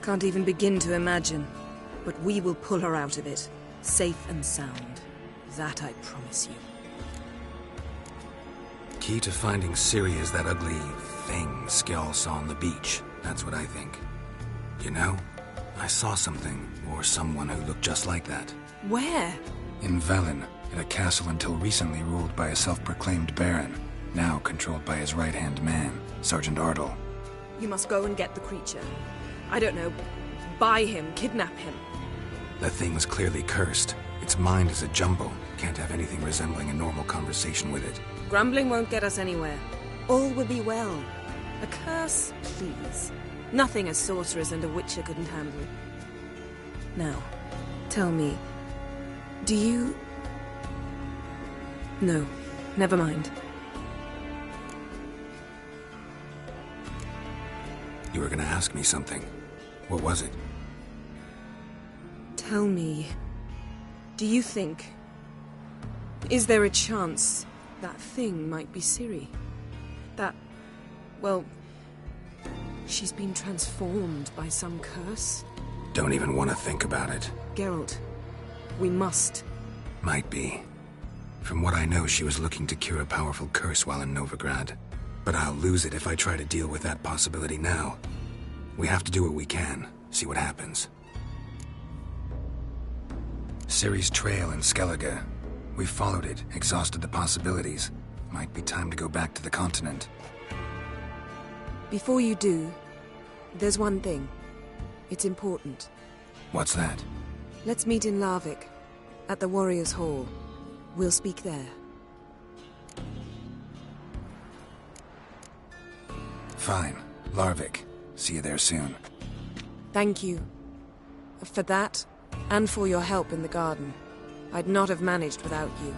Can't even begin to imagine. But we will pull her out of it. Safe and sound. That I promise you. Key to finding Ciri is that ugly thing Skjall saw on the beach. That's what I think. You know, I saw something, or someone who looked just like that. Where? In Velen, in a castle until recently ruled by a self-proclaimed baron, now controlled by his right-hand man, Sergeant Ardle. You must go and get the creature. I don't know, buy him, kidnap him. The thing's clearly cursed. Its mind is a jumble. Can't have anything resembling a normal conversation with it. Grumbling won't get us anywhere. All will be well. A curse, please. Nothing a sorceress and a witcher couldn't handle. Now, tell me, do you... No, never mind. You were gonna ask me something. What was it? Tell me, do you think... Is there a chance that thing might be Ciri? That... well... she's been transformed by some curse? Don't even want to think about it. Geralt, we must. Might be. From what I know, she was looking to cure a powerful curse while in Novigrad. But I'll lose it if I try to deal with that possibility now. We have to do what we can, see what happens. Ciri's trail in Skellige. We followed it, exhausted the possibilities. Might be time to go back to the continent. Before you do, there's one thing. It's important. What's that? Let's meet in Larvik, at the Warriors' Hall. We'll speak there. Fine. Larvik. See you there soon. Thank you. For that, and for your help in the garden. I'd not have managed without you.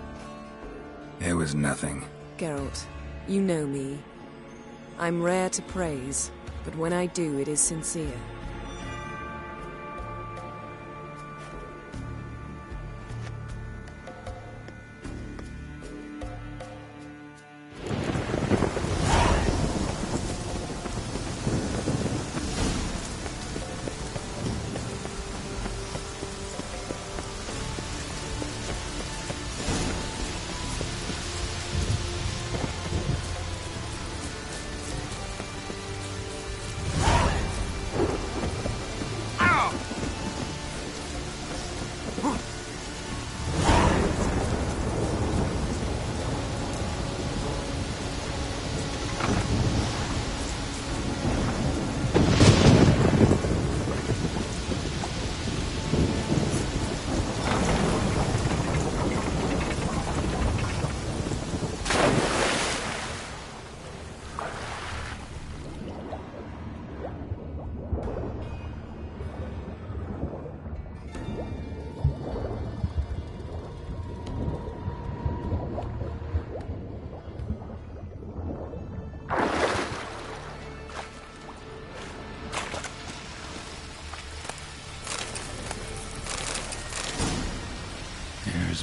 It was nothing. Geralt, you know me. I'm rare to praise, but when I do, it is sincere.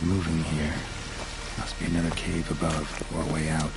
Something's moving here. Must be another cave above, or a way out.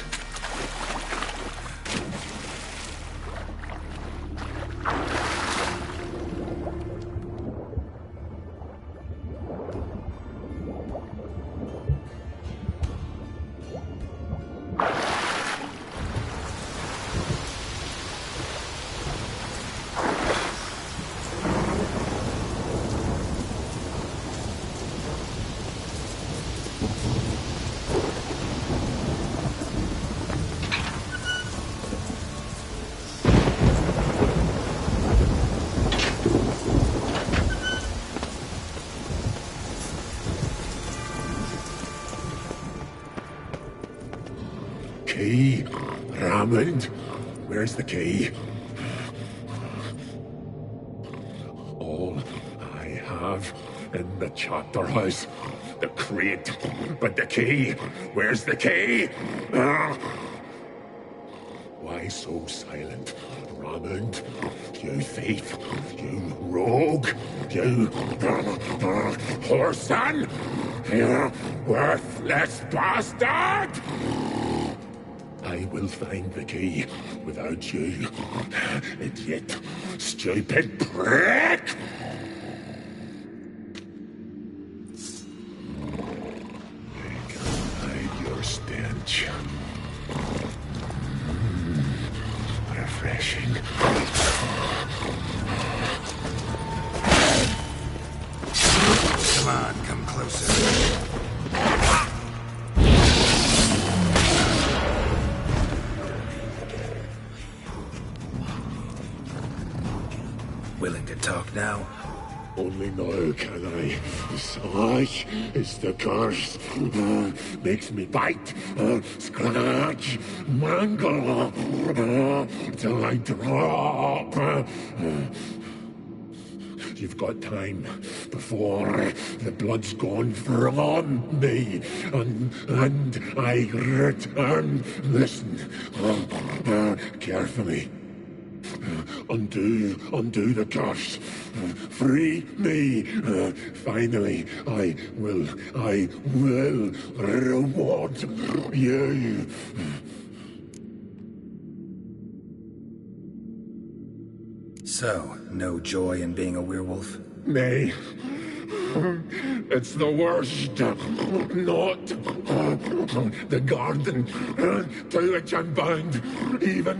Key? Raymond? Where's the key? All I have in the chapter house. The crate. But the key? Where's the key? Why so silent, Raymond? You thief. You rogue. You whoreson. You worthless bastard! I will find the key without you, idiot, stupid prick! I can hide your stench. Refreshing. Come on, come closer. Willing to talk now? Only now can I. Such is the curse. Makes me bite, scratch, mangle, till I drop. You've got time before the blood's gone from me, and I return. Listen, carefully. Undo the curse. Free me. Finally, I will reward you. So, no joy in being a werewolf? Nay. It's the worst. Not the garden to which I'm bound, even.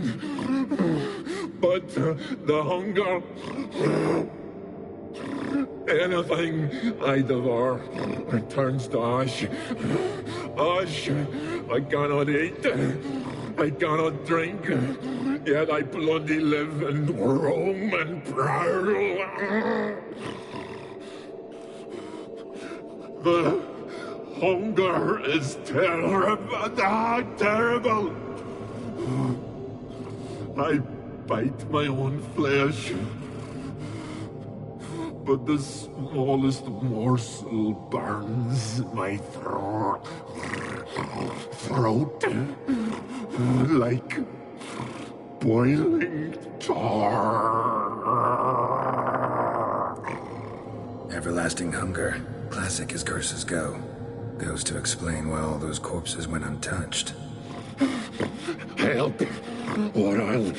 But the hunger. Anything I devour returns to ash. Ash I cannot eat. I cannot drink. Yet I bloody live and roam and prowl. The hunger is terrible. Terrible. I bite my own flesh, but the smallest morsel burns my throat like boiling tar. Everlasting hunger. Classic as curses go. Goes to explain why all those corpses went untouched. Help, or I'll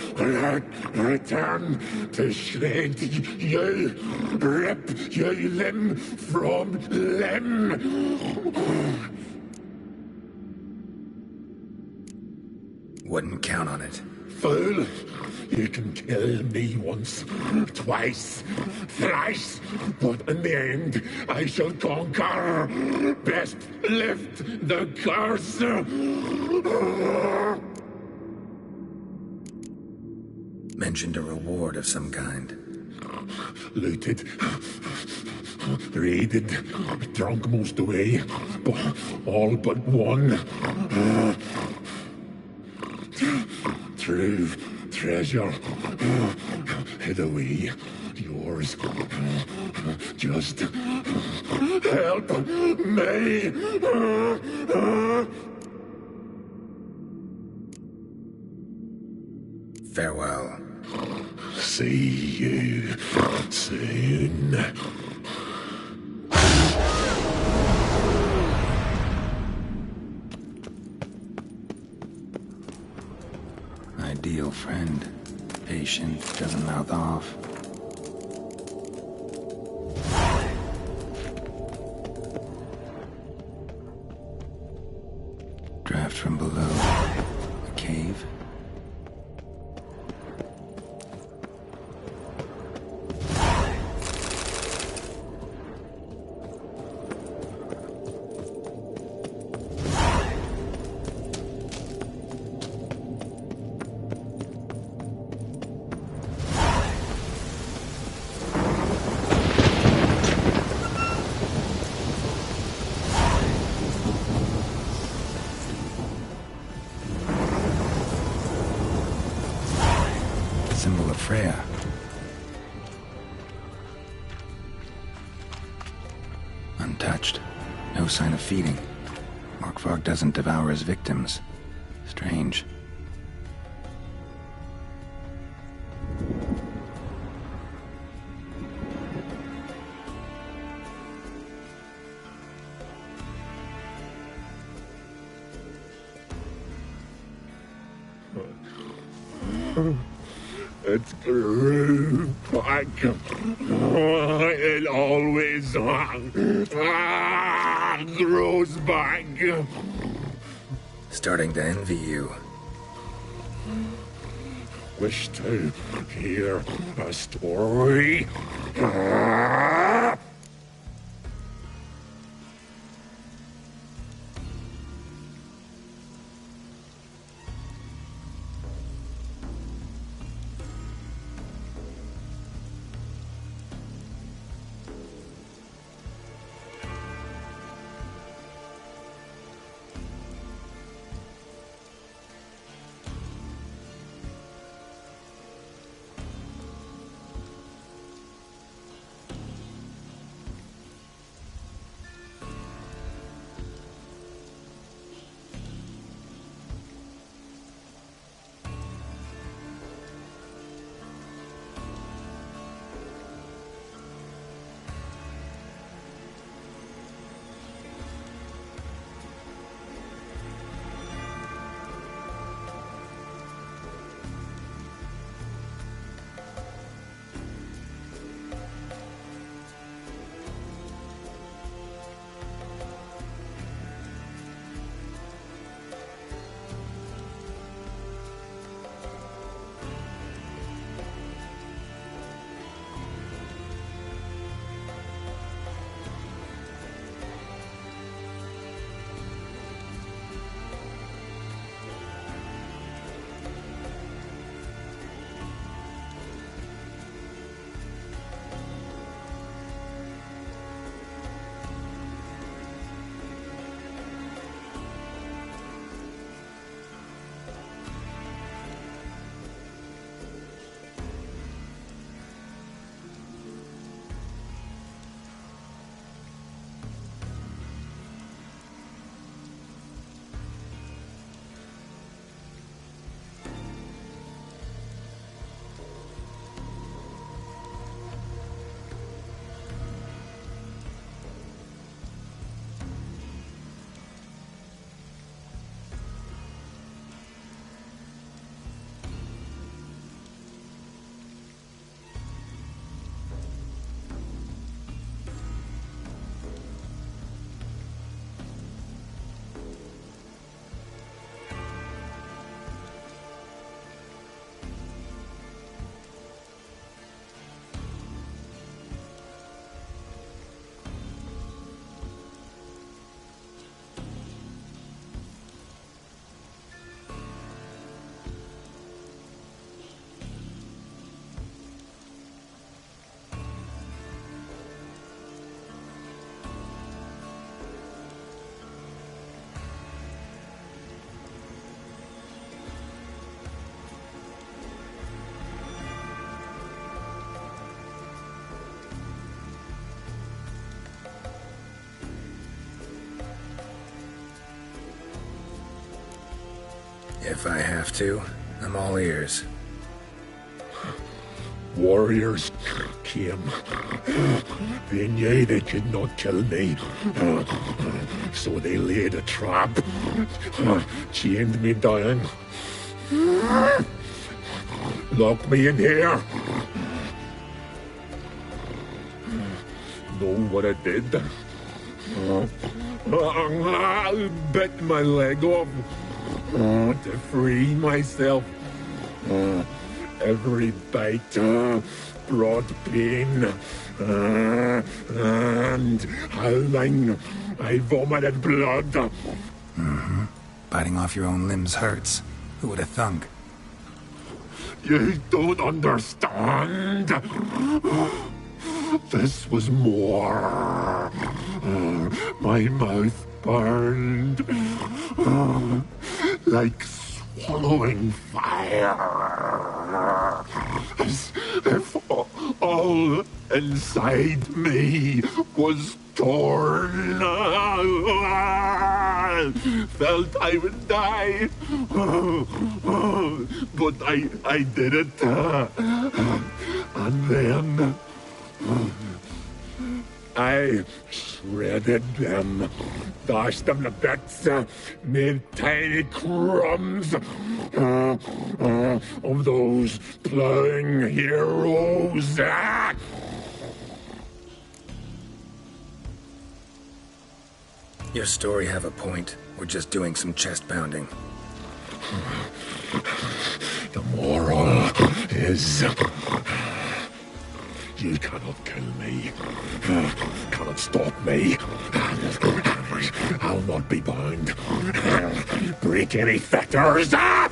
return to shred you, rip you limb from limb. Wouldn't count on it. Fool, you can kill me once, twice, thrice, but in the end, I shall conquer. Best lift the curse. Mentioned a reward of some kind. Looted, raided, drunk most away, all but one. True treasure hid away. Yours. Just help me. Farewell. See you soon. Ideal friend. Patient, doesn't mouth off. Draft from below. A cave. Symbol of Freya. Untouched. No sign of feeding. Morkvarg doesn't devour his victims. Strange. It's grew back. It always grows back. Starting to envy you. Wish to hear a story. If I have to, I'm all ears. Warriors came. They knew they could not kill me. So they laid a trap. Chained me down. Lock me in here. Know what I did? I bit my leg off to free myself. Every bite brought pain, and howling, I vomited blood. Mm-hmm. Biting off your own limbs hurts. Who would have thunk? You don't understand. This was more. My mouth burned like swallowing fire. As if all inside me was torn. Felt I would die. But I did it. And then I shredded them, dashed them to bits, made tiny crumbs of those plowing heroes. Your story have a point. We're just doing some chest pounding. The moral is... You cannot kill me. Cannot stop me. I'll not be bound. Break any fetters. The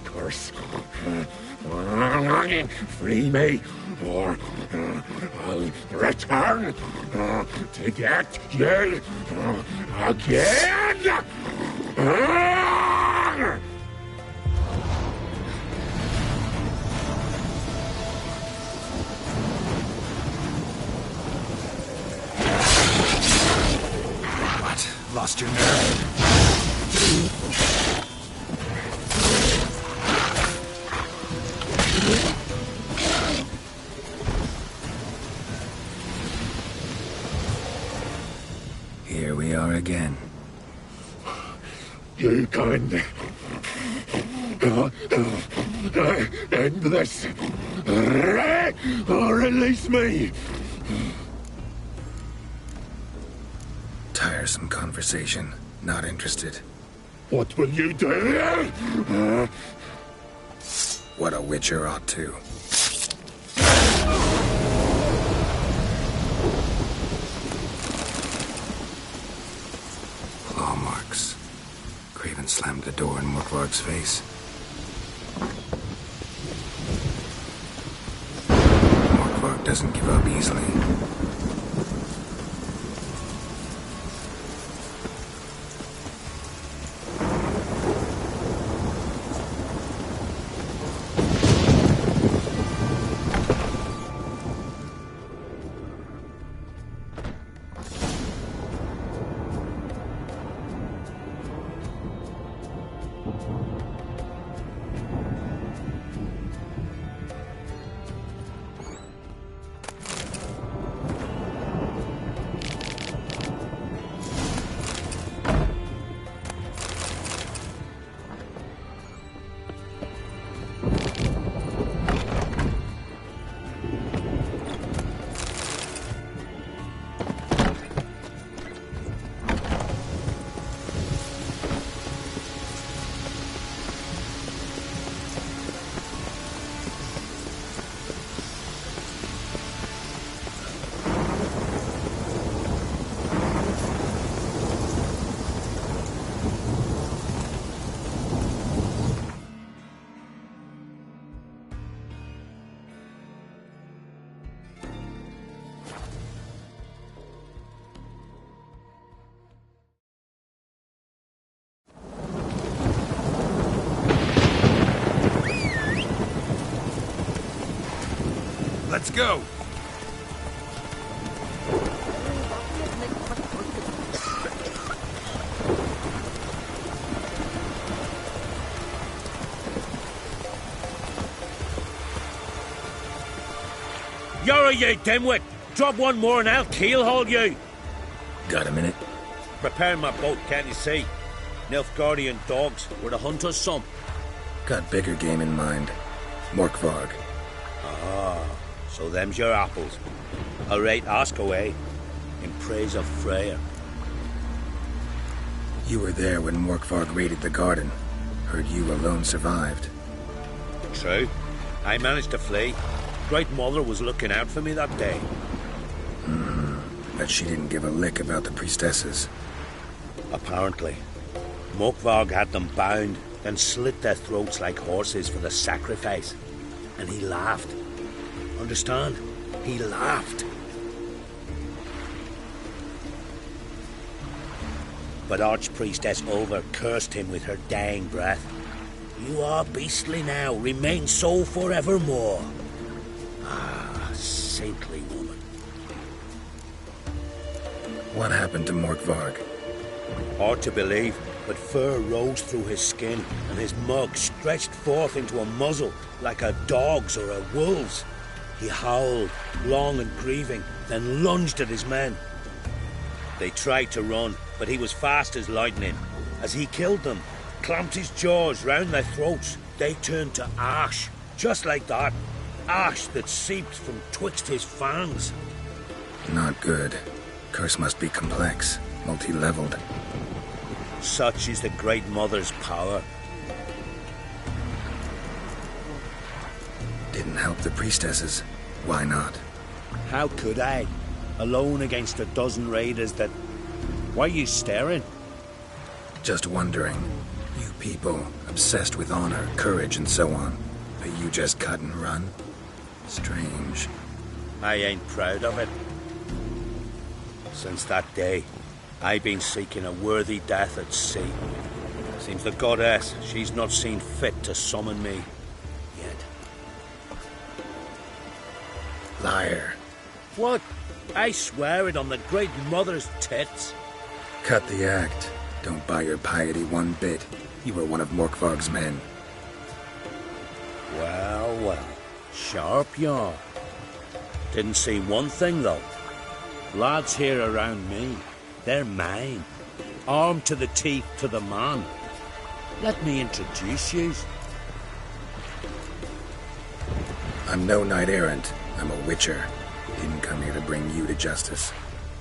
curse. Free me, or I'll return to get you again. Lost your nerve. Here we are again. You can end this. Or release me. Tiresome conversation. Not interested. What will you do? What a witcher ought to. Claw marks. Craven slammed the door in Morkvarg's face. Morkvarg doesn't give up easily. Let's go! You're you dimwit! Drop one more and I'll keelhaul you! Got a minute? Repairing my boat, can't you see? Nilfgaardian dogs were to hunt us some. Got bigger game in mind. Morkvarg. Ah, so them's your apples. All right, ask away. In praise of Freyr. You were there when Morkvarg raided the garden. Heard you alone survived. True. I managed to flee. Great Mother was looking out for me that day. But she didn't give a lick about the priestesses. Apparently. Morkvarg had them bound, then slit their throats like horses for the sacrifice. And he laughed. Understand? He laughed. But Archpriestess Ulver cursed him with her dying breath. You are beastly now, remain so forevermore. Ah, saintly woman. What happened to Morkvarg? Hard to believe, but fur rose through his skin, and his mug stretched forth into a muzzle like a dog's or a wolf's. He howled, long and grieving, then lunged at his men. They tried to run, but he was fast as lightning. As he killed them, clamped his jaws round their throats, they turned to ash, just like that. Ash that seeped from twixt his fangs. Not good. Curse must be complex, multi-leveled. Such is the Great Mother's power. Didn't help the priestesses. Why not? How could I? Alone against a dozen raiders that... Why are you staring? Just wondering. You people, obsessed with honor, courage, and so on. But you just cut and run? Strange. I ain't proud of it. Since that day, I've been seeking a worthy death at sea. Seems the goddess, she's not seen fit to summon me yet. Liar. What? I swear it on the Great Mother's tits. Cut the act. Don't buy your piety one bit. You were one of Morkvarg's men. Well, well. Sharp yarn. Didn't see one thing, though. Lads here around me, they're mine. Armed to the teeth to the man. Let me introduce you. I'm no knight-errant. I'm a witcher. Didn't come here to bring you to justice.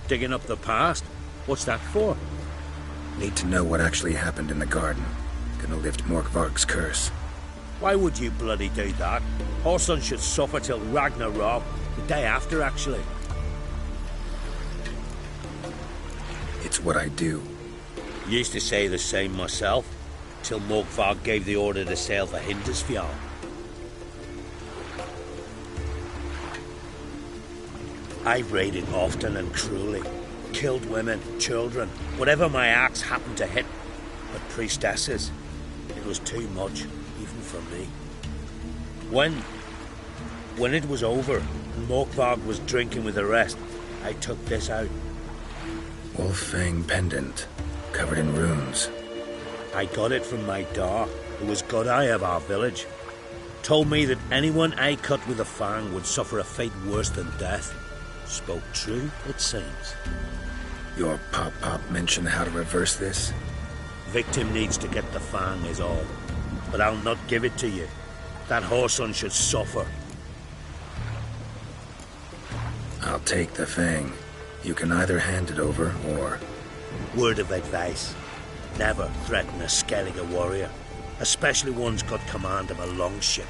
Digging up the past? What's that for? Need to know what actually happened in the garden. Gonna lift Morkvarg's curse. Why would you bloody do that? Horson should suffer till Ragnarok. The day after, actually. It's what I do. Used to say the same myself, till Morkvarg gave the order to sail for Hindisfjall. I've raided often and cruelly. Killed women, children, whatever my axe happened to hit. But priestesses, it was too much, even for me. When it was over, and Morkvarg was drinking with the rest, I took this out. Wolf-fang pendant, covered in runes. I got it from my da, who was godeye of our village. Told me that anyone I cut with a fang would suffer a fate worse than death. Spoke true, it seems. Your pop-pop mentioned how to reverse this? Victim needs to get the fang is all. But I'll not give it to you. That Horson should suffer. I'll take the fang. You can either hand it over, or... Word of advice. Never threaten a Skellige warrior. Especially one's got command of a longship.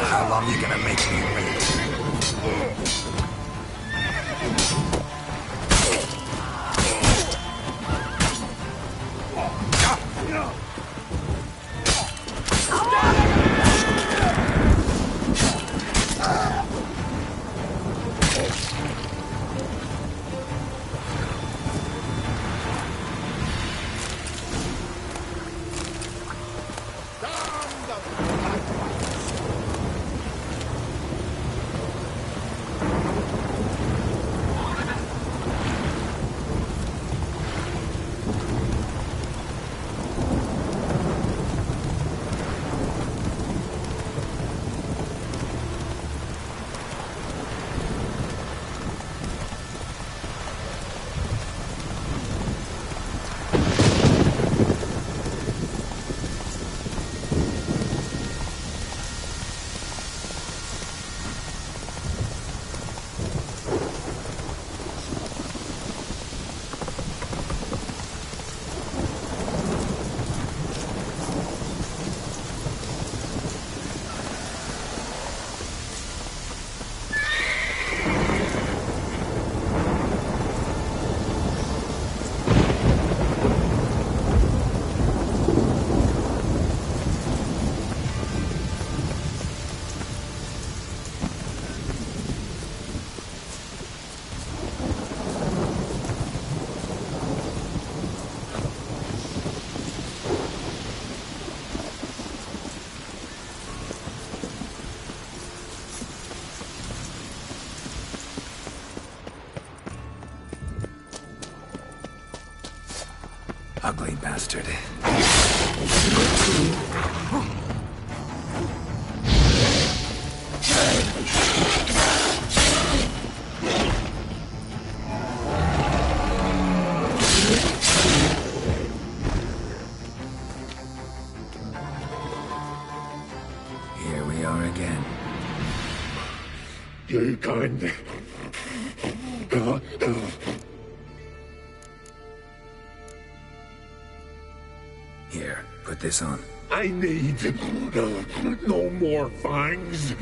How long you gonna make me wait? Ugly bastard. Here we are again. You kind. Here, put this on. I need no more fangs.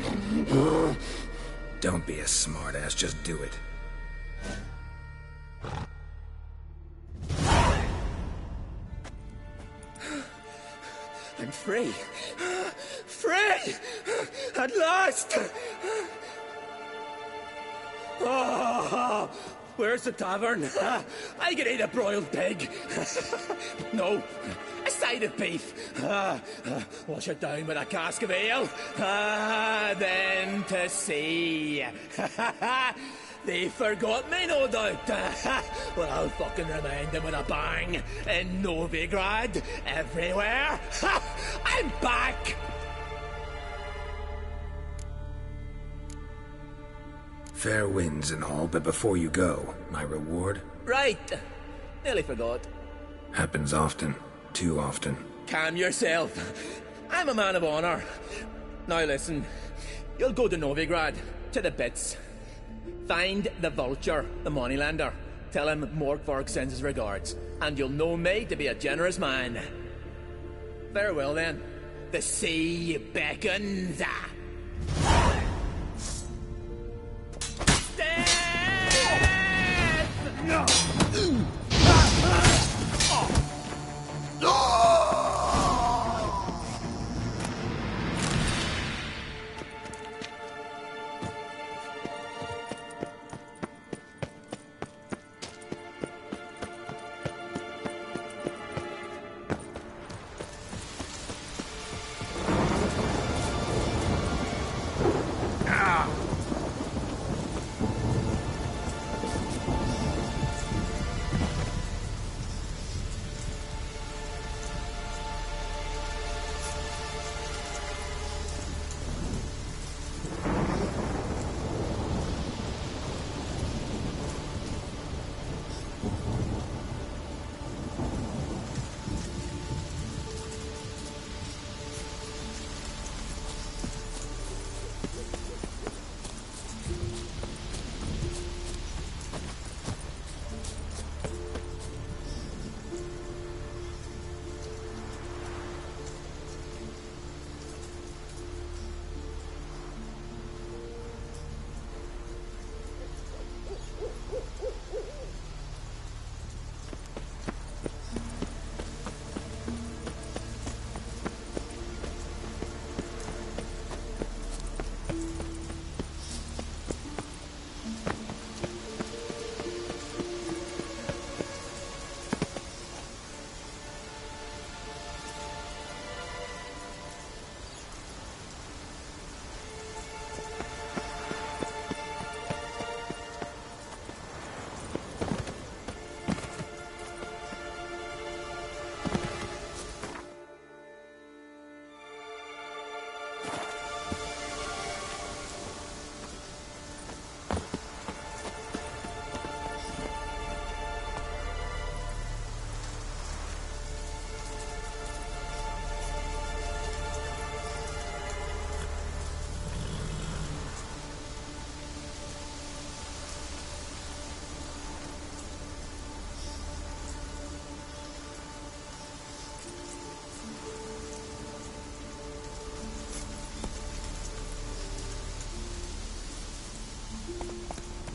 Don't be a smartass, just do it. I'm free. Free! At last! Oh, where's the tavern? I could eat a broiled pig. No, a side of beef. Wash it down with a cask of ale. Then to sea. They forgot me, no doubt. Well, I'll fucking remind them with a bang. In Novigrad, everywhere. I'm back! Fair winds and all, but before you go, my reward? Right. Nearly forgot. Happens often. Too often. Calm yourself. I'm a man of honor. Now listen. You'll go to Novigrad, to the bits. Find the vulture, the moneylender. Tell him Morkvarg sends his regards, and you'll know me to be a generous man. Farewell then. The sea beckons. No!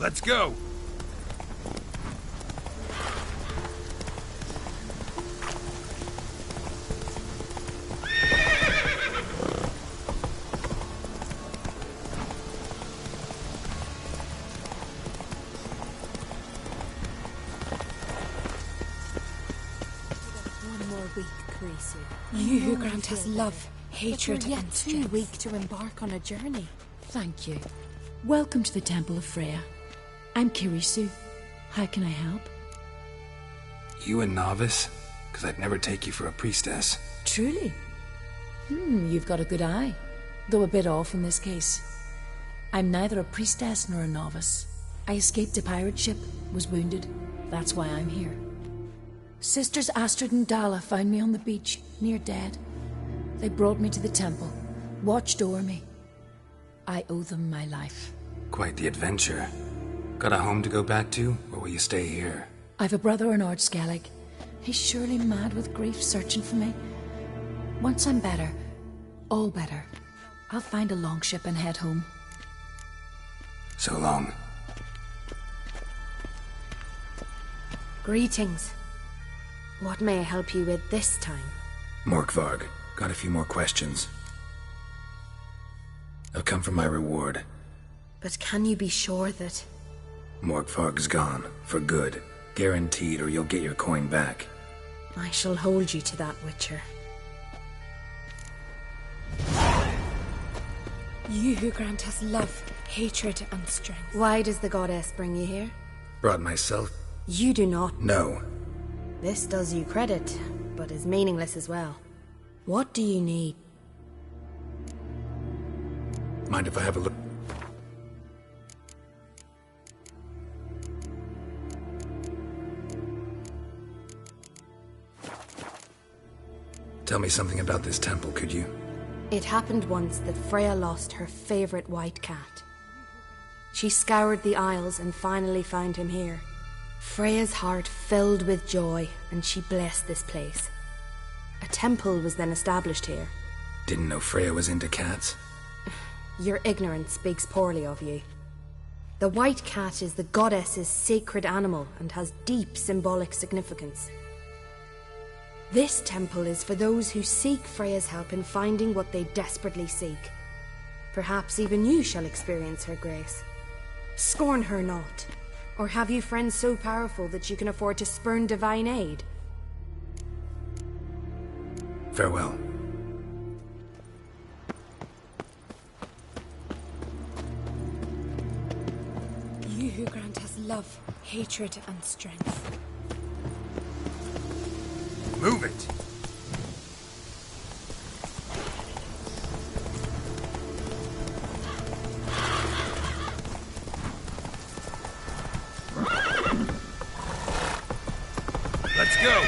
Let's go! One more week, Creasy. You who grant us love, hatred, but we're yet and too strength. weak to embark on a journey. Thank you. Welcome to the Temple of Freya. I'm Kirisu. How can I help? You a novice? because I'd never take you for a priestess. Truly? You've got a good eye, though a bit off in this case. I'm neither a priestess nor a novice. I escaped a pirate ship, was wounded. That's why I'm here. Sisters Astrid and Dala found me on the beach, near dead. They brought me to the temple, watched over me. I owe them my life. Quite the adventure. Got a home to go back to, or will you stay here? I've a brother in Ard Skellig. He's surely mad with grief searching for me. Once I'm better, all better, I'll find a longship and head home. So long. Greetings. What may I help you with this time? Morkvarg, got a few more questions. I've come for my reward. But can you be sure that... Morkvarg's gone, for good. Guaranteed, or you'll get your coin back. I shall hold you to that, Witcher. You who grant us love, hatred, and strength. Why does the goddess bring you here? Brought myself? You do not. No. This does you credit, but is meaningless as well. What do you need? Mind if I have a look? Tell me something about this temple, could you? It happened once that Freya lost her favorite white cat. She scoured the Isles and finally found him here. Freya's heart filled with joy, and she blessed this place. A temple was then established here. Didn't know Freya was into cats. Your ignorance speaks poorly of you. The white cat is the goddess's sacred animal and has deep symbolic significance. This temple is for those who seek Freya's help in finding what they desperately seek. Perhaps even you shall experience her grace. Scorn her not. Or have you friends so powerful that you can afford to spurn divine aid? Farewell. You who grant us love, hatred, and strength. Move it! Let's go!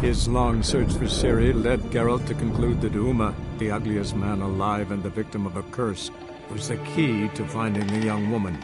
His long search for Ciri led Geralt to conclude that Uma, the ugliest man alive and the victim of a curse, was the key to finding the young woman.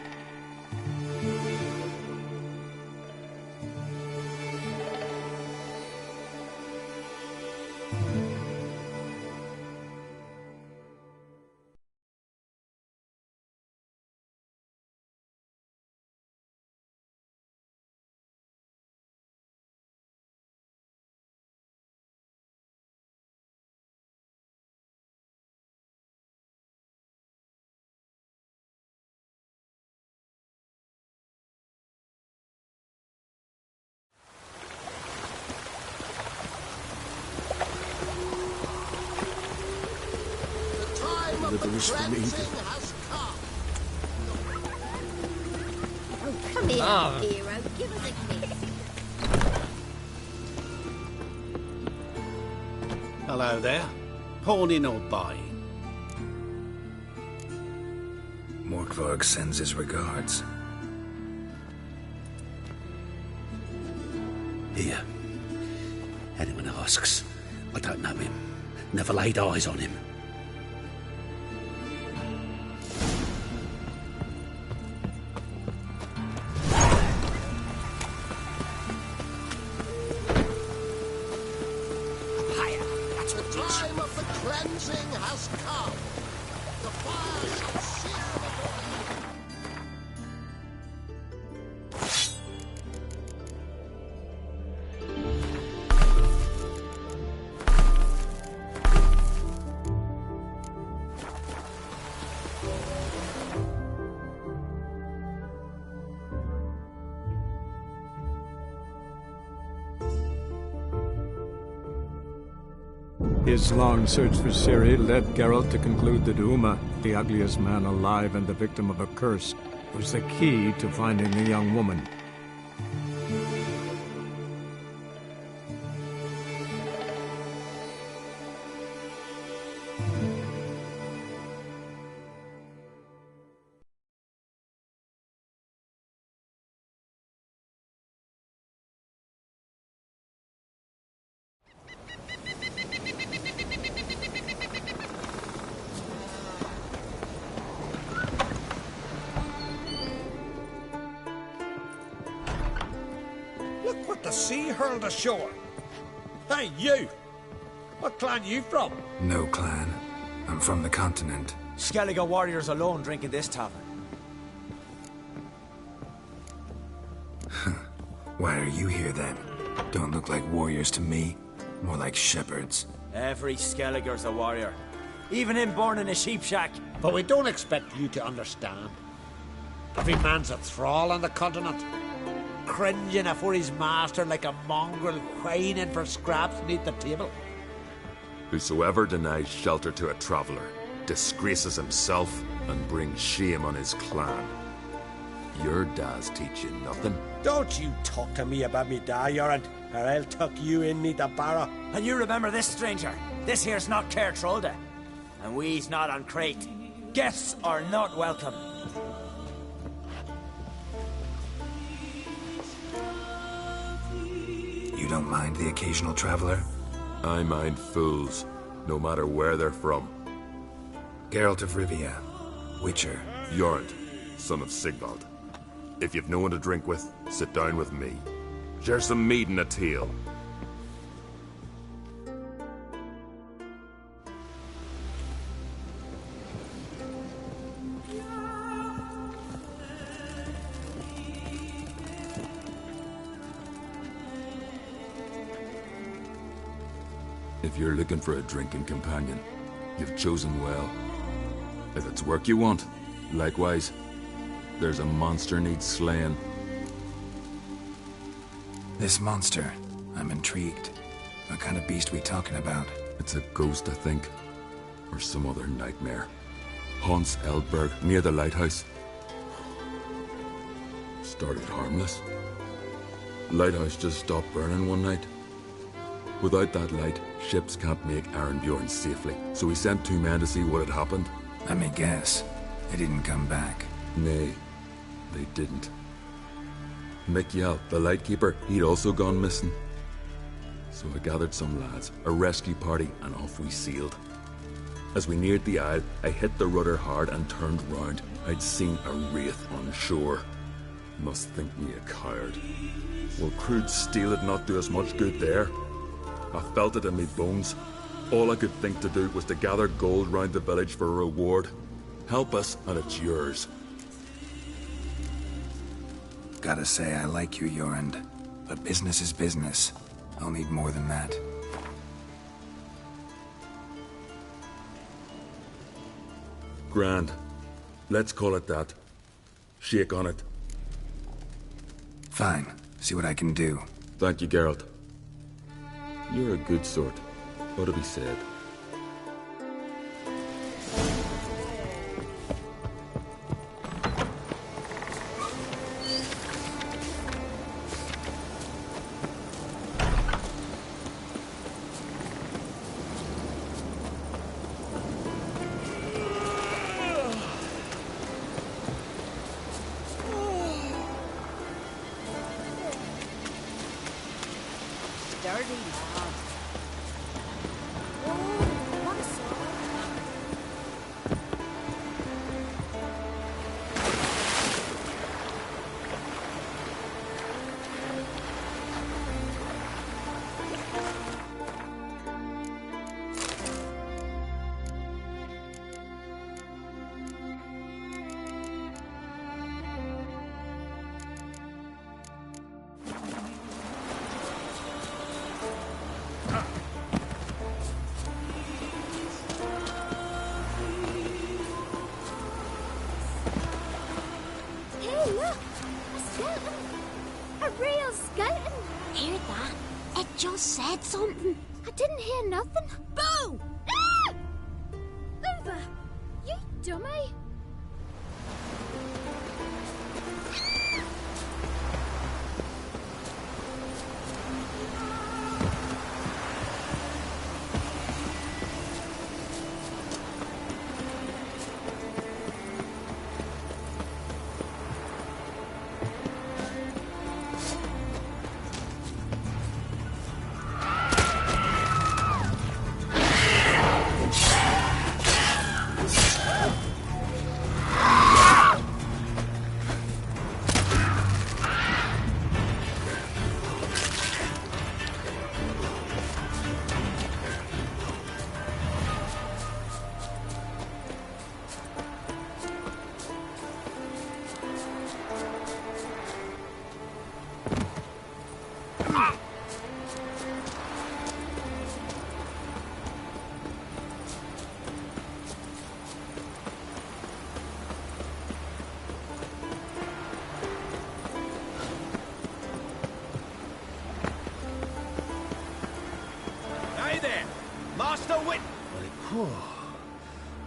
Oh, come here, hero. Give us a kiss. Hello there. Pawning or buying? Morkvarg sends his regards. Here. Anyone asks, I don't know him. Never laid eyes on him. His long search for Ciri led Geralt to conclude that Uma, the ugliest man alive and the victim of a curse, was the key to finding the young woman. Look what the sea hurled ashore. Hey, you! What clan you from? No clan. I'm from the continent. Skellige warriors alone drink in this tavern. Why are you here then? Don't look like warriors to me. More like shepherds. Every Skellige's a warrior. Even him born in a sheep shack. But we don't expect you to understand. Every man's a thrall on the continent, cringing afore his master like a mongrel whining for scraps beneath the table. Whosoever denies shelter to a traveller disgraces himself and brings shame on his clan. Your dads teach you nothing. Don't you talk to me about me da, Yoran, or I'll tuck you in me the barrow. And you remember this, stranger. This here's not Caer Trolde. And we's not on Crate. Guests are not welcome. You don't mind the occasional traveler? I mind fools, no matter where they're from. Geralt of Rivia, Witcher. Jorund, son of Sigvald. If you've no one to drink with, sit down with me. Share some mead and a tale. If you're looking for a drinking companion, you've chosen well. If it's work you want, likewise, there's a monster needs slaying. This monster, I'm intrigued. What kind of beast we talking about? It's a ghost, I think. Or some other nightmare. Haunts Eldberg, near the lighthouse. Started harmless. Lighthouse just stopped burning one night. Without that light, ships can't make Arenbjorn safely, so we sent 2 men to see what had happened. Let me guess. They didn't come back. Nay, they didn't. Mikjal, the lightkeeper, he'd also gone missing. So I gathered some lads, a rescue party, and off we sailed. As we neared the isle, I hit the rudder hard and turned round. I'd seen a wraith on shore. Must think me a coward. Will crude steel had not do us much good there? I felt it in me bones. All I could think to do was to gather gold round the village for a reward. Help us, and it's yours. Gotta say, I like you, Jorund. But business is business. I'll need more than that. Grand. Let's call it that. Shake on it. Fine. See what I can do. Thank you, Geralt. You're a good sort. Ought to be said. Hear that? It just said something. A didn't hear nothing. Boo! Ah! Luther, you dummy.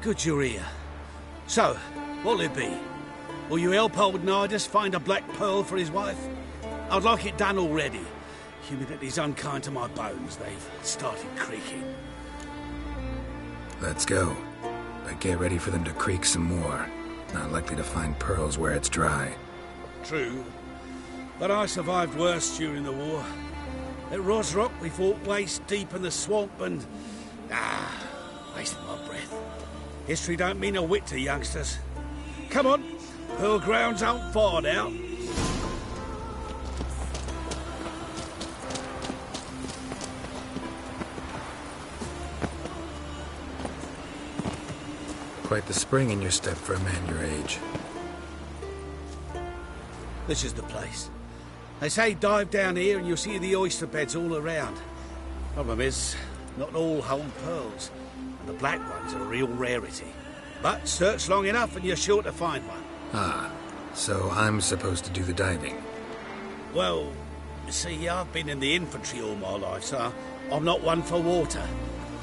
Good you're here. So, what'll it be? Will you help old Nidus find a black pearl for his wife? I'd like it done already. Humidity's unkind to my bones. They've started creaking. Let's go. But get ready for them to creak some more. Not likely to find pearls where it's dry. True. But I survived worse during the war. At Rosrock, we fought waist deep in the swamp and... wasting my breath. History don't mean a whit to youngsters. Come on, pearl grounds aren't far now. Quite the spring in your step for a man your age. This is the place. They say dive down here and you'll see the oyster beds all around. Problem is, not all hold pearls. The black ones are a real rarity. But search long enough and you're sure to find one. Ah, so I'm supposed to do the diving. Well, you see, I've been in the infantry all my life, so I'm not one for water.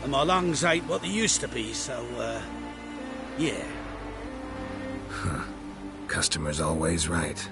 And my lungs ain't what they used to be, so, yeah. Huh. Customer's always right.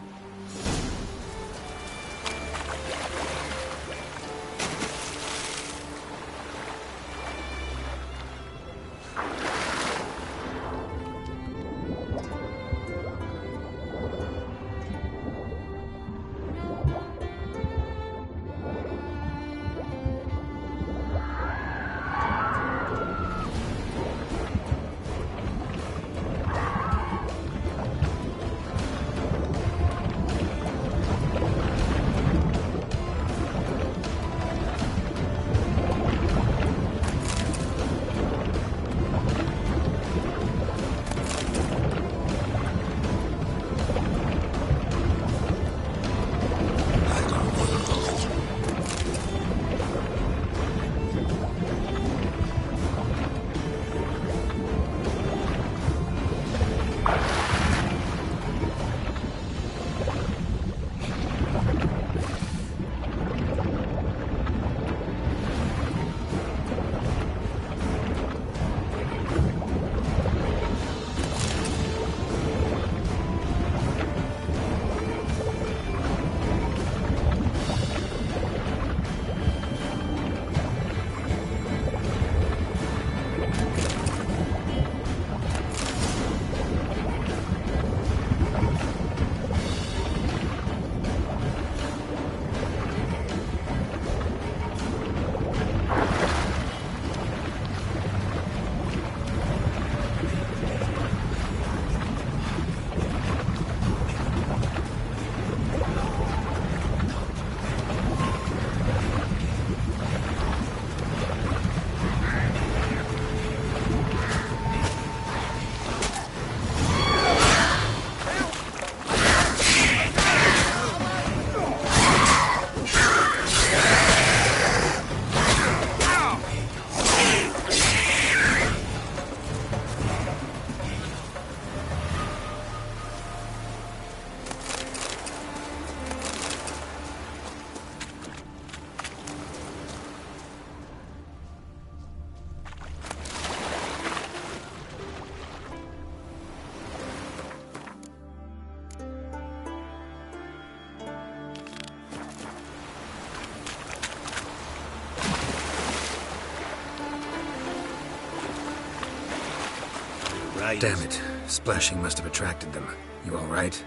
ladies. Damn it. Splashing must have attracted them. You alright?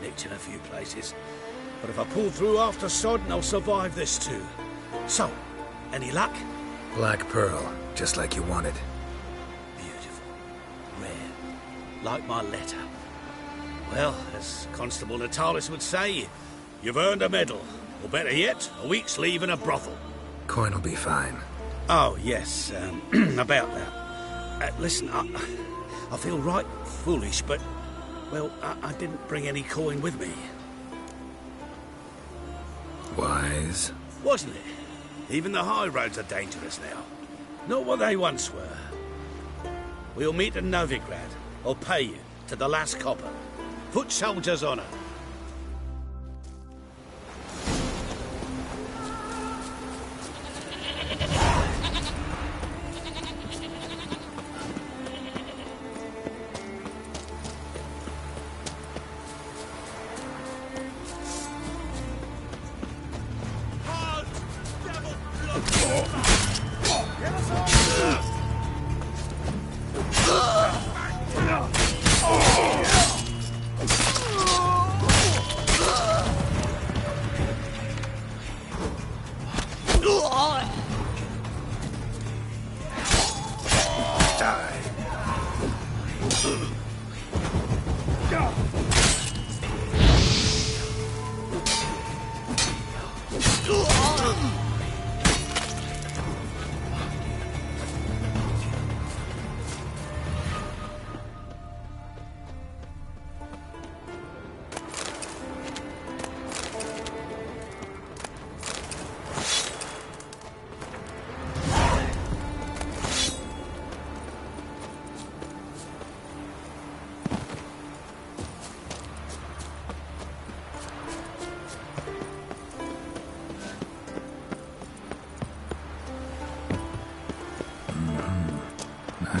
Nicked in a few places. But if I pull through after sodding, I'll survive this too. So, any luck? Black pearl, just like you wanted. Beautiful. Rare. Like my letter. Well, as Constable Natalis would say, you've earned a medal. Or better yet, a week's leave in a brothel. Coin will be fine. Oh, yes, about that. Listen, I feel right foolish, but, well, I didn't bring any coin with me. Wise. Wasn't it? Even the high roads are dangerous now. Not what they once were. We'll meet in Novigrad. I'll pay you, to the last copper. Foot soldier's honour.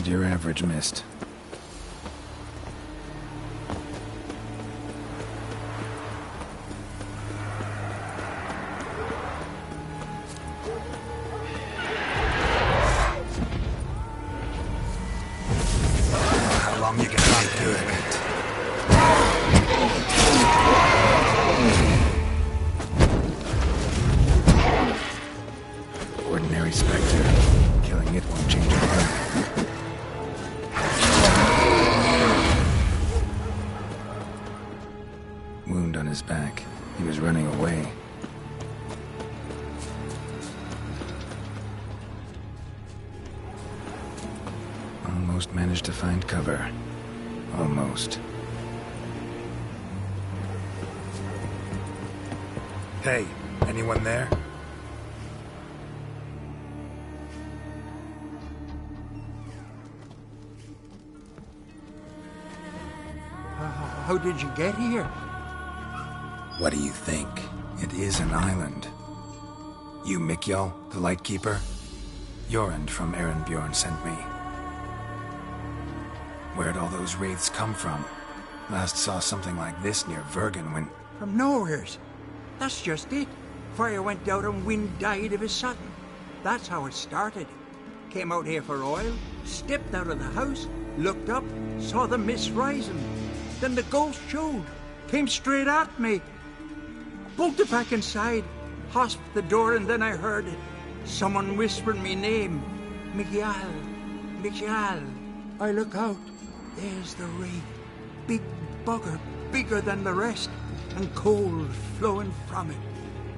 Your average mist. How long you gonna do it? Ordinary spectre. Killing it won't change a thing. Wound on his back. He was running away. Almost managed to find cover. Almost. Hey, anyone there? How did you get here? What do you think? It is an island. You Mikjal, the Lightkeeper? Jorund from Erenbjorn sent me. Where'd all those wraiths come from? Last saw something like this near Vergen when... From nowheres. That's just it. Fire went out and wind died of a sudden. That's how it started. Came out here for oil, stepped out of the house, looked up, saw the mist rising. Then the ghost showed, came straight at me. Bolted back inside, hosped the door, and then I heard someone whispering me name. Mikjal, Mikjal. I look out, there's the wraith. Big bugger, bigger than the rest, and cold flowing from it.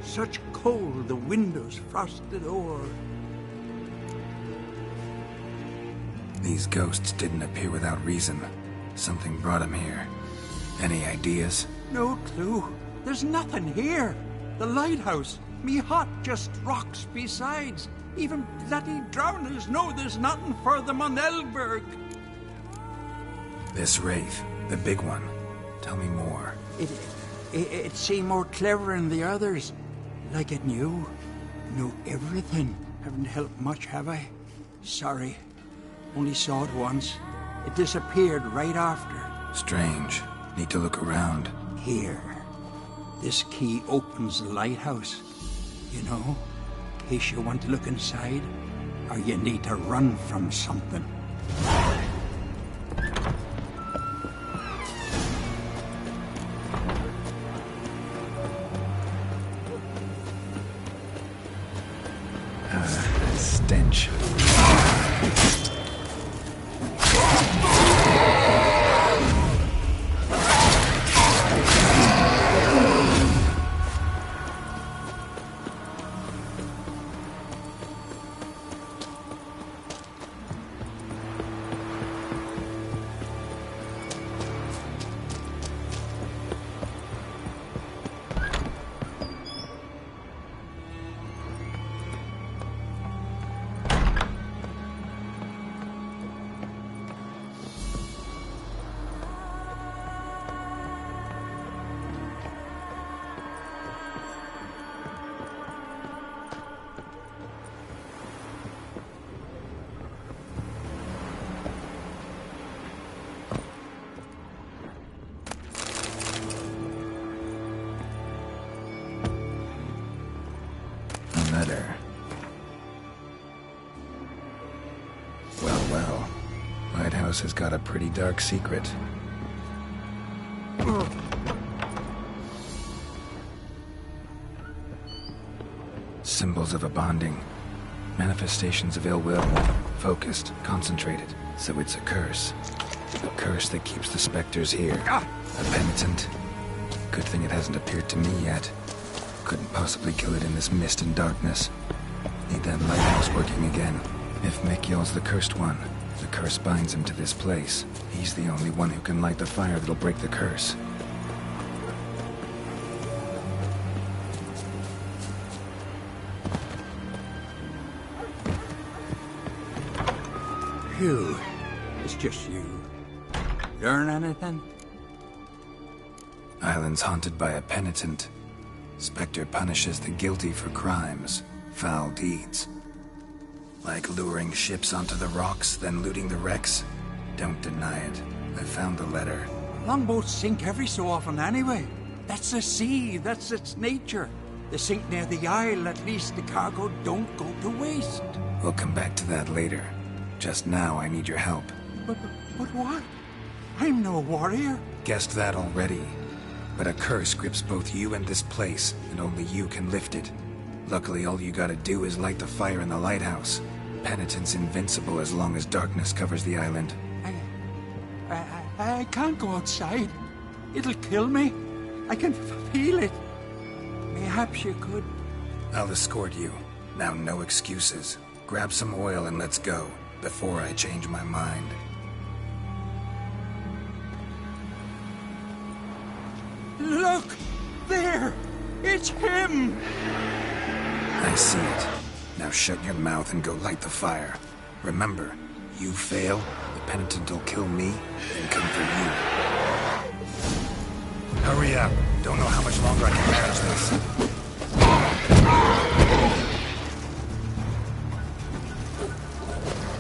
Such cold the windows frosted o'er. These ghosts didn't appear without reason. Something brought them here. Any ideas? No clue. There's nothing here. The lighthouse, me hut, just rocks besides. Even bloody drowners know there's nothing for them on Elberg. This wraith, the big one. Tell me more. It seemed more clever than the others. Like it knew everything. Haven't helped much, have I? Sorry. Only saw it once. It disappeared right after. Strange. Need to look around. Here. This key opens the lighthouse. You know, in case you want to look inside, or you need to run from something. stench. Letter. Well. Lighthouse has got a pretty dark secret. Symbols of a bonding. Manifestations of ill will. Focused, concentrated. So it's a curse. A curse that keeps the specters here. A penitent. Good thing it hasn't appeared to me yet. Couldn't possibly kill it in this mist and darkness. Need that lighthouse working again. If Mikyol's the cursed one, the curse binds him to this place. He's the only one who can light the fire that'll break the curse. Phew. It's just you. Learn anything? Island's haunted by a penitent. Spectre punishes the guilty for crimes, foul deeds. Like luring ships onto the rocks, then looting the wrecks. Don't deny it. I found the letter. Longboats sink every so often anyway. That's the sea, that's its nature. They sink near the isle, at least the cargo don't go to waste. We'll come back to that later. Just now, I need your help. But what? I'm no warrior. Guessed that already. But a curse grips both you and this place, and only you can lift it. Luckily, all you gotta do is light the fire in the lighthouse. Penitent's invincible as long as darkness covers the island. I can't go outside. It'll kill me. I can feel it. Perhaps you could. I'll escort you. Now, no excuses. Grab some oil and let's go, before I change my mind. Look! There! It's him! I see it. Now shut your mouth and go light the fire. Remember, you fail, the penitent will kill me and come for you. Hurry up. Don't know how much longer I can manage this.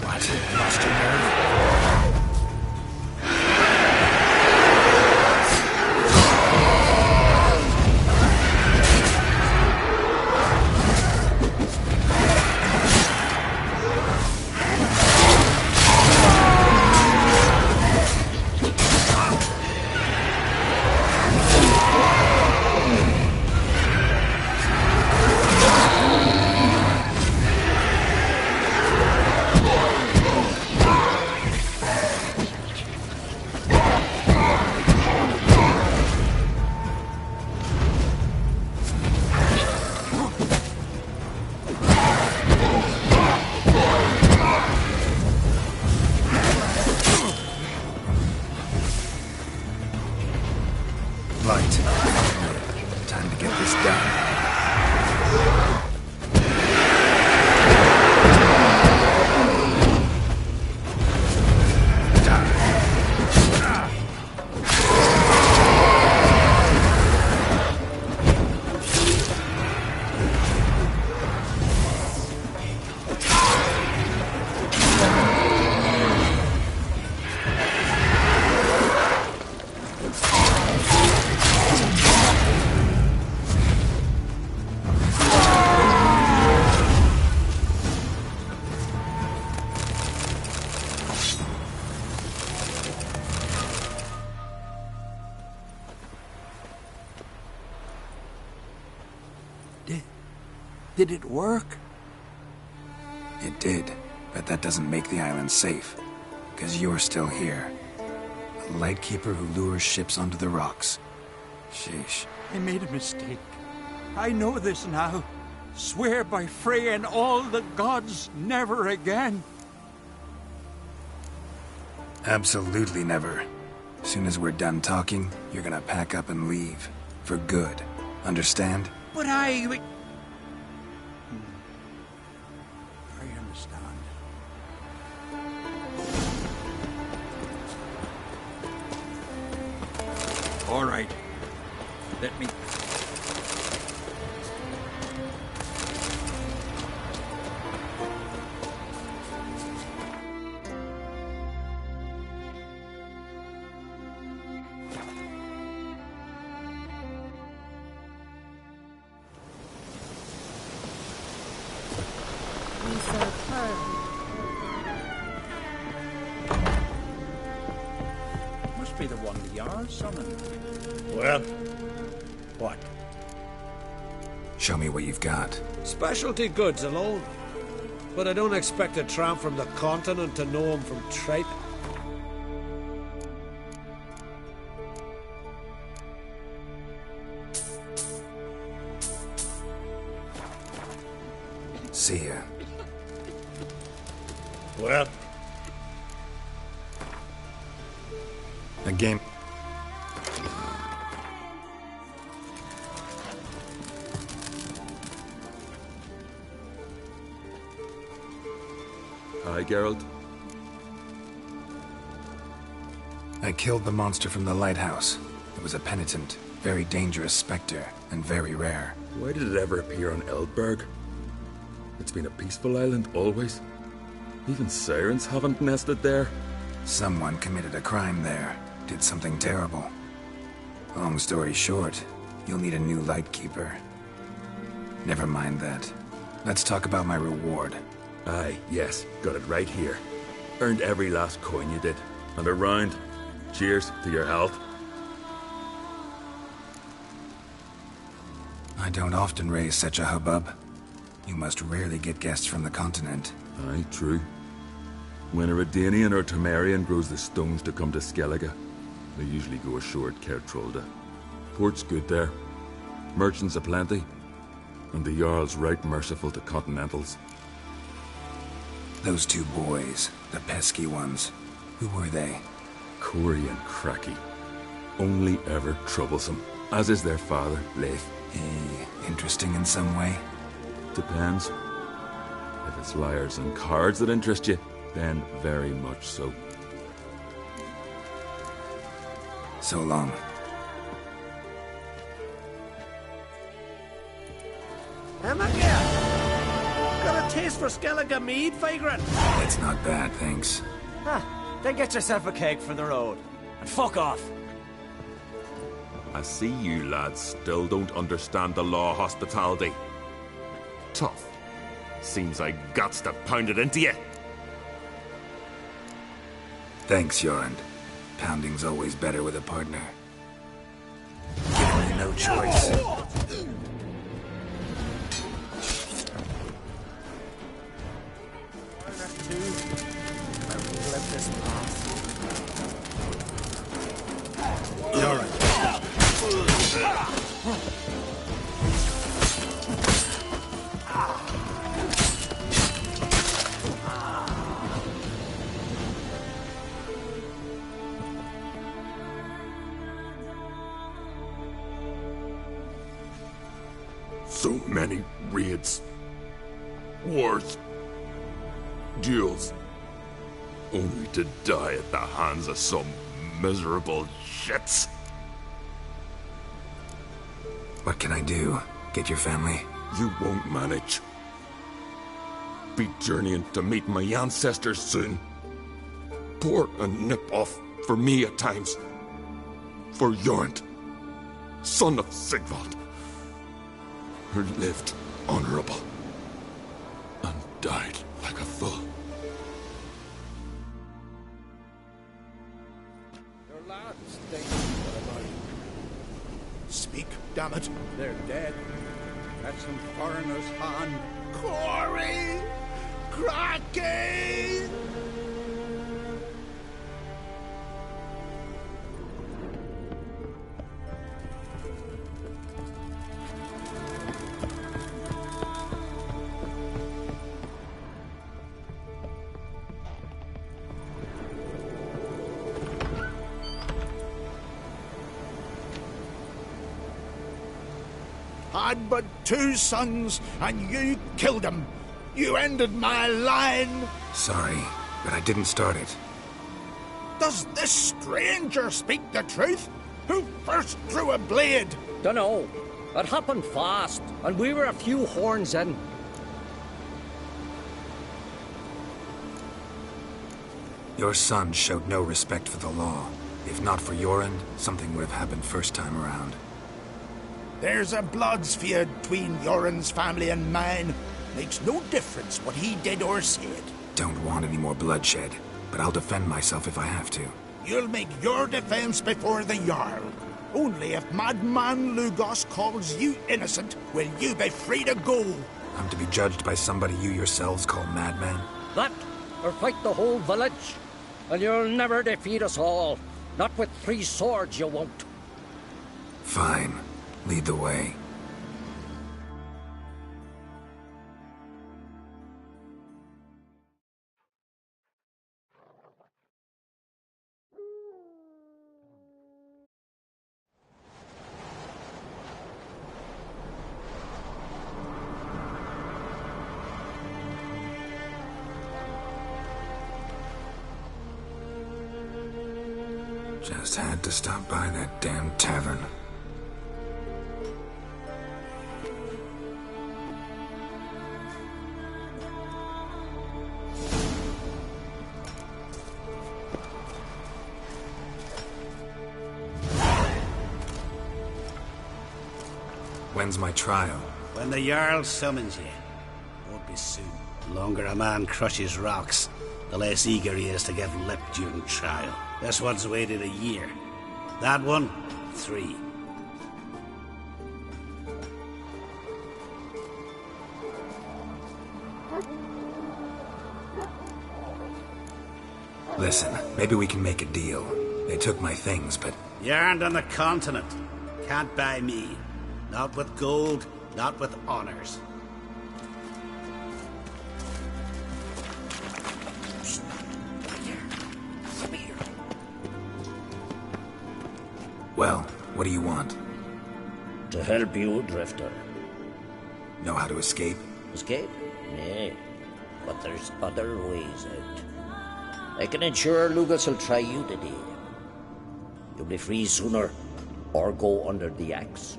What? Lost your nerve? Time to get this done. Did it work? It did, but that doesn't make the island safe. Because you're still here. A lightkeeper who lures ships onto the rocks. Sheesh. I made a mistake. I know this now. Swear by Freya and all the gods, never again. Absolutely never. As soon as we're done talking, you're gonna pack up and leave. For good. Understand? But I understand. All right. Let me... Must be the one the Jarl summoned. Well, what? Show me what you've got. Specialty goods alone. But I don't expect a tramp from the continent to know him from tripe. See ya. Well? A game... Hi, Geralt. I killed the monster from the lighthouse. It was a penitent, very dangerous specter, and very rare. Why did it ever appear on Eldberg? It's been a peaceful island, always. Even sirens haven't nested there. Someone committed a crime there. Did something terrible. Long story short, you'll need a new lightkeeper. Never mind that. Let's talk about my reward. Aye, yes. Got it right here. Earned every last coin you did. And a round. Cheers to your health. I don't often raise such a hubbub. You must rarely get guests from the continent. Aye, true. When a Redanian or Temerian grows the stones to come to Skellige, they usually go ashore at Kertrolda. Port's good there. Merchants aplenty. And the Jarl's right merciful to continentals. Those two boys, the pesky ones, who were they? Corey and Cracky. Only ever troublesome, as is their father, Leif. Interesting in some way? Depends. If it's liars and cards that interest you, then very much so. So long. Got a taste for Skellige mead, vagrant? It's not bad, thanks. Then get yourself a cake for the road. And fuck off. I see you lads still don't understand the law of hospitality. Tough. Seems I guts to pound it into you. Thanks, Jorund. Pounding's always better with a partner. Giving you no choice. You're right. So many raids, wars, duels, only to die at the hands of some miserable shits. What can I do? Get your family? You won't manage. Be journeying to meet my ancestors soon. Pour a nip off for me at times. For Jorund, son of Sigvald, who lived honorable and died like a fool. Your lads think what about? Speak, damn it. They're dead. That's some foreigner's hand. Corey! Cracky! Had but 2 sons, and you killed them. You ended my line. Sorry, but I didn't start it. Does this stranger speak the truth? Who first drew a blade? Dunno. It happened fast, and we were a few horns in. Your son showed no respect for the law. If not for your end, something would have happened first time around. There's a blood's feud between Yoren's family and mine. Makes no difference what he did or said. Don't want any more bloodshed, but I'll defend myself if I have to. You'll make your defense before the Jarl. Only if Madman Lugos calls you innocent will you be free to go. I'm to be judged by somebody you yourselves call madman? That, or fight the whole village. And you'll never defeat us all. Not with 3 swords, you won't. Fine. Lead the way. Just had to stop by that damn tavern. When's my trial? When the Jarl summons you. Won't be soon. The longer a man crushes rocks, the less eager he is to give lip during trial. This one's waited a year. That one, 3. Listen, maybe we can make a deal. They took my things, but... Yarned on the continent. Can't buy me. Not with gold, not with honors. Well, what do you want? To help you, Drifter. Know how to escape? Escape? Nay. But there's other ways out. I can ensure Lugas will try you today. You'll be free sooner, or go under the axe.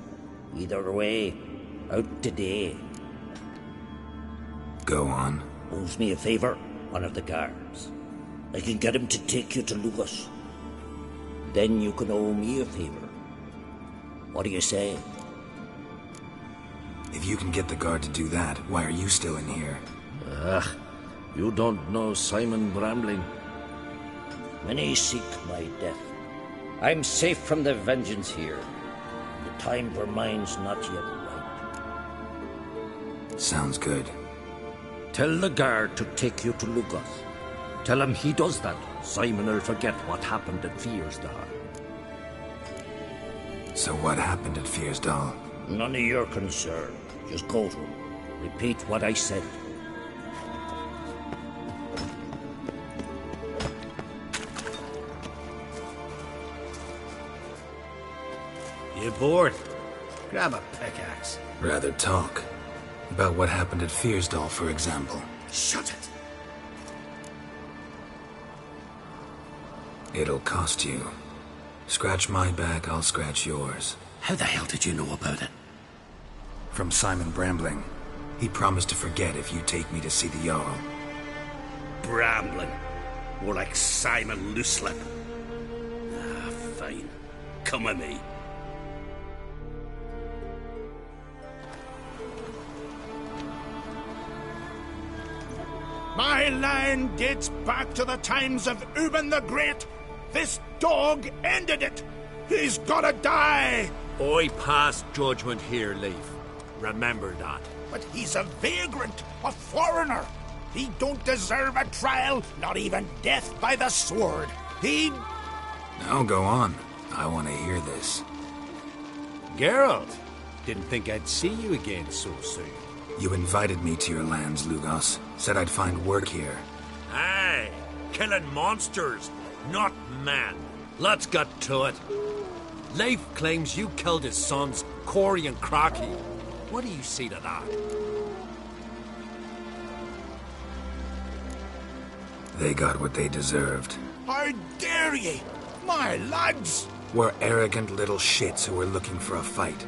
Either way, out today. Go on. Owes me a favor, one of the guards. I can get him to take you to Lugas. Then you can owe me a favor. What do you say? If you can get the guard to do that, why are you still in here? You don't know Simon Brambling. Many seek my death. I'm safe from the vengeance here. The time for mine's not yet right. Sounds good. Tell the guard to take you to Lugas. Tell him he does that. Simon will forget what happened at Fiersdal. So what happened at Fiersdal? None of your concern. Just go to him. Repeat what I said. You bored? Grab a pickaxe. Rather talk. About what happened at Fiersdal, for example. Shut it! It'll cost you. Scratch my back, I'll scratch yours. How the hell did you know about it? From Simon Brambling. He promised to forget if you take me to see the Jarl. Brambling? More like Simon Looselip. Fine. Come with me. My line dates back to the times of Ubin the Great. This dog ended it. He's gotta die. I pass judgment here, Leif. Remember that. But he's a vagrant, a foreigner. He don't deserve a trial, not even death by the sword. He... Now go on. I want to hear this. Geralt, didn't think I'd see you again so soon. You invited me to your lands, Lugos. Said I'd find work here. Aye, killing monsters, not man. Let's get to it. Leif claims you killed his sons, Corey and Crocky. What do you say to that? They got what they deserved. How dare ye! My lads! We're arrogant little shits who were looking for a fight.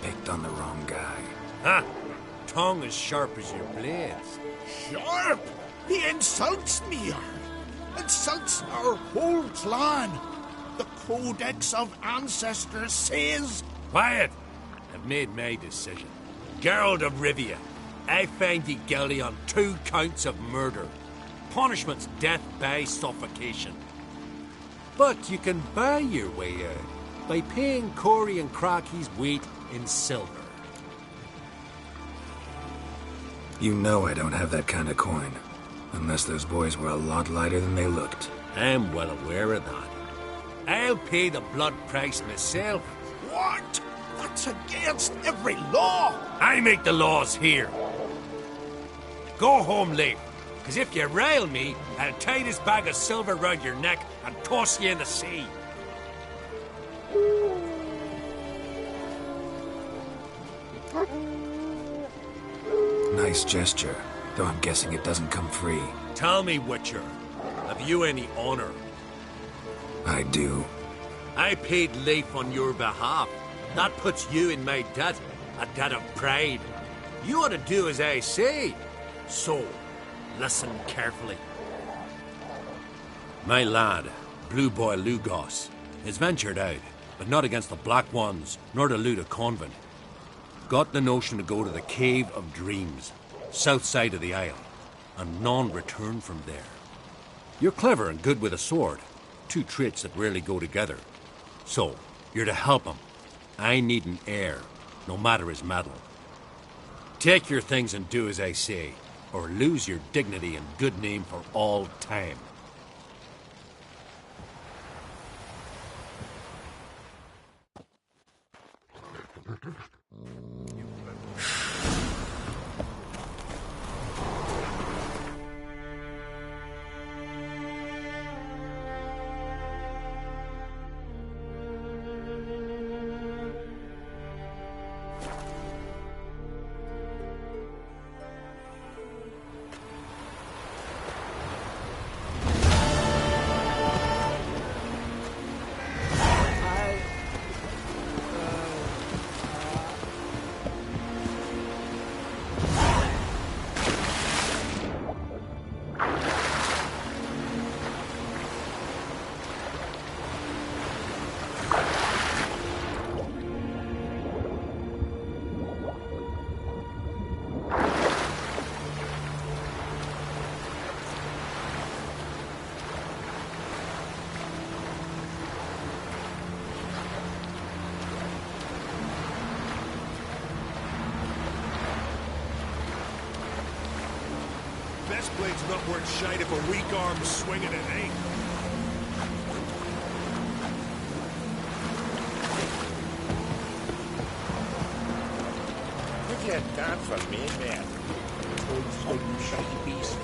Picked on the wrong guy. Ha! Tongue as sharp as your blades. Sharp? He insults me, insults our whole clan. The Codex of Ancestors says... Quiet! I've made my decision. Geralt of Rivia, I find thee guilty on 2 counts of murder. Punishment's death by suffocation. But you can buy your way out by paying Corey and Crocky's weight in silver. You know I don't have that kind of coin. Unless those boys were a lot lighter than they looked. I'm well aware of that. I'll pay the blood price myself. What? That's against every law. I make the laws here. Go home, Leif. Because if you rile me, I'll tie this bag of silver round your neck and toss you in the sea. Nice gesture, though I'm guessing it doesn't come free. Tell me, Witcher, have you any honor? I do. I paid Leif on your behalf. That puts you in my debt, a debt of pride. You ought to do as I say. So, listen carefully. My lad, Blue Boy Lugos, has ventured out, but not against the Black Ones, nor to loot a convent. Got the notion to go to the Cave of Dreams, south side of the isle, and none return from there. You're clever and good with a sword, 2 traits that rarely go together. So, you're to help him. I need an heir, no matter his mettle. Take your things and do as I say, or lose your dignity and good name for all time. Best blade's not worth shite if a weak arm's swinging it ain't. What you done for me, man? Old fighting shiny beast.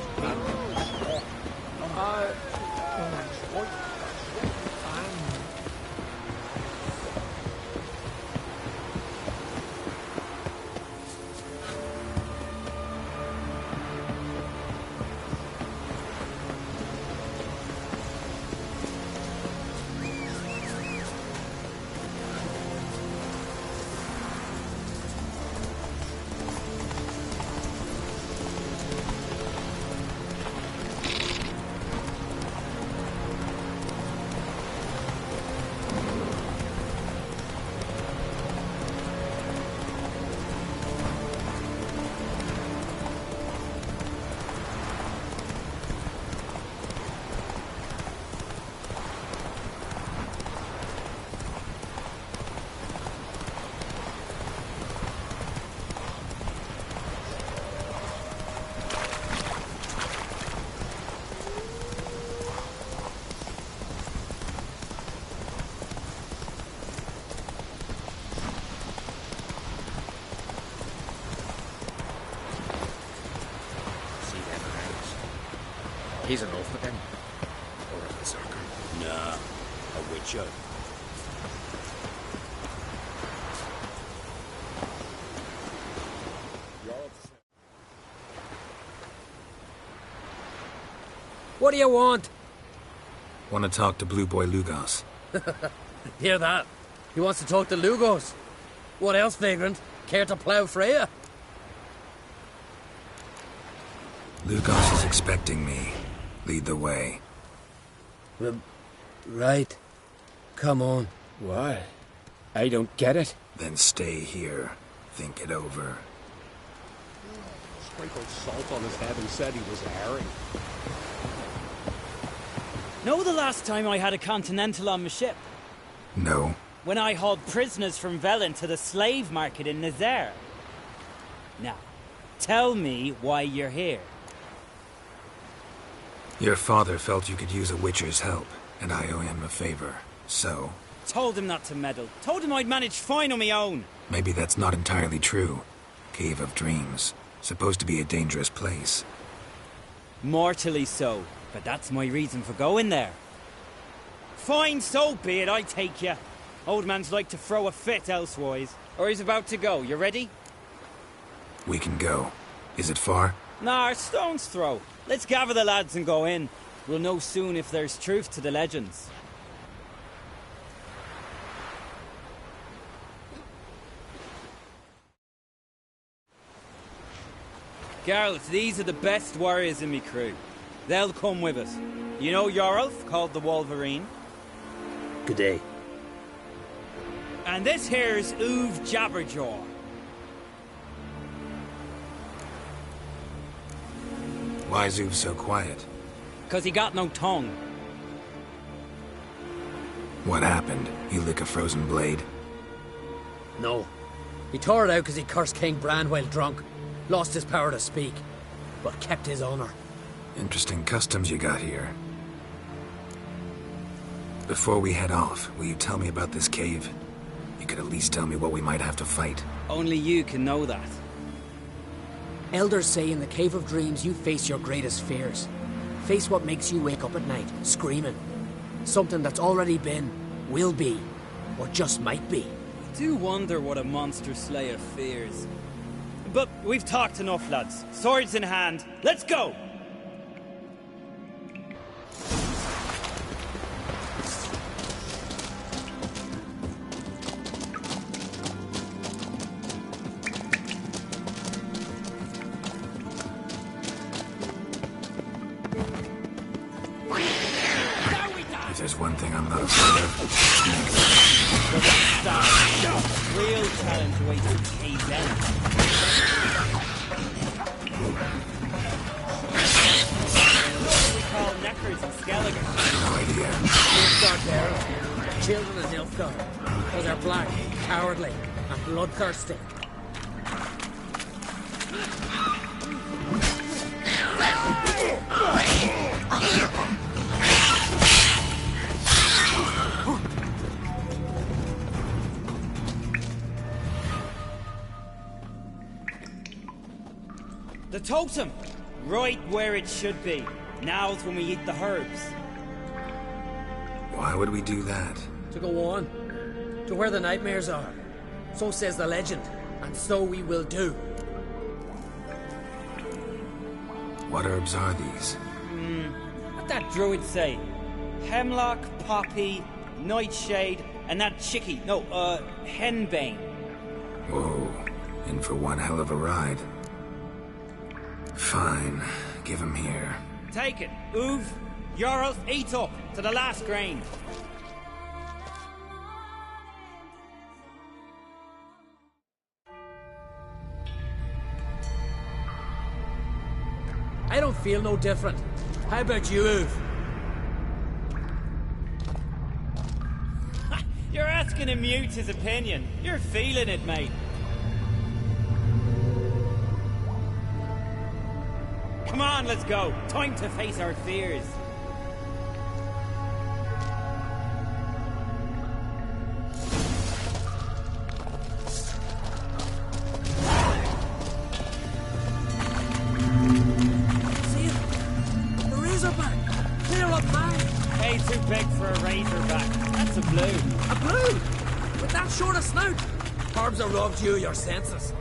He's an oath again. Or a berserker. Nah, a witcher. What do you want? Want to talk to Blue Boy Lugos. Hear that? He wants to talk to Lugos. What else, vagrant? Care to plough Freya? Lugos is expecting me. Lead the way. Right. Come on. Why? I don't get it. Then stay here. Think it over. Sprinkled salt on his head and said he was a herring. Know the last time I had a Continental on my ship? No. When I hauled prisoners from Velen to the slave market in Nazaire. Now, tell me why you're here. Your father felt you could use a witcher's help, and I owe him a favor. So? Told him not to meddle. Told him I'd manage fine on my own. Maybe that's not entirely true. Cave of Dreams. Supposed to be a dangerous place. Mortally so. But that's my reason for going there. Fine, so be it, I take you. Old man's like to throw a fit elsewise. Or he's about to go, you ready? We can go. Is it far? Nah, stone's throw. Let's gather the lads and go in. We'll know soon if there's truth to the legends. Geralt, these are the best warriors in me crew. They'll come with us. You know Yorulf, called the Wolverine? Good day. And this here's Uv Jabberjaw. Why's Uv so quiet? 'Cause he got no tongue. What happened? He lick a frozen blade? No. He tore it out because he cursed King Bran while drunk. Lost his power to speak, but kept his honor. Interesting customs you got here. Before we head off, will you tell me about this cave? You could at least tell me what we might have to fight. Only you can know that. Elders say in the Cave of Dreams you face your greatest fears. Face what makes you wake up at night, screaming. Something that's already been, will be, or just might be. I do wonder what a monster slayer fears. But we've talked enough, lads. Swords in hand, let's go! If there's one thing I'm not afraid of, Real challenge awaits in Cave's End. What we call neckers and skeletons. No idea. Dark children of Nilfgaard, because they're black, cowardly, and bloodthirsty. The totem! Right where it should be. Now's when we eat the herbs. Why would we do that? To go on, to where the nightmares are. So says the legend, and so we will do. What herbs are these? What that druid say? Hemlock, poppy, nightshade, and that chickie. No, henbane. Whoa, in for one hell of a ride. Fine, give him here. Take it. Uv, Yorulf, eat up to the last grain. I don't feel no different. How about you, Uv? You're asking him mute his opinion. You're feeling it, mate. Come on, let's go. Time to face our fears. See it? There is a Too big for a razorback. That's a blue. A blue? With that short a snout? Herbs have robbed you of your senses.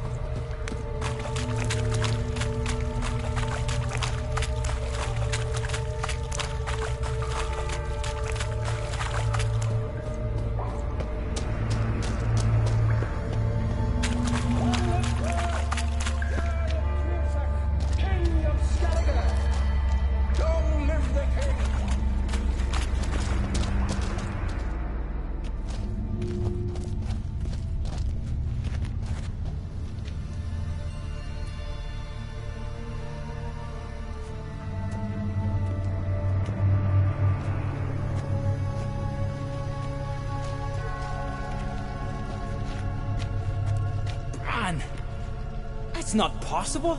That's not possible.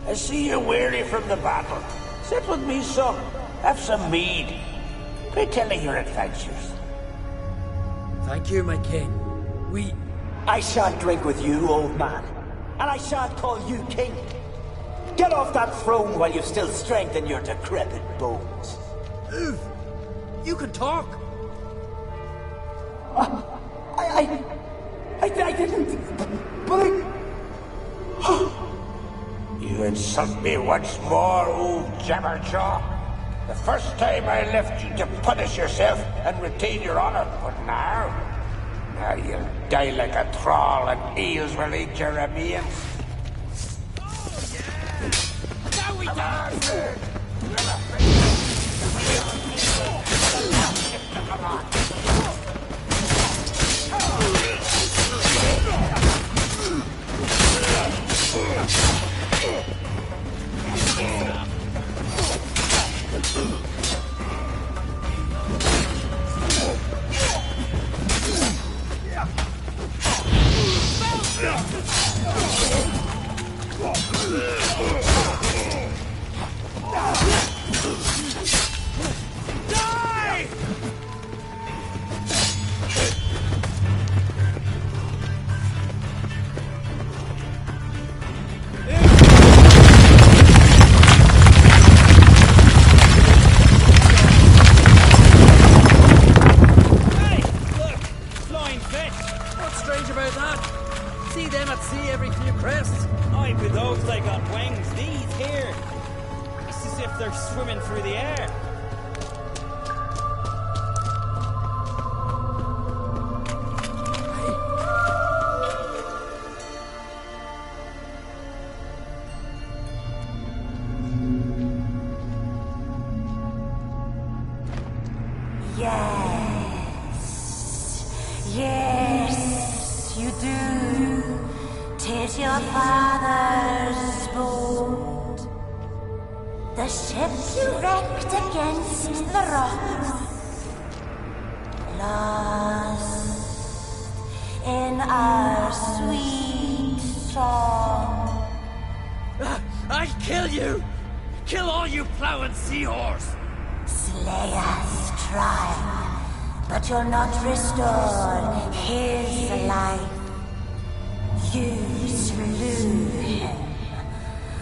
I see you're weary from the battle. Sit with me, son. Have some mead. Pray tell me your adventures. Thank you, my king. I shan't drink with you, old man. And I shan't call you king. Get off that throne while you've still strength in your decrepit bones. Move! You can talk! I didn't. But You insult me once more, old Jabberjaw. The first time I left you to punish yourself and retain your honor, but now you'll die like a thrall and eels will eat your remains. Now we die! Yes, you do. 'Tis your father's boat. The ship you wrecked against the rocks. Lost in our sweet song. I'll kill you! Kill all you plowing seahorse! Slay us, try. But you'll not restore his life. You slew him.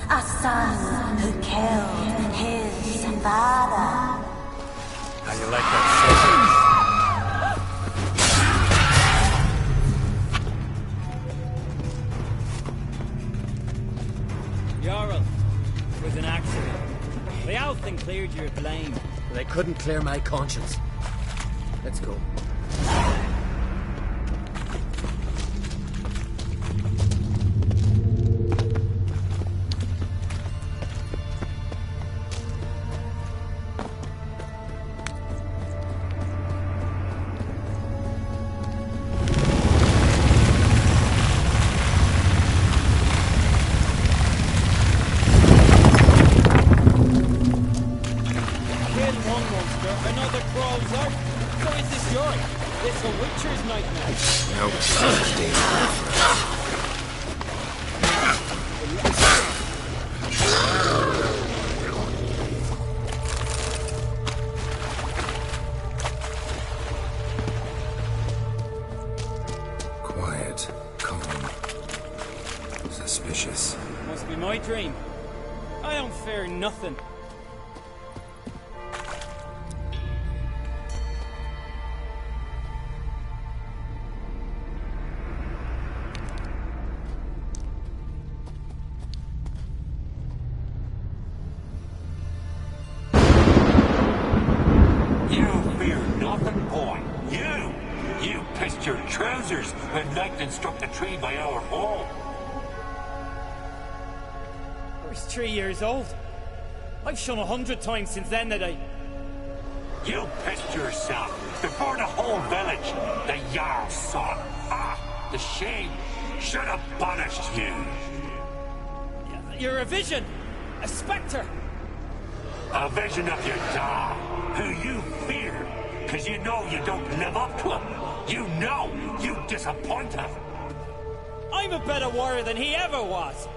A son who killed his father. How you like that Jarl, it was an accident. The Althing cleared your blame. They couldn't clear my conscience. Let's go. Must be my dream. I don't fear nothing. when lightning struck the tree by our home. I was 3 years old. I've shone 100 times since then that I... You pissed yourself before the whole village. The Jarl's son. Ah, the shame should have punished you. You're a vision! A spectre! A vision of your dad, who you fear, because you know you don't live up to him. You know you disappoint him. I'm a better warrior than he ever was.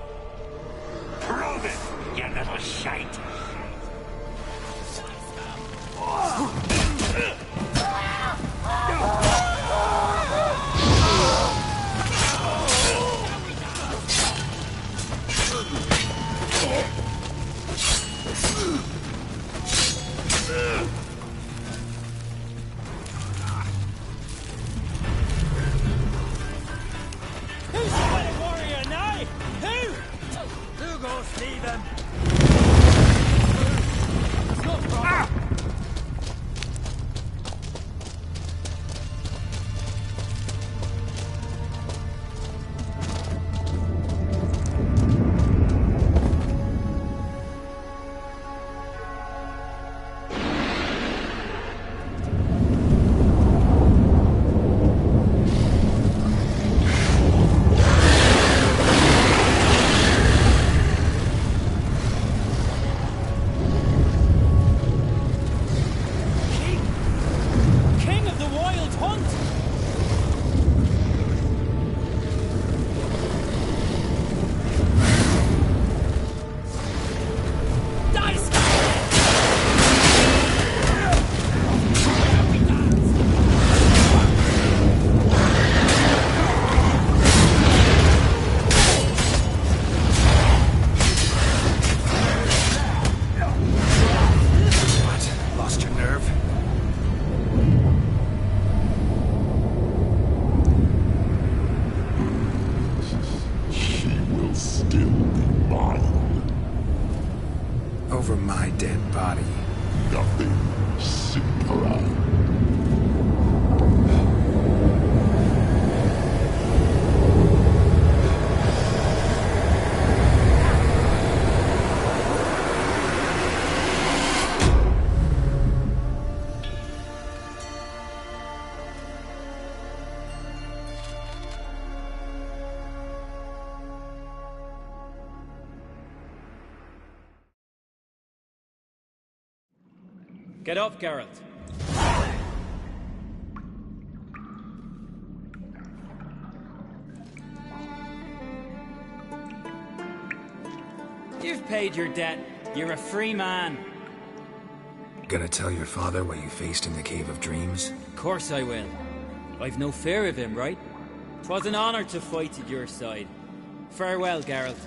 Prove it, you little shite. Who's the better warrior now? Who? You go see them. King of the Wild Hunt! What? Lost your nerve? She will still be mine. Over my dead body. Nothing simpler. Get up, Geralt. You've paid your debt. You're a free man. Gonna tell your father what you faced in the Cave of Dreams? Of course I will. I've no fear of him, right? 'Twas an honor to fight at your side. Farewell, Geralt.